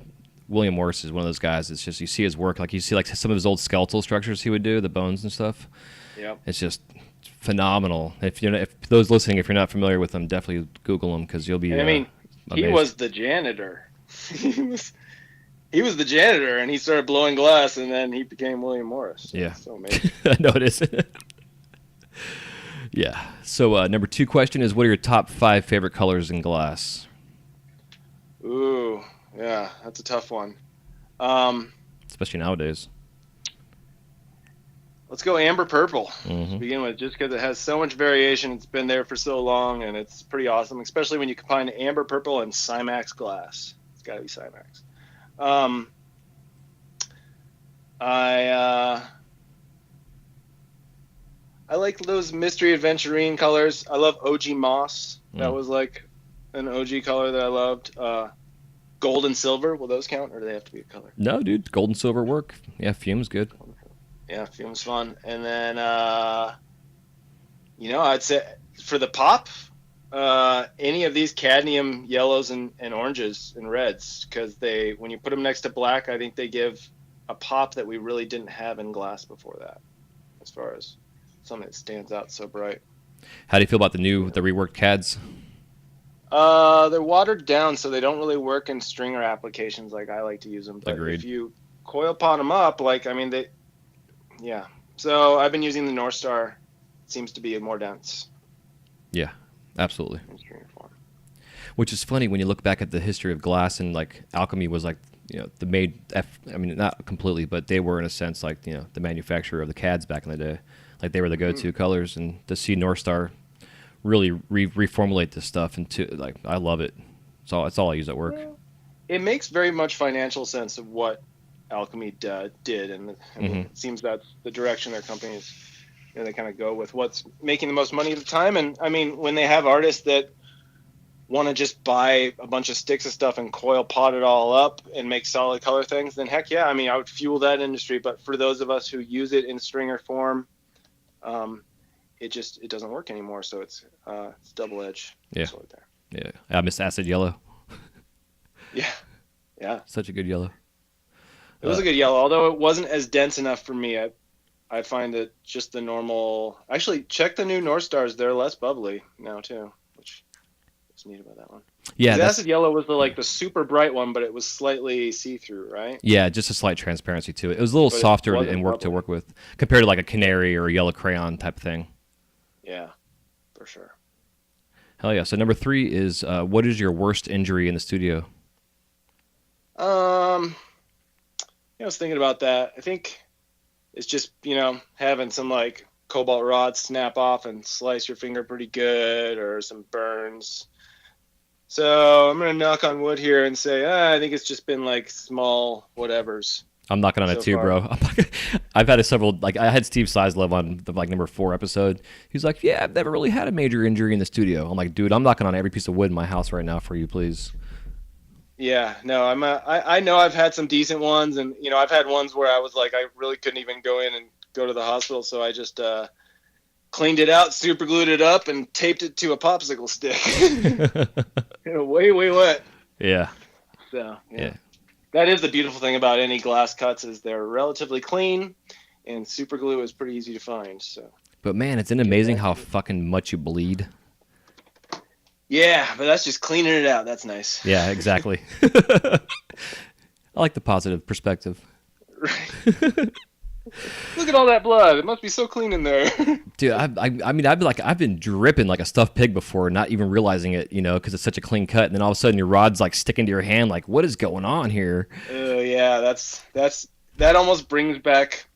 William Morris is one of those guys. It's just you see his work, like you see like some of his old skeletal structures he would do, the bones and stuff. Yeah, it's just phenomenal. If those listening, if you're not familiar with them, definitely Google them because you'll be. I mean, he was the janitor. He was the janitor, and he started blowing glass, and then he became William Morris. So yeah, so amazing. No, it is. Yeah. So number 2 question is, what are your top 5 favorite colors in glass? Ooh, yeah, that's a tough one. Especially nowadays. Let's go amber purple Mm-hmm. to begin with, just because it has so much variation. It's been there for so long, and it's pretty awesome, especially when you combine amber purple and Cymax glass. It's got to be Cymax. I like those mystery adventurine colors. I love OG moss. That was like an OG color that I loved. Gold and silver. Will those count, or do they have to be a color? No, dude. Gold and silver work. Yeah, fume's good. Yeah, fume's fun. And then, I'd say for the pop, any of these cadmium yellows and oranges and reds, because when you put them next to black, I think they give a pop that we really didn't have in glass before that, as far as something that stands out so bright. How do you feel about the reworked CADs? They're watered down, so they don't really work in stringer applications like I like to use them. But Agreed. if you coil pot them up, yeah. So I've been using the North Star. It seems to be more dense. Yeah, absolutely. In stringer form. Which is funny when you look back at the history of glass, and like alchemy was like, I mean, not completely, but they were in a sense like, the manufacturer of the CADs back in the day. Like they were the go-to colors, and to see North Star really reformulate this stuff into, like, I love it. It's all I use at work. It makes very much financial sense of what alchemy did, and it seems that's the direction their companies, they kind of go with what's making the most money at the time. And I mean, when they have artists that want to just buy a bunch of sticks of stuff and coil pot it all up and make solid color things, then heck yeah, I mean, I would fuel that industry. But for those of us who use it in stringer form, it doesn't work anymore. So it's double-edged. Yeah. Sword there. Yeah. I miss acid yellow. Yeah. Such a good yellow. It was a good yellow, although it wasn't as dense enough for me. I find that just the normal. Actually, check the new North Stars; they're less bubbly now too, which is neat about that one. Yeah, the acid yellow was the super bright one, but it was slightly see-through, right? Yeah, just a slight transparency to it. It was a little softer and work to work with compared to like a canary or a yellow crayon type thing. Yeah, for sure. Hell yeah! So number 3 is what is your worst injury in the studio? I was thinking about that. I think it's just, having some like cobalt rod snap off and slice your finger pretty good, or some burns. So I'm going to knock on wood here and say, I think it's just been like small whatevers. I'm knocking on it too, bro. I've had several, like I had Steve Sizelove on the number 4 episode. He's like, yeah, I've never really had a major injury in the studio. I'm like, dude, I'm knocking on every piece of wood in my house right now for you, please. Yeah, no, I know I've had some decent ones, and I've had ones where I was like, I really couldn't even go in and go to the hospital, so I just cleaned it out, super glued it up, and taped it to a popsicle stick. Way wet. Yeah. So yeah, that is the beautiful thing about any glass cuts, is they're relatively clean, and super glue is pretty easy to find. So. But man, it's amazing how fucking much you bleed. Yeah, but that's just cleaning it out. That's nice. Yeah, exactly. I like the positive perspective. Right. Look at all that blood. It must be so clean in there. Dude, I've been dripping like a stuffed pig before, not even realizing it, because it's such a clean cut, and then all of a sudden your rod's like sticking to your hand, like, what is going on here? Yeah, that almost brings back.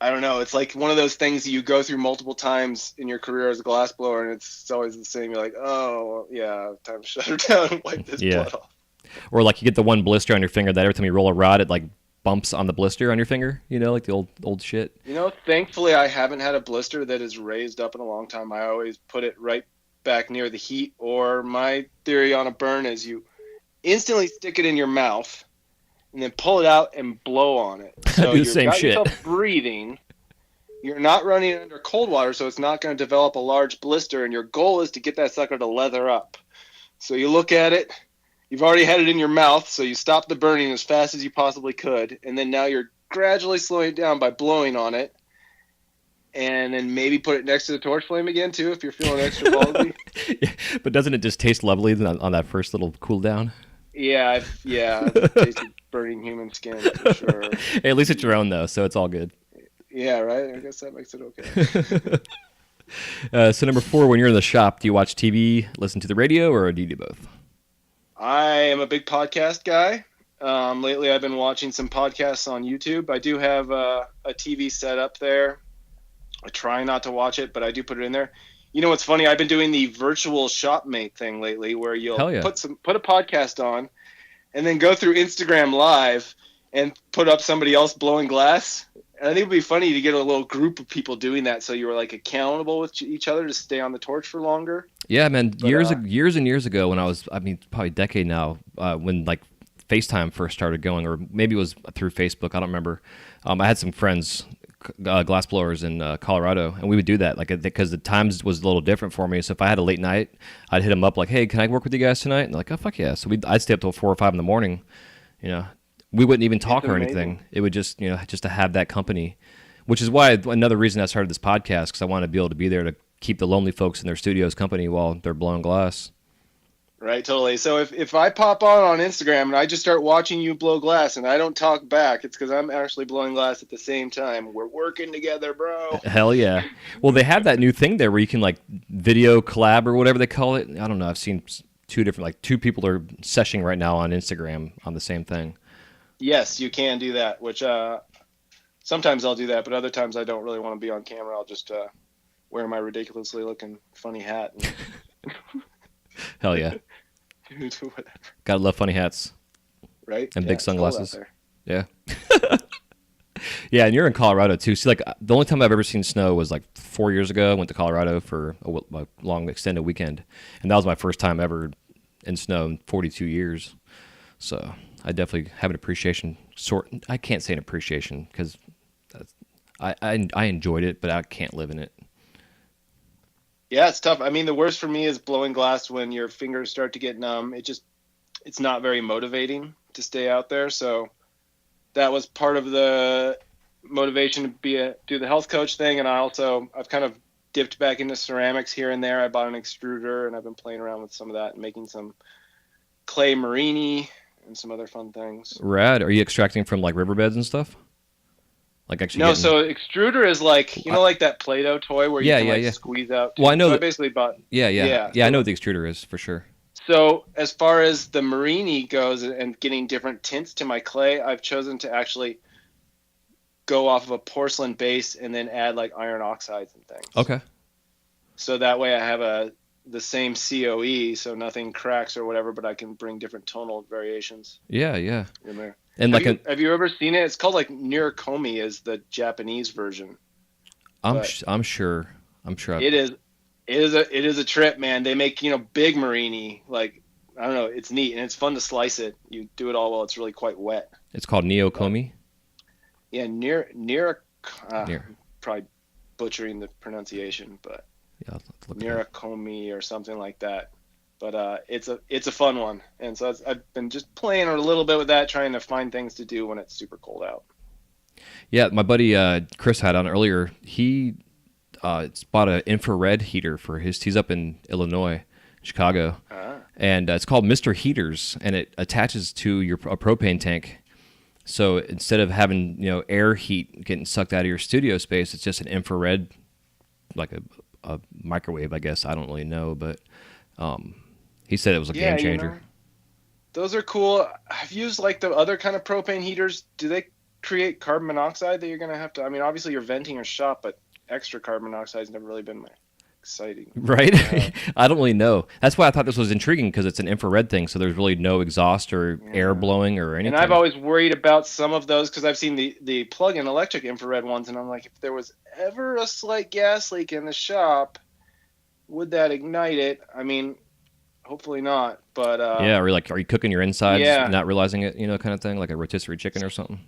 I don't know. It's like one of those things you go through multiple times in your career as a glass blower, and it's always the same. You're like, oh, yeah, time to shut her down and wipe this Yeah. blood off. Or like you get the one blister on your finger that every time you roll a rod, it like bumps on the blister on your finger. You know, like the old shit. You know, thankfully, I haven't had a blister that is raised up in a long time. I always put it right back near the heat, or my theory on a burn is you instantly stick it in your mouth and then pull it out and blow on it. So do the same shit. Yourself breathing. You're not running it under cold water, so it's not going to develop a large blister, and your goal is to get that sucker to leather up. So you look at it, you've already had it in your mouth, so you stop the burning as fast as you possibly could, and then now you're gradually slowing it down by blowing on it, and then maybe put it next to the torch flame again, too, if you're feeling extra ballsy. Yeah, but doesn't it just taste lovely on that first little cool down? Yeah, I've tasted burning human skin, for sure. Hey, at least it's your own, though, so it's all good. Yeah, right? I guess that makes it okay. So number 4, when you're in the shop, do you watch TV, listen to the radio, or do you do both? I am a big podcast guy. Lately, I've been watching some podcasts on YouTube. I do have a TV set up there. I try not to watch it, but I do put it in there. You know what's funny? I've been doing the virtual shopmate thing lately, where you'll put a podcast on, and then go through Instagram Live and put up somebody else blowing glass. And I think it would be funny to get a little group of people doing that, so you were like accountable with each other to stay on the torch for longer. Yeah, man. Years and years ago, when I was, probably a decade now, when like FaceTime first started going, or maybe it was through Facebook, I don't remember. I had some friends, glassblowers in Colorado, and we would do that, like, because the times was a little different for me. So if I had a late night, I'd hit them up like, "Hey, can I work with you guys tonight?" And they're like, "Oh, fuck yeah!" So I'd stay up till 4 or 5 in the morning. You know, we wouldn't even talk or anything. It would just, just to have that company, which is why another reason I started this podcast, because I want to be able to be there to keep the lonely folks in their studios company while they're blowing glass. Right, totally. So if I pop on Instagram and I just start watching you blow glass and I don't talk back, it's because I'm actually blowing glass at the same time. We're working together, bro. Hell yeah. Well, they have that new thing there where you can like video collab or whatever they call it. I don't know. I've seen two people are seshing right now on Instagram on the same thing. Yes, you can do that, which sometimes I'll do that, but other times I don't really want to be on camera. I'll just wear my ridiculously looking funny hat. And Hell yeah. Whatever. Gotta love funny hats. Right? And big sunglasses. Yeah. Yeah, and you're in Colorado too. See, like the only time I've ever seen snow was like 4 years ago. I went to Colorado for a long extended weekend, and that was my first time ever in snow in 42 years. So I definitely have an appreciation. I can't say an appreciation because I enjoyed it, but I can't live in it. Yeah, it's tough. I mean, the worst for me is blowing glass when your fingers start to get numb. It's not very motivating to stay out there. So that was part of the motivation to do the health coach thing. And I've kind of dipped back into ceramics here and there. I bought an extruder and I've been playing around with some of that and making some clay marini and some other fun things. Rad. Are you extracting from like riverbeds and stuff? Like actually no, so extruder is like, like that Play-Doh toy where you can squeeze out. Well, I know so I basically bought. Yeah, I know what the extruder is for sure. So as far as the marini goes and getting different tints to my clay, I've chosen to actually go off of a porcelain base and then add like iron oxides and things. Okay. So that way I have the same COE, so nothing cracks or whatever, but I can bring different tonal variations. Yeah. In there. And have you ever seen it? It's called like Nirakomi is the Japanese version. I'm sure. It is a trip, man. They make big marini, like I don't know. It's neat and it's fun to slice it. You do it all while it's really quite wet. It's called Neokomi. Yeah, probably butchering the pronunciation, but Nirakomi or something like that. But it's a fun one, and so I've been just playing a little bit with that, trying to find things to do when it's super cold out. Yeah, my buddy Chris had on earlier. He bought an infrared heater for he's up in Illinois, Chicago, and it's called Mr. Heaters, and it attaches to a propane tank. So instead of having air heat getting sucked out of your studio space, it's just an infrared, like a microwave, I guess. I don't really know, but he said it was a game changer. Those are cool. I've used like the other kind of propane heaters. Do they create carbon monoxide that you're going to have to, I mean, obviously you're venting your shop, but extra carbon monoxide has never really been my exciting. Right? I don't really know. That's why I thought this was intriguing, because it's an infrared thing, so there's really no exhaust or air blowing or anything. And I've always worried about some of those because I've seen the plug-in electric infrared ones, and I'm like, if there was ever a slight gas leak in the shop, would that ignite it? I mean, hopefully not, but yeah, or like, are you cooking your insides, Yeah. not realizing it, kind of thing, like a rotisserie chicken or something?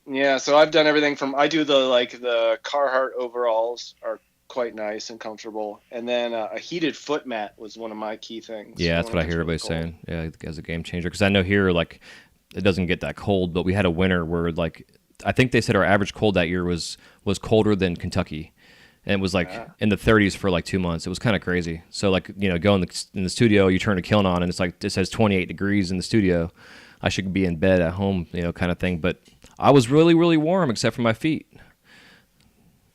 yeah. So I've done everything from I do the Carhartt overalls are quite nice and comfortable, and then a heated foot mat was one of my key things. Yeah, that's when what I it gets hear really everybody cold. saying. Yeah, as a game changer, because I know here, like, it doesn't get that cold, but we had a winter where, like, I think they said our average cold that year was colder than Kentucky, and it was like in the 30s for like 2 months. It was kind of crazy. So, like, go in the studio, you turn a kiln on, and it's like, it says 28 degrees in the studio. I should be in bed at home, kind of thing. But I was really, really warm except for my feet.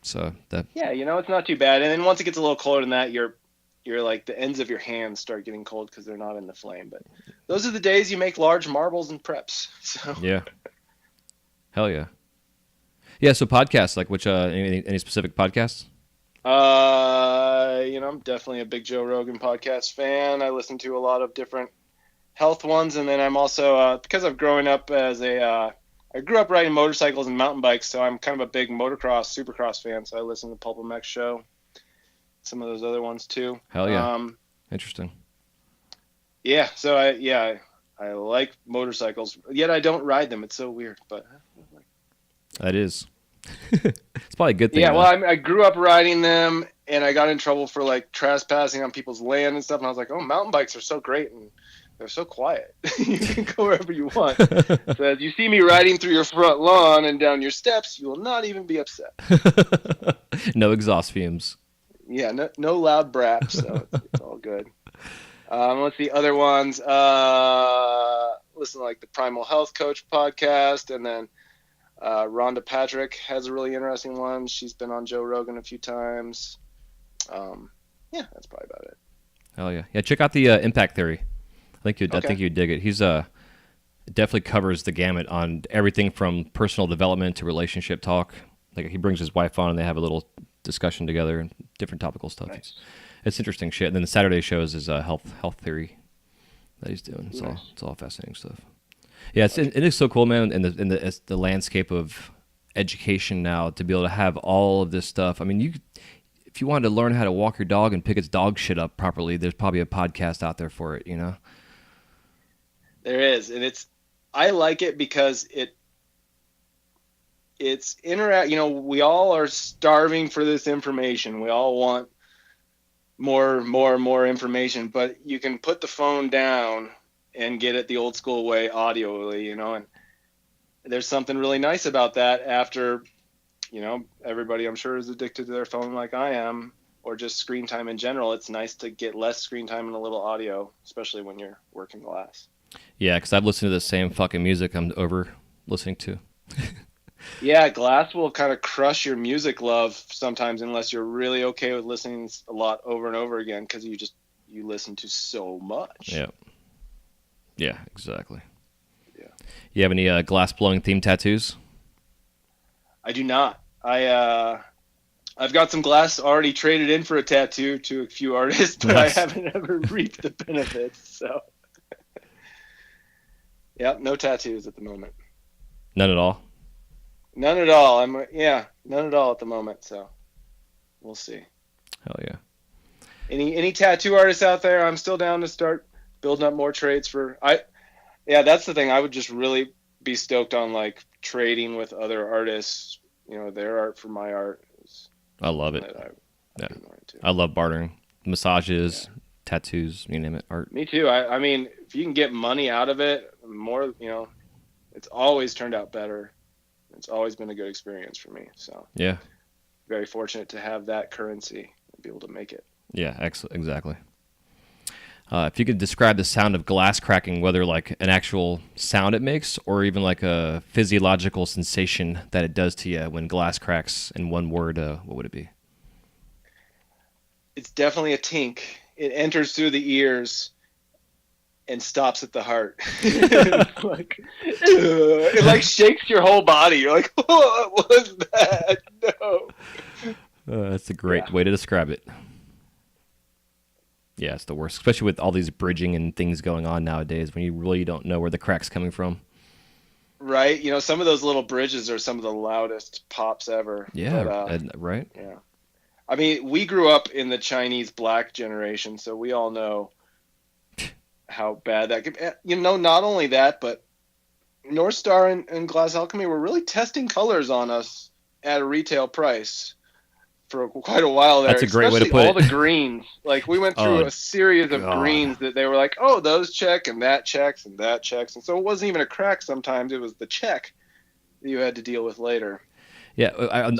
So that. Yeah, it's not too bad. And then once it gets a little colder than that, you're like the ends of your hands start getting cold because they're not in the flame. But those are the days you make large marbles and preps. So Yeah. Hell yeah. Yeah. So podcasts, like, which any specific podcasts? I'm definitely a big Joe Rogan podcast fan. I listen to a lot of different health ones, and then I'm also because I've grown up as I grew up riding motorcycles and mountain bikes, so I'm kind of a big motocross, supercross fan. So I listen to the Pulp MX show, some of those other ones too. Hell yeah. Interesting. Yeah, so I like motorcycles, yet I don't ride them. It's so weird, but That is. It's probably a good thing. yeah. though. Well, I grew up riding them, and I got in trouble for like trespassing on people's land and stuff. And I was like, oh, mountain bikes are so great, and they're so quiet. You can go wherever you want. So as you see me riding through your front lawn and down your steps, you will not even be upset. No exhaust fumes. Yeah, no loud braps, so it's all good. Let's see other ones. Listen to like the Primal Health Coach podcast, and then Rhonda Patrick has a really interesting one. She's been on Joe Rogan a few times. Yeah, that's probably about it. Hell yeah. Yeah, check out the Impact Theory. I think you'd dig it. He's definitely covers the gamut on everything from personal development to relationship talk. Like, he brings his wife on and they have a little discussion together and different topical stuff. Nice. It's interesting shit. And then the Saturday shows is health theory that he's doing. It's all fascinating stuff. Yeah, it is so cool, man. In the landscape of education now, to be able to have all of this stuff. I mean, if you wanted to learn how to walk your dog and pick its dog shit up properly, there's probably a podcast out there for it. There is, and I like it because it's interact. We all are starving for this information. We all want more information, but you can put the phone down and get it the old school way, audioly, and there's something really nice about that after, everybody I'm sure is addicted to their phone like I am, or just screen time in general. It's nice to get less screen time and a little audio, especially when you're working glass. Yeah, because I've listened to the same fucking music I'm over listening to. Yeah, glass will kind of crush your music love sometimes unless you're really okay with listening a lot over and over again, because you listen to so much. Yeah, exactly. Yeah. You have any glass-blowing themed tattoos? I do not. I've got some glass already traded in for a tattoo to a few artists, but Nice. I haven't ever reaped the benefits. So, yeah, no tattoos at the moment. None at all? None at all. None at all at the moment. So, we'll see. Hell yeah. Any tattoo artists out there? I'm still down to start building up more trades for. Yeah, that's the thing. I would just really be stoked on like trading with other artists. Their art for my art. I love it. I'd be more into. I love bartering. Massages, tattoos, you name it, art. Me too. I mean, if you can get money out of it, more, it's always turned out better. It's always been a good experience for me. So Yeah. very fortunate to have that currency and be able to make it. Yeah, exactly. If you could describe the sound of glass cracking, whether like an actual sound it makes or even like a physiological sensation that it does to you when glass cracks, in one word, what would it be? It's definitely a tink. It enters through the ears, and stops at the heart. It's like, it like shakes your whole body. You're like, oh, what was that? No. That's a great way to describe it. Yeah, it's the worst, especially with all these bridging and things going on nowadays when you really don't know where the crack's coming from. Right? You know, some of those little bridges are some of the loudest pops ever. Yeah, But, right? yeah. I mean, we grew up in the Chinese black generation, so we all know how bad that could be. You know, not only that, but North Star and Glass Alchemy were really testing colors on us at a retail price for quite a while there. That's a great way to especially put all it. the greens. Like, we went through Oh, a series of God. greens that they were like, oh, those check and that checks and that checks. And so it wasn't even a crack sometimes. It was the check that you had to deal with later. Yeah,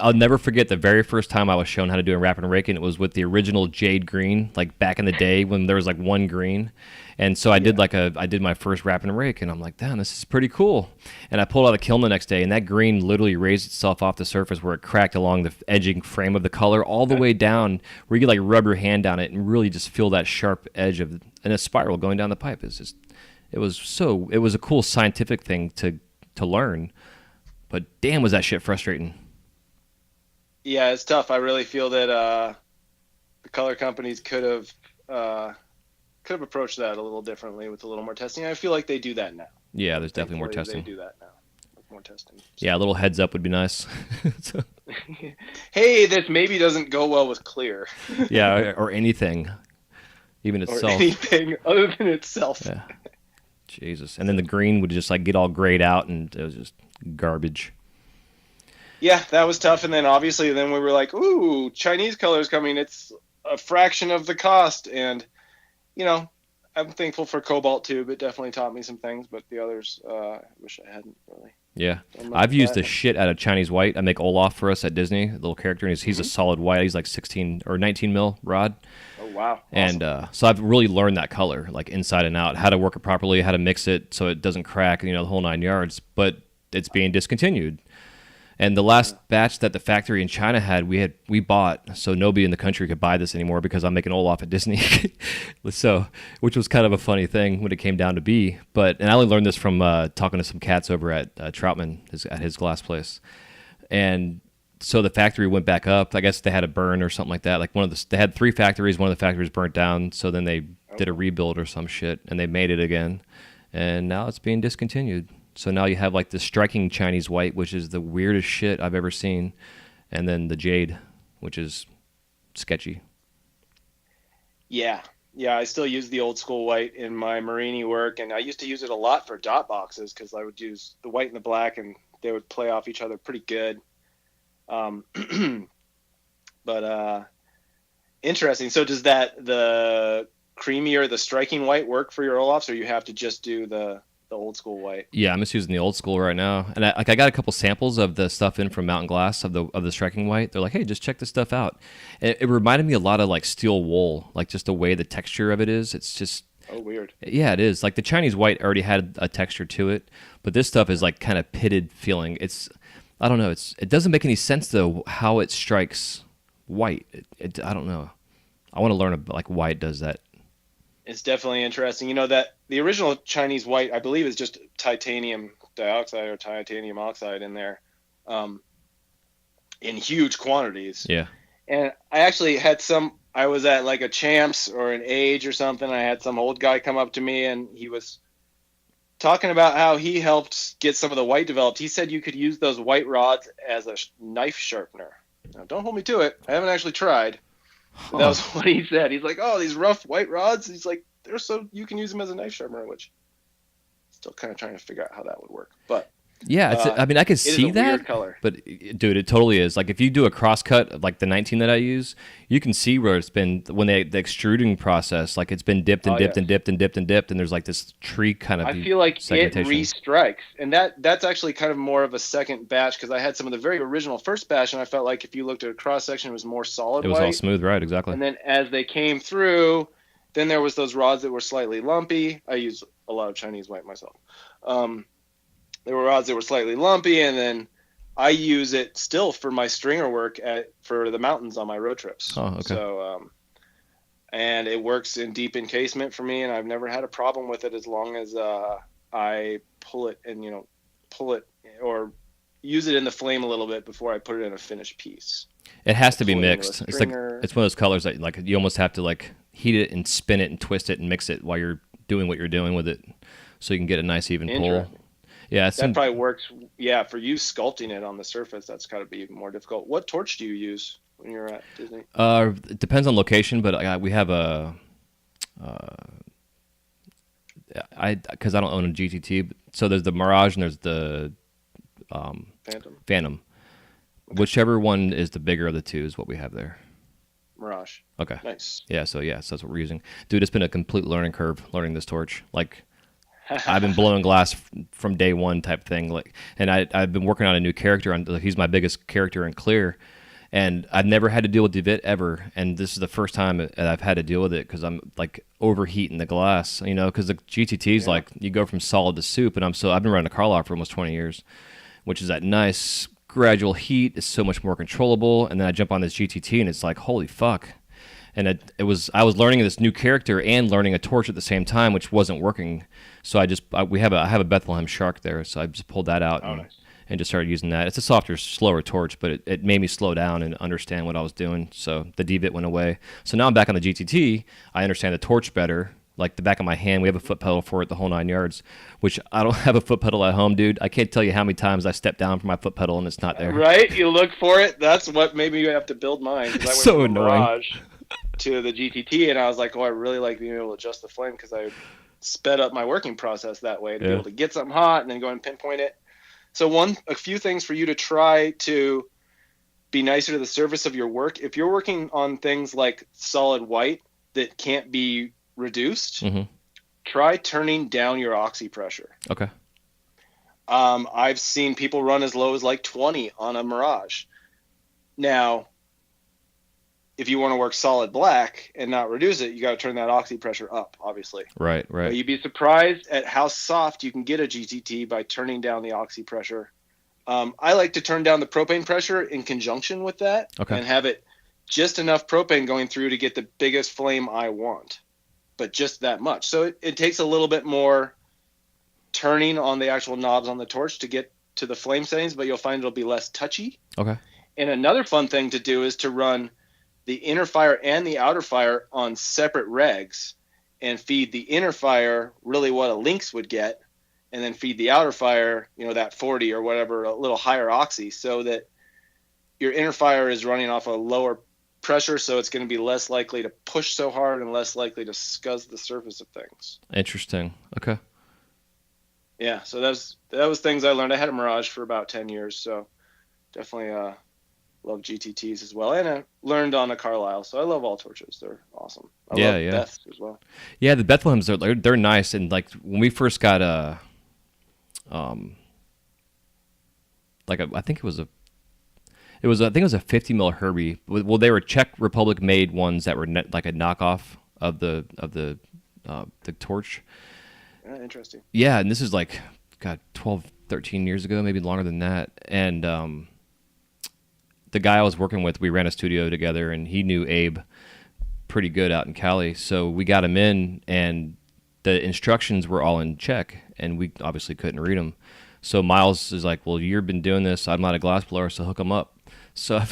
I'll never forget the very first time I was shown how to do a wrap and rake, and it was with the original jade green, like back in the day when there was like one green. And so I did my first wrap and rake, and I'm like, damn, this is pretty cool. And I pulled out the kiln the next day, and that green literally raised itself off the surface where it cracked along the edging frame of the color all the way down, where you could like rub your hand down it and really just feel that sharp edge of and a spiral going down the pipe. It was a cool scientific thing to learn, but damn, was that shit frustrating. Yeah, it's tough. I really feel that the color companies could have approached that a little differently with a little more testing. I feel like they do that now. Yeah, there's definitely more Thankfully, testing. They do that now. With more testing. Yeah, a little heads up would be nice. So, Hey, this maybe doesn't go well with clear. yeah, or anything, even Or itself. anything other than itself. Yeah. Jesus. And then the green would just like get all grayed out, and it was just garbage. Yeah, that was tough. And then obviously, then we were like, ooh, Chinese colors coming. It's a fraction of the cost. And, you know, I'm thankful for Cobalt Tube. It definitely taught me some things, but the others, I wish I hadn't really. Yeah. done I've used that. the shit out of Chinese white. I make Olaf for us at Disney, a little character, and he's a solid white. He's like 16 or 19 mil rod. Oh, wow. And so I've really learned that color, like inside and out, how to work it properly, how to mix it so it doesn't crack, the whole 9 yards. But it's being discontinued. And the last batch that the factory in China had, we bought, so nobody in the country could buy this anymore because I'm making Olaf at Disney. So, which was kind of a funny thing when it came down to be. And I only learned this from talking to some cats over at Troutman at his glass place. And so the factory went back up. I guess they had a burn or something like that. Like they had 3 factories. One of the factories burnt down. So then they did a rebuild or some shit, and they made it again. And now it's being discontinued. So now you have like the striking Chinese white, which is the weirdest shit I've ever seen, and then the jade, which is sketchy. Yeah. I still use the old school white in my Marini work, and I used to use it a lot for dot boxes because I would use the white and the black, and they would play off each other pretty good. But interesting. So does the creamier, the striking white work for your Olafs, or you have to just do the old school white? Yeah, I'm just using the old school right now, and I got a couple samples of the stuff in from Mountain Glass of the striking white. They're like, hey, just check this stuff out. It reminded me a lot of like steel wool, like just the way the texture of it is. It's just weird. Yeah, it is. Like the Chinese white already had a texture to it, but this stuff is like kind of pitted feeling. I don't know. It doesn't make any sense though how it strikes white. I don't know. I want to learn like why it does that. It's definitely interesting. That the original Chinese white, I believe, is just titanium dioxide or titanium oxide in there, in huge quantities. Yeah. And I actually had I was at like a Champs or an Age or something. I had some old guy come up to me, and he was talking about how he helped get some of the white developed. He said you could use those white rods as a knife sharpener. Now, don't hold me to it. I haven't actually tried. But that was what he said. He's like, oh, these rough white rods. He's like, you can use them as a knife sharpener, which still kind of trying to figure out how that would work. But yeah, I mean, I could it see is a that, weird color. but dude, it totally is. Like if you do a cross cut, like the 19 that I use, you can see where it's been when the extruding process, like it's been dipped and dipped and dipped and dipped and dipped, and there's like this tree kind of. I feel like it restrikes, and that's actually kind of more of a second batch because I had some of the very original first batch, and I felt like if you looked at a cross section, it was more solid. It was all smooth, right? Exactly. And then as they came through, then there was those rods that were slightly lumpy. I use a lot of Chinese white myself. There were rods that were slightly lumpy, and then I use it still for my stringer work for the mountains on my road trips. Oh, okay. So and it works in deep encasement for me, and I've never had a problem with it as long as I pull it and pull it or use it in the flame a little bit before I put it in a finished piece. It has to be Pull it into a mixed. It's stringer. it's one of those colors that like you almost have to like heat it and spin it and twist it and mix it while you're doing what you're doing with it, so you can get a nice even pull. Interesting. Yeah, That probably works. Yeah, for you sculpting it on the surface, that's got to be even more difficult. What torch do you use when you're at Disney? It depends on location, but we have a. Because I don't own a GTT, so there's the Mirage and there's the Phantom. Whichever one is the bigger of the two is what we have there. Mirage. Okay. Nice. Yeah, so that's what we're using. Dude, it's been a complete learning curve learning this torch. Like, I've been blowing glass from day one type thing. Like, and I've been working on a new character. He's my biggest character in clear, and I've never had to deal with DeWitt ever. And this is the first time that I've had to deal with it because I'm like overheating the glass. Because the GTT's like you go from solid to soup, and I've been running a Carlisle for almost 20 years, which is that nice gradual heat. It's so much more controllable. And then I jump on this GTT, and it's like holy fuck. And I was learning this new character and learning a torch at the same time, which wasn't working. So I have a Bethlehem Shark there, so I just pulled that out and just started using that. It's a softer, slower torch, but it made me slow down and understand what I was doing. So the DeWitt went away. So now I'm back on the GTT. I understand the torch better. Like the back of my hand, we have a foot pedal for it, the whole 9 yards, which I don't have a foot pedal at home, dude. I can't tell you how many times I stepped down for my foot pedal and it's not there. Right? You look for it. That's what made me have to build mine. 'Cause I went So from annoying. Mirage to the GTT, and I was like, I really like being able to adjust the flame because I sped up my working process that way to be able to get something hot and then go and pinpoint it. So a few things for you to try to be nicer to the surface of your work. If you're working on things like solid white that can't be reduced, try turning down your oxy pressure. Okay. I've seen people run as low as like 20 on a Mirage. Now, if you want to work solid black and not reduce it, you got to turn that oxy pressure up, obviously. Right. But you'd be surprised at how soft you can get a GTT by turning down the oxy pressure. I like to turn down the propane pressure in conjunction with that and have it just enough propane going through to get the biggest flame I want, but just that much. So it takes a little bit more turning on the actual knobs on the torch to get to the flame settings, but you'll find it'll be less touchy. Okay. And another fun thing to do is to run the inner fire and the outer fire on separate regs and feed the inner fire really what a Lynx would get, and then feed the outer fire, that 40 or whatever, a little higher oxy, so that your inner fire is running off a lower pressure, so it's going to be less likely to push so hard and less likely to scuzz the surface of things. Interesting. Okay. Yeah, so that was things I learned. I had a Mirage for about 10 years, so definitely love GTTs as well, and I learned on a Carlisle, so I love all torches. They're awesome. I love Beths as well. Yeah, the Bethlehems they're nice, and like when we first got I think it was a 50 mil Herbie. Well, they were Czech Republic made ones that were like a knockoff of the torch. Interesting. Yeah, and this is like 12, 13 years ago, maybe longer than that, and the guy I was working with, we ran a studio together, and he knew Abe pretty good out in Cali. So we got him in, and the instructions were all in Czech, and we obviously couldn't read them. So Miles is like, well, you've been doing this. I'm not a glass blower, so hook him up. So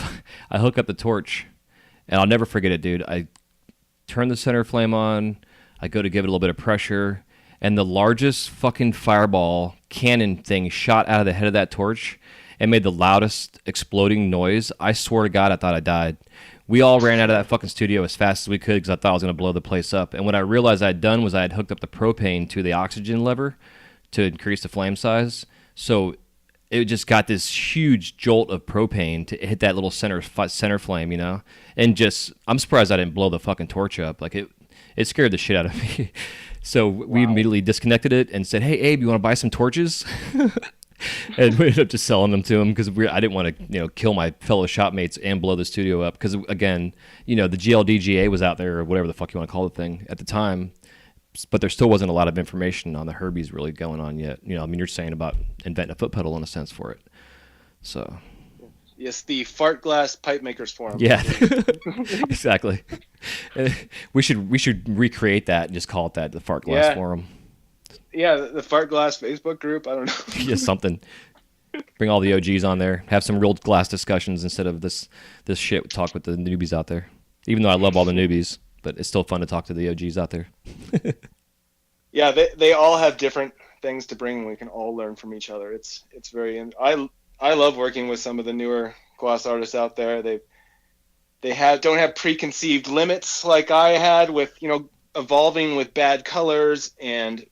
I hook up the torch, and I'll never forget it, dude. I turn the center flame on. I go to give it a little bit of pressure, and the largest fucking fireball cannon thing shot out of the head of that torch and made the loudest exploding noise. I swear to God, I thought I died. We all ran out of that fucking studio as fast as we could because I thought I was going to blow the place up. And what I realized I had done was I had hooked up the propane to the oxygen lever to increase the flame size. So it just got this huge jolt of propane to hit that little center flame, And just, I'm surprised I didn't blow the fucking torch up. Like it scared the shit out of me. So we immediately disconnected it and said, "Hey, Abe, you want to buy some torches?" And we ended up just selling them to him because I didn't want to, kill my fellow shopmates and blow the studio up. Because again, the GLDGA was out there, or whatever the fuck you want to call the thing at the time, but there still wasn't a lot of information on the Herbies really going on yet. You're saying about inventing a foot pedal in a sense for it. So, Yes, the Fart Glass Pipe Makers Forum. Yeah, exactly. We should recreate that and just call it that, the Fart Glass Yeah. Forum. Yeah, the Fart Glass Facebook group. I don't know. Just something. Bring all the OGs on there. Have some real glass discussions instead of this shit talk with the newbies out there. Even though I love all the newbies, but it's still fun to talk to the OGs out there. Yeah, they all have different things to bring. We can all learn from each other. It's very. I love working with some of the newer glass artists out there. They don't have preconceived limits like I had with, evolving with bad colors and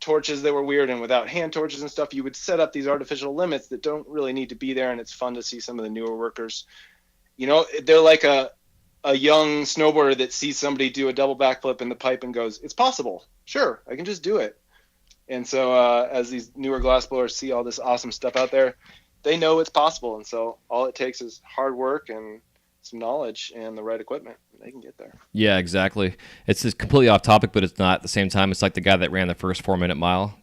torches that were weird, and without hand torches and stuff. You would set up these artificial limits that don't really need to be there, and it's fun to see some of the newer workers. They're like a young snowboarder that sees somebody do a double backflip in the pipe and goes, "It's possible. Sure, I can just do it." And so as these newer glassblowers see all this awesome stuff out there, they know it's possible. And so all it takes is hard work and some knowledge and the right equipment. They can get there. Yeah, exactly. It's just completely off topic, but it's not at the same time. It's like the guy that ran the first 4-minute mile,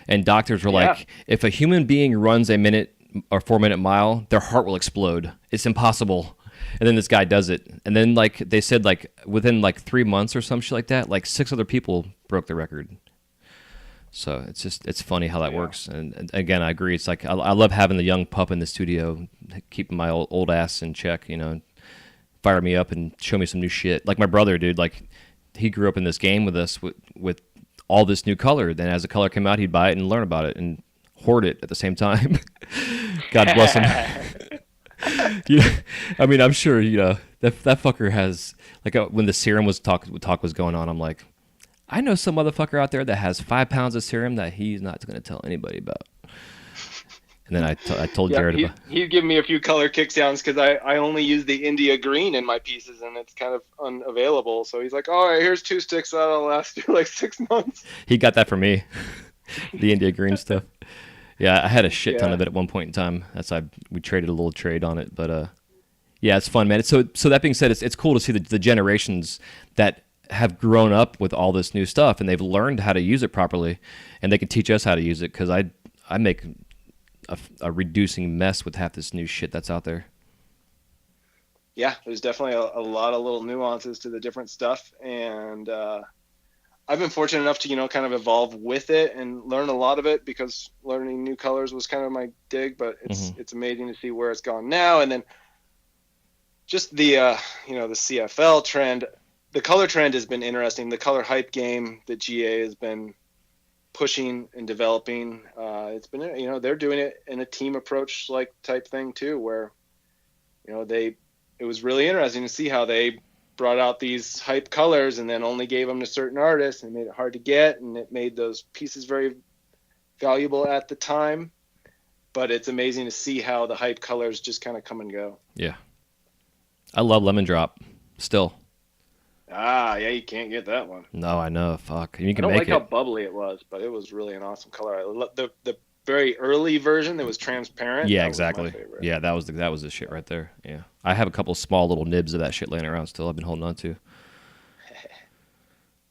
And doctors were like, if a human being runs a minute or 4-minute mile, their heart will explode. It's impossible. And then this guy does it. And then they said within 3 months or some shit like that, 6 other people broke the record. So it's funny how that works. And again, I agree. It's like I love having the young pup in the studio, keeping my old ass in check, fire me up and show me some new shit. Like my brother, dude, he grew up in this game with us with all this new color. Then as the color came out, he'd buy it and learn about it and hoard it at the same time. God bless him. I mean, I'm sure, that fucker has, when the serum talk was going on, I'm like, I know some motherfucker out there that has 5 pounds of serum that he's not going to tell anybody about. And then I told Jared about. He's giving me a few color kickdowns because I only use the India green in my pieces and it's kind of unavailable. So he's like, "All right, here's 2 sticks that'll last you 6 months." He got that for me, the India green stuff. Yeah, I had a shit ton of it at one point in time. We traded a little trade on it, but yeah, it's fun, man. So that being said, it's cool to see the generations that have grown up with all this new stuff and they've learned how to use it properly, and they can teach us how to use it because I make a reducing mess with half this new shit that's out there. Yeah, there's definitely a lot of little nuances to the different stuff, and I've been fortunate enough to kind of evolve with it and learn a lot of it because learning new colors was kind of my dig. But it's amazing to see where it's gone now, and then just the the CFL trend, the color trend has been interesting. The color hype game that GA has been pushing and developing, it's been they're doing it in a team approach type thing too, where it was really interesting to see how they brought out these hype colors and then only gave them to certain artists and made it hard to get, and it made those pieces very valuable at the time. But it's amazing to see how the hype colors just kind of come and go. Yeah, I love Lemon Drop still. Yeah, you can't get that one. No, I know. Fuck, you can I don't make like how bubbly it was, but it was really an awesome color. The very early version that was transparent. Yeah, that exactly. was my favorite. Yeah, that was the shit right there. Yeah, I have a couple small little nibs of that shit laying around still. I've been holding on to.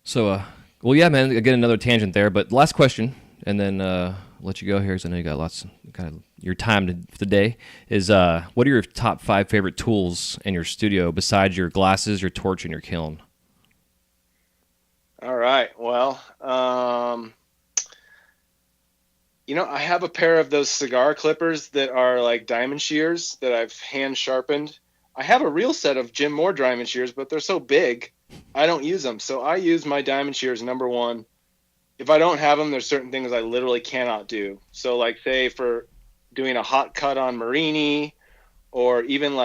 So, well, yeah, man. Again, another tangent there, but last question, and then let you go here because I know you got your time for the day. Is what are your top 5 favorite tools in your studio besides your glasses, your torch, and your kiln? All right. Well, I have a pair of those cigar clippers that are like diamond shears that I've hand sharpened. I have a real set of Jim Moore diamond shears, but they're so big, I don't use them. So I use my diamond shears, number one. If I don't have them, there's certain things I literally cannot do. So say for doing a hot cut on Marini, or even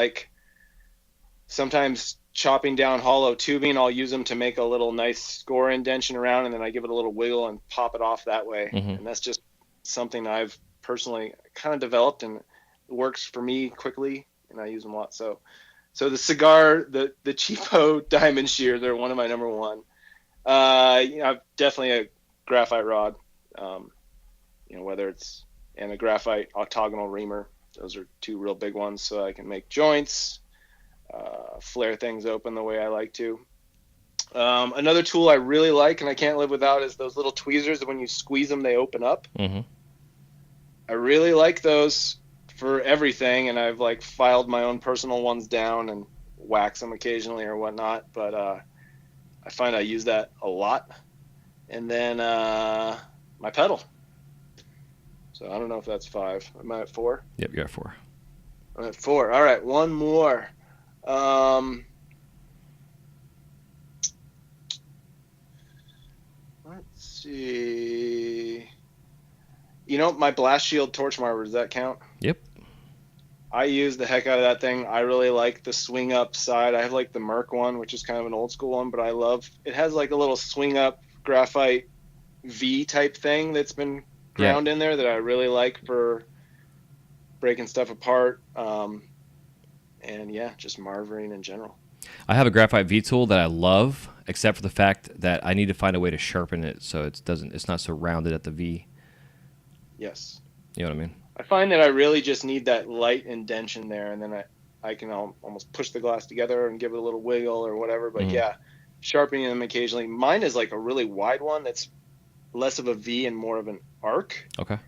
sometimes chopping down hollow tubing, I'll use them to make a little nice score indention around, and then I give it a little wiggle and pop it off that way. Mm-hmm. And that's just something I've personally kind of developed, and it works for me quickly, and I use them a lot. So the cigar, the cheapo diamond shears are one of my number one. I've definitely a graphite rod, whether it's and a graphite octagonal reamer. Those are 2 real big ones, so I can make joints, flare things open the way I like to. Another tool I really like and I can't live without is those little tweezers that when you squeeze them, they open up. Mm-hmm. I really like those for everything, and I've like filed my own personal ones down and wax them occasionally or whatnot. But I find I use that a lot. And then my pedal. So I don't know if that's 5. Am I at 4? Yep, you're at 4. I'm at 4. All right, one more. Let's see. You know, my Blast Shield torch marker, does that count? Yep. I use the heck out of that thing. I really like the swing up side. I have like the Merc one, which is kind of an old school one, but I love it. Has like a little swing up graphite V type thing that's been ground in there that I really like for breaking stuff apart. And yeah, just marvering in general. I have a graphite V tool that I love, except for the fact that I need to find a way to sharpen it so it's not so rounded at the V. Yes. You know what I mean? I find that I really just need that light indentation there, and then I can almost push the glass together and give it a little wiggle or whatever. But yeah, sharpening them occasionally. Mine is like a really wide one that's less of a V and more of an arc. Okay.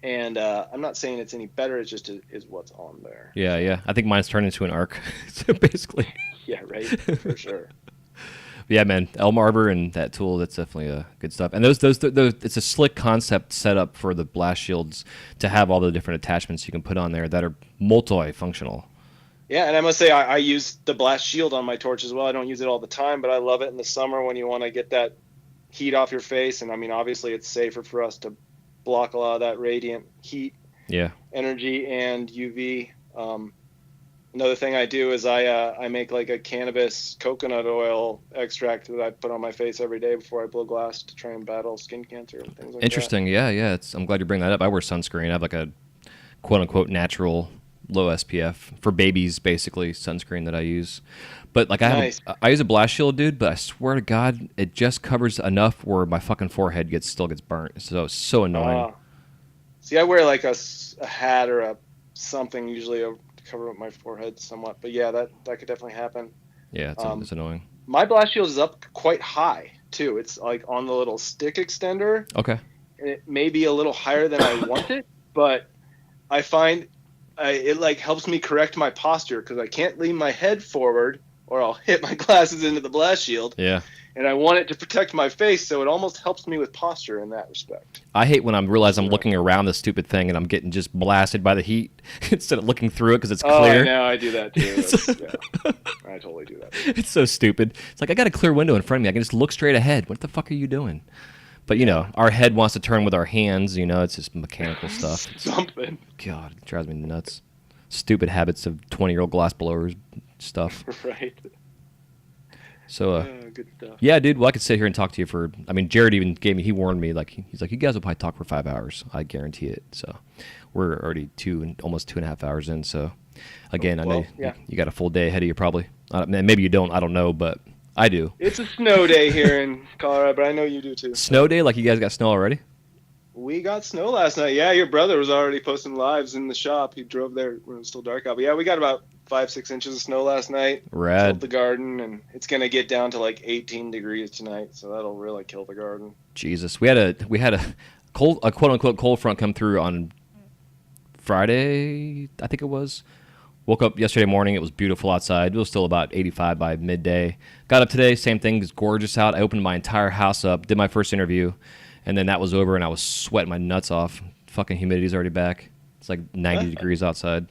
And I'm not saying it's any better. It just is what's on there. Yeah. I think mine's turned into an arc, so basically. Yeah, right. For sure. Yeah, man, Elm Arbor and that tool, that's definitely good stuff. And those, it's a slick concept set up for the blast shields to have all the different attachments you can put on there that are multi-functional. Yeah, and I must say I use the blast shield on my torch as well. I don't use it all the time, but I love it in the summer when you want to get that heat off your face. And I mean, obviously, it's safer for us to block a lot of that radiant heat, energy, and UV. Another thing I do is I make like a cannabis coconut oil extract that I put on my face every day before I blow glass to try and battle skin cancer and things like Interesting. that. Yeah. I'm glad you bring that up. I wear sunscreen. I have like a quote-unquote natural low SPF for babies, basically, sunscreen that I use. But like I use a blast shield, dude, but I swear to God, it just covers enough where my fucking forehead still gets burnt. So it's so annoying. See, I wear like a hat or a something usually to cover up my forehead somewhat. But yeah, that could definitely happen. Yeah, it's annoying. My blast shield is up quite high too. It's like on the little stick extender. Okay. And it may be a little higher than I want it, but I find it like helps me correct my posture because I can't lean my head forward or I'll hit my glasses into the blast shield. Yeah. And I want it to protect my face, so it almost helps me with posture in that respect. I hate when I realize I'm looking around the stupid thing and I'm getting just blasted by the heat instead of looking through it because it's clear. Oh, I know. I do that too. Yeah. I totally do that. It's so stupid. It's like I got a clear window in front of me. I can just look straight ahead. What the fuck are you doing? But, you know, our head wants to turn with our hands. You know, it's just mechanical stuff. Something. God, it drives me nuts. Stupid habits of 20-year-old glass blowers stuff. Right. So, good stuff. Yeah, dude. Well, I could sit here and talk to you for. I mean, Jared even he warned me. Like, he's like, you guys will probably talk for 5 hours. I guarantee it. So, we're already almost 2.5 hours in. So, again, I know you got a full day ahead of you, probably. Maybe you don't. I don't know, but I do. It's a snow day here in Colorado, but I know you do too. Snow day? Like you guys got snow already? We got snow last night. Yeah, your brother was already posting lives in the shop. He drove there when it was still dark out. But yeah, we got about 5-6 inches of snow last night. Rad. Killed the garden, and it's gonna get down to like 18 degrees tonight, so that'll really kill the garden. Jesus, we had a quote unquote cold front come through on Friday, I think it was. Woke up yesterday morning. It was beautiful outside. It was still about 85 by midday. Got up today. Same thing. It's gorgeous out. I opened my entire house up. Did my first interview, and then that was over, and I was sweating my nuts off. Fucking humidity's already back. It's like 90 degrees outside.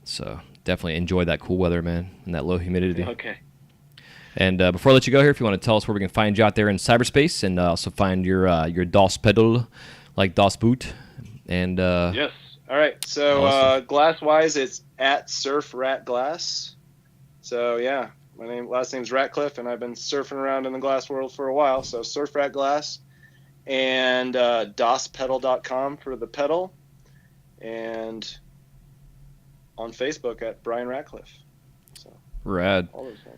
So definitely enjoy that cool weather, man, and that low humidity. Okay. And before I let you go here, if you want to tell us where we can find you out there in cyberspace, and also find your DOS pedal, like DOS boot, and yes. All right. So awesome. glass-wise, it's at Surf Rat Glass. So yeah, last name's Ratcliffe, and I've been surfing around in the glass world for a while. So Surf Rat Glass, and dospedal.com for the pedal, and on Facebook at Bryan Ratcliffe. So rad. all those things.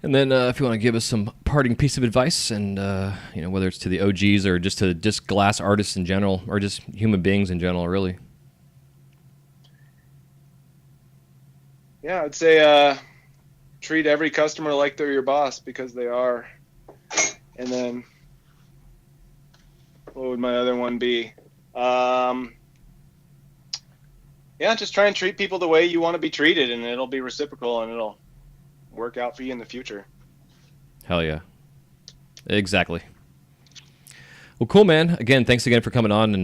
And then if you want to give us some parting piece of advice, and whether it's to the OGs or just to glass artists in general, or just human beings in general, really. Yeah, I'd say treat every customer like they're your boss, because they are. And then what would my other one be? Yeah, just try and treat people the way you want to be treated, and it'll be reciprocal, and it'll work out for you in the future. Hell yeah. Exactly. Well, cool, man. Again, thanks again for coming on, and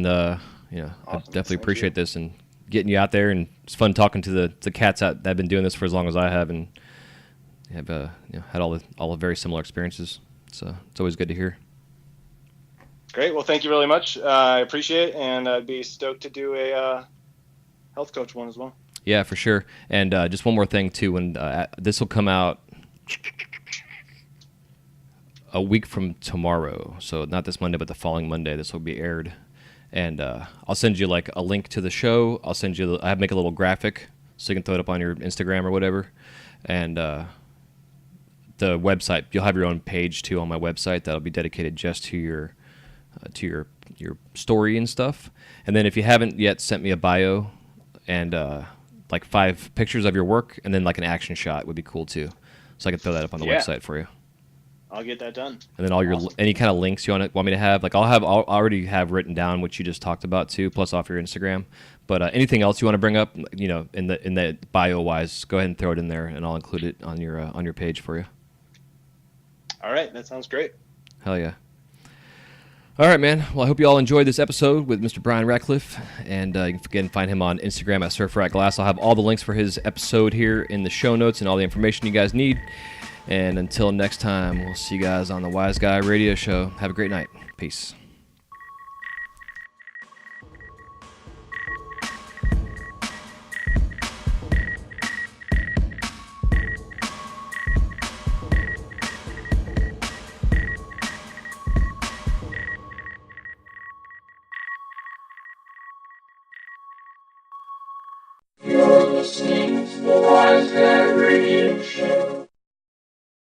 you know, I Awesome. definitely Thank appreciate you. this and getting you out there, and it's fun talking to the cats out that have been doing this for as long as I have, and have you know, had all the very similar experiences. So it's always good to hear. Great. Well, thank you really much. I appreciate it, and I'd be stoked to do a health coach one as well. Yeah, for sure. And just one more thing too. When this will come out a week from tomorrow, so not this Monday, but the following Monday, this will be aired. And I'll send you like a link to the show. I'll send you. I make a little graphic so you can throw it up on your Instagram or whatever. And the website, you'll have your own page too on my website that'll be dedicated just to your story and stuff. And then if you haven't yet sent me a bio and like 5 pictures of your work, and then like an action shot would be cool too. So I can throw that up on the Yeah. website for you. I'll get that done. And then all your Awesome. any kind of links you want me to have, like I'll already have written down what you just talked about too, plus off your Instagram. But anything else you want to bring up, you know, in the bio wise, go ahead and throw it in there, and I'll include it on your page for you. All right. That sounds great. Hell yeah. All right, man. Well, I hope you all enjoyed this episode with Mr. Bryan Ratcliffe, and you can again find him on Instagram at SurferAtGlass. I'll have all the links for his episode here in the show notes and all the information you guys need. And until next time, we'll see you guys on the Wise Guy Radio Show. Have a great night. Peace.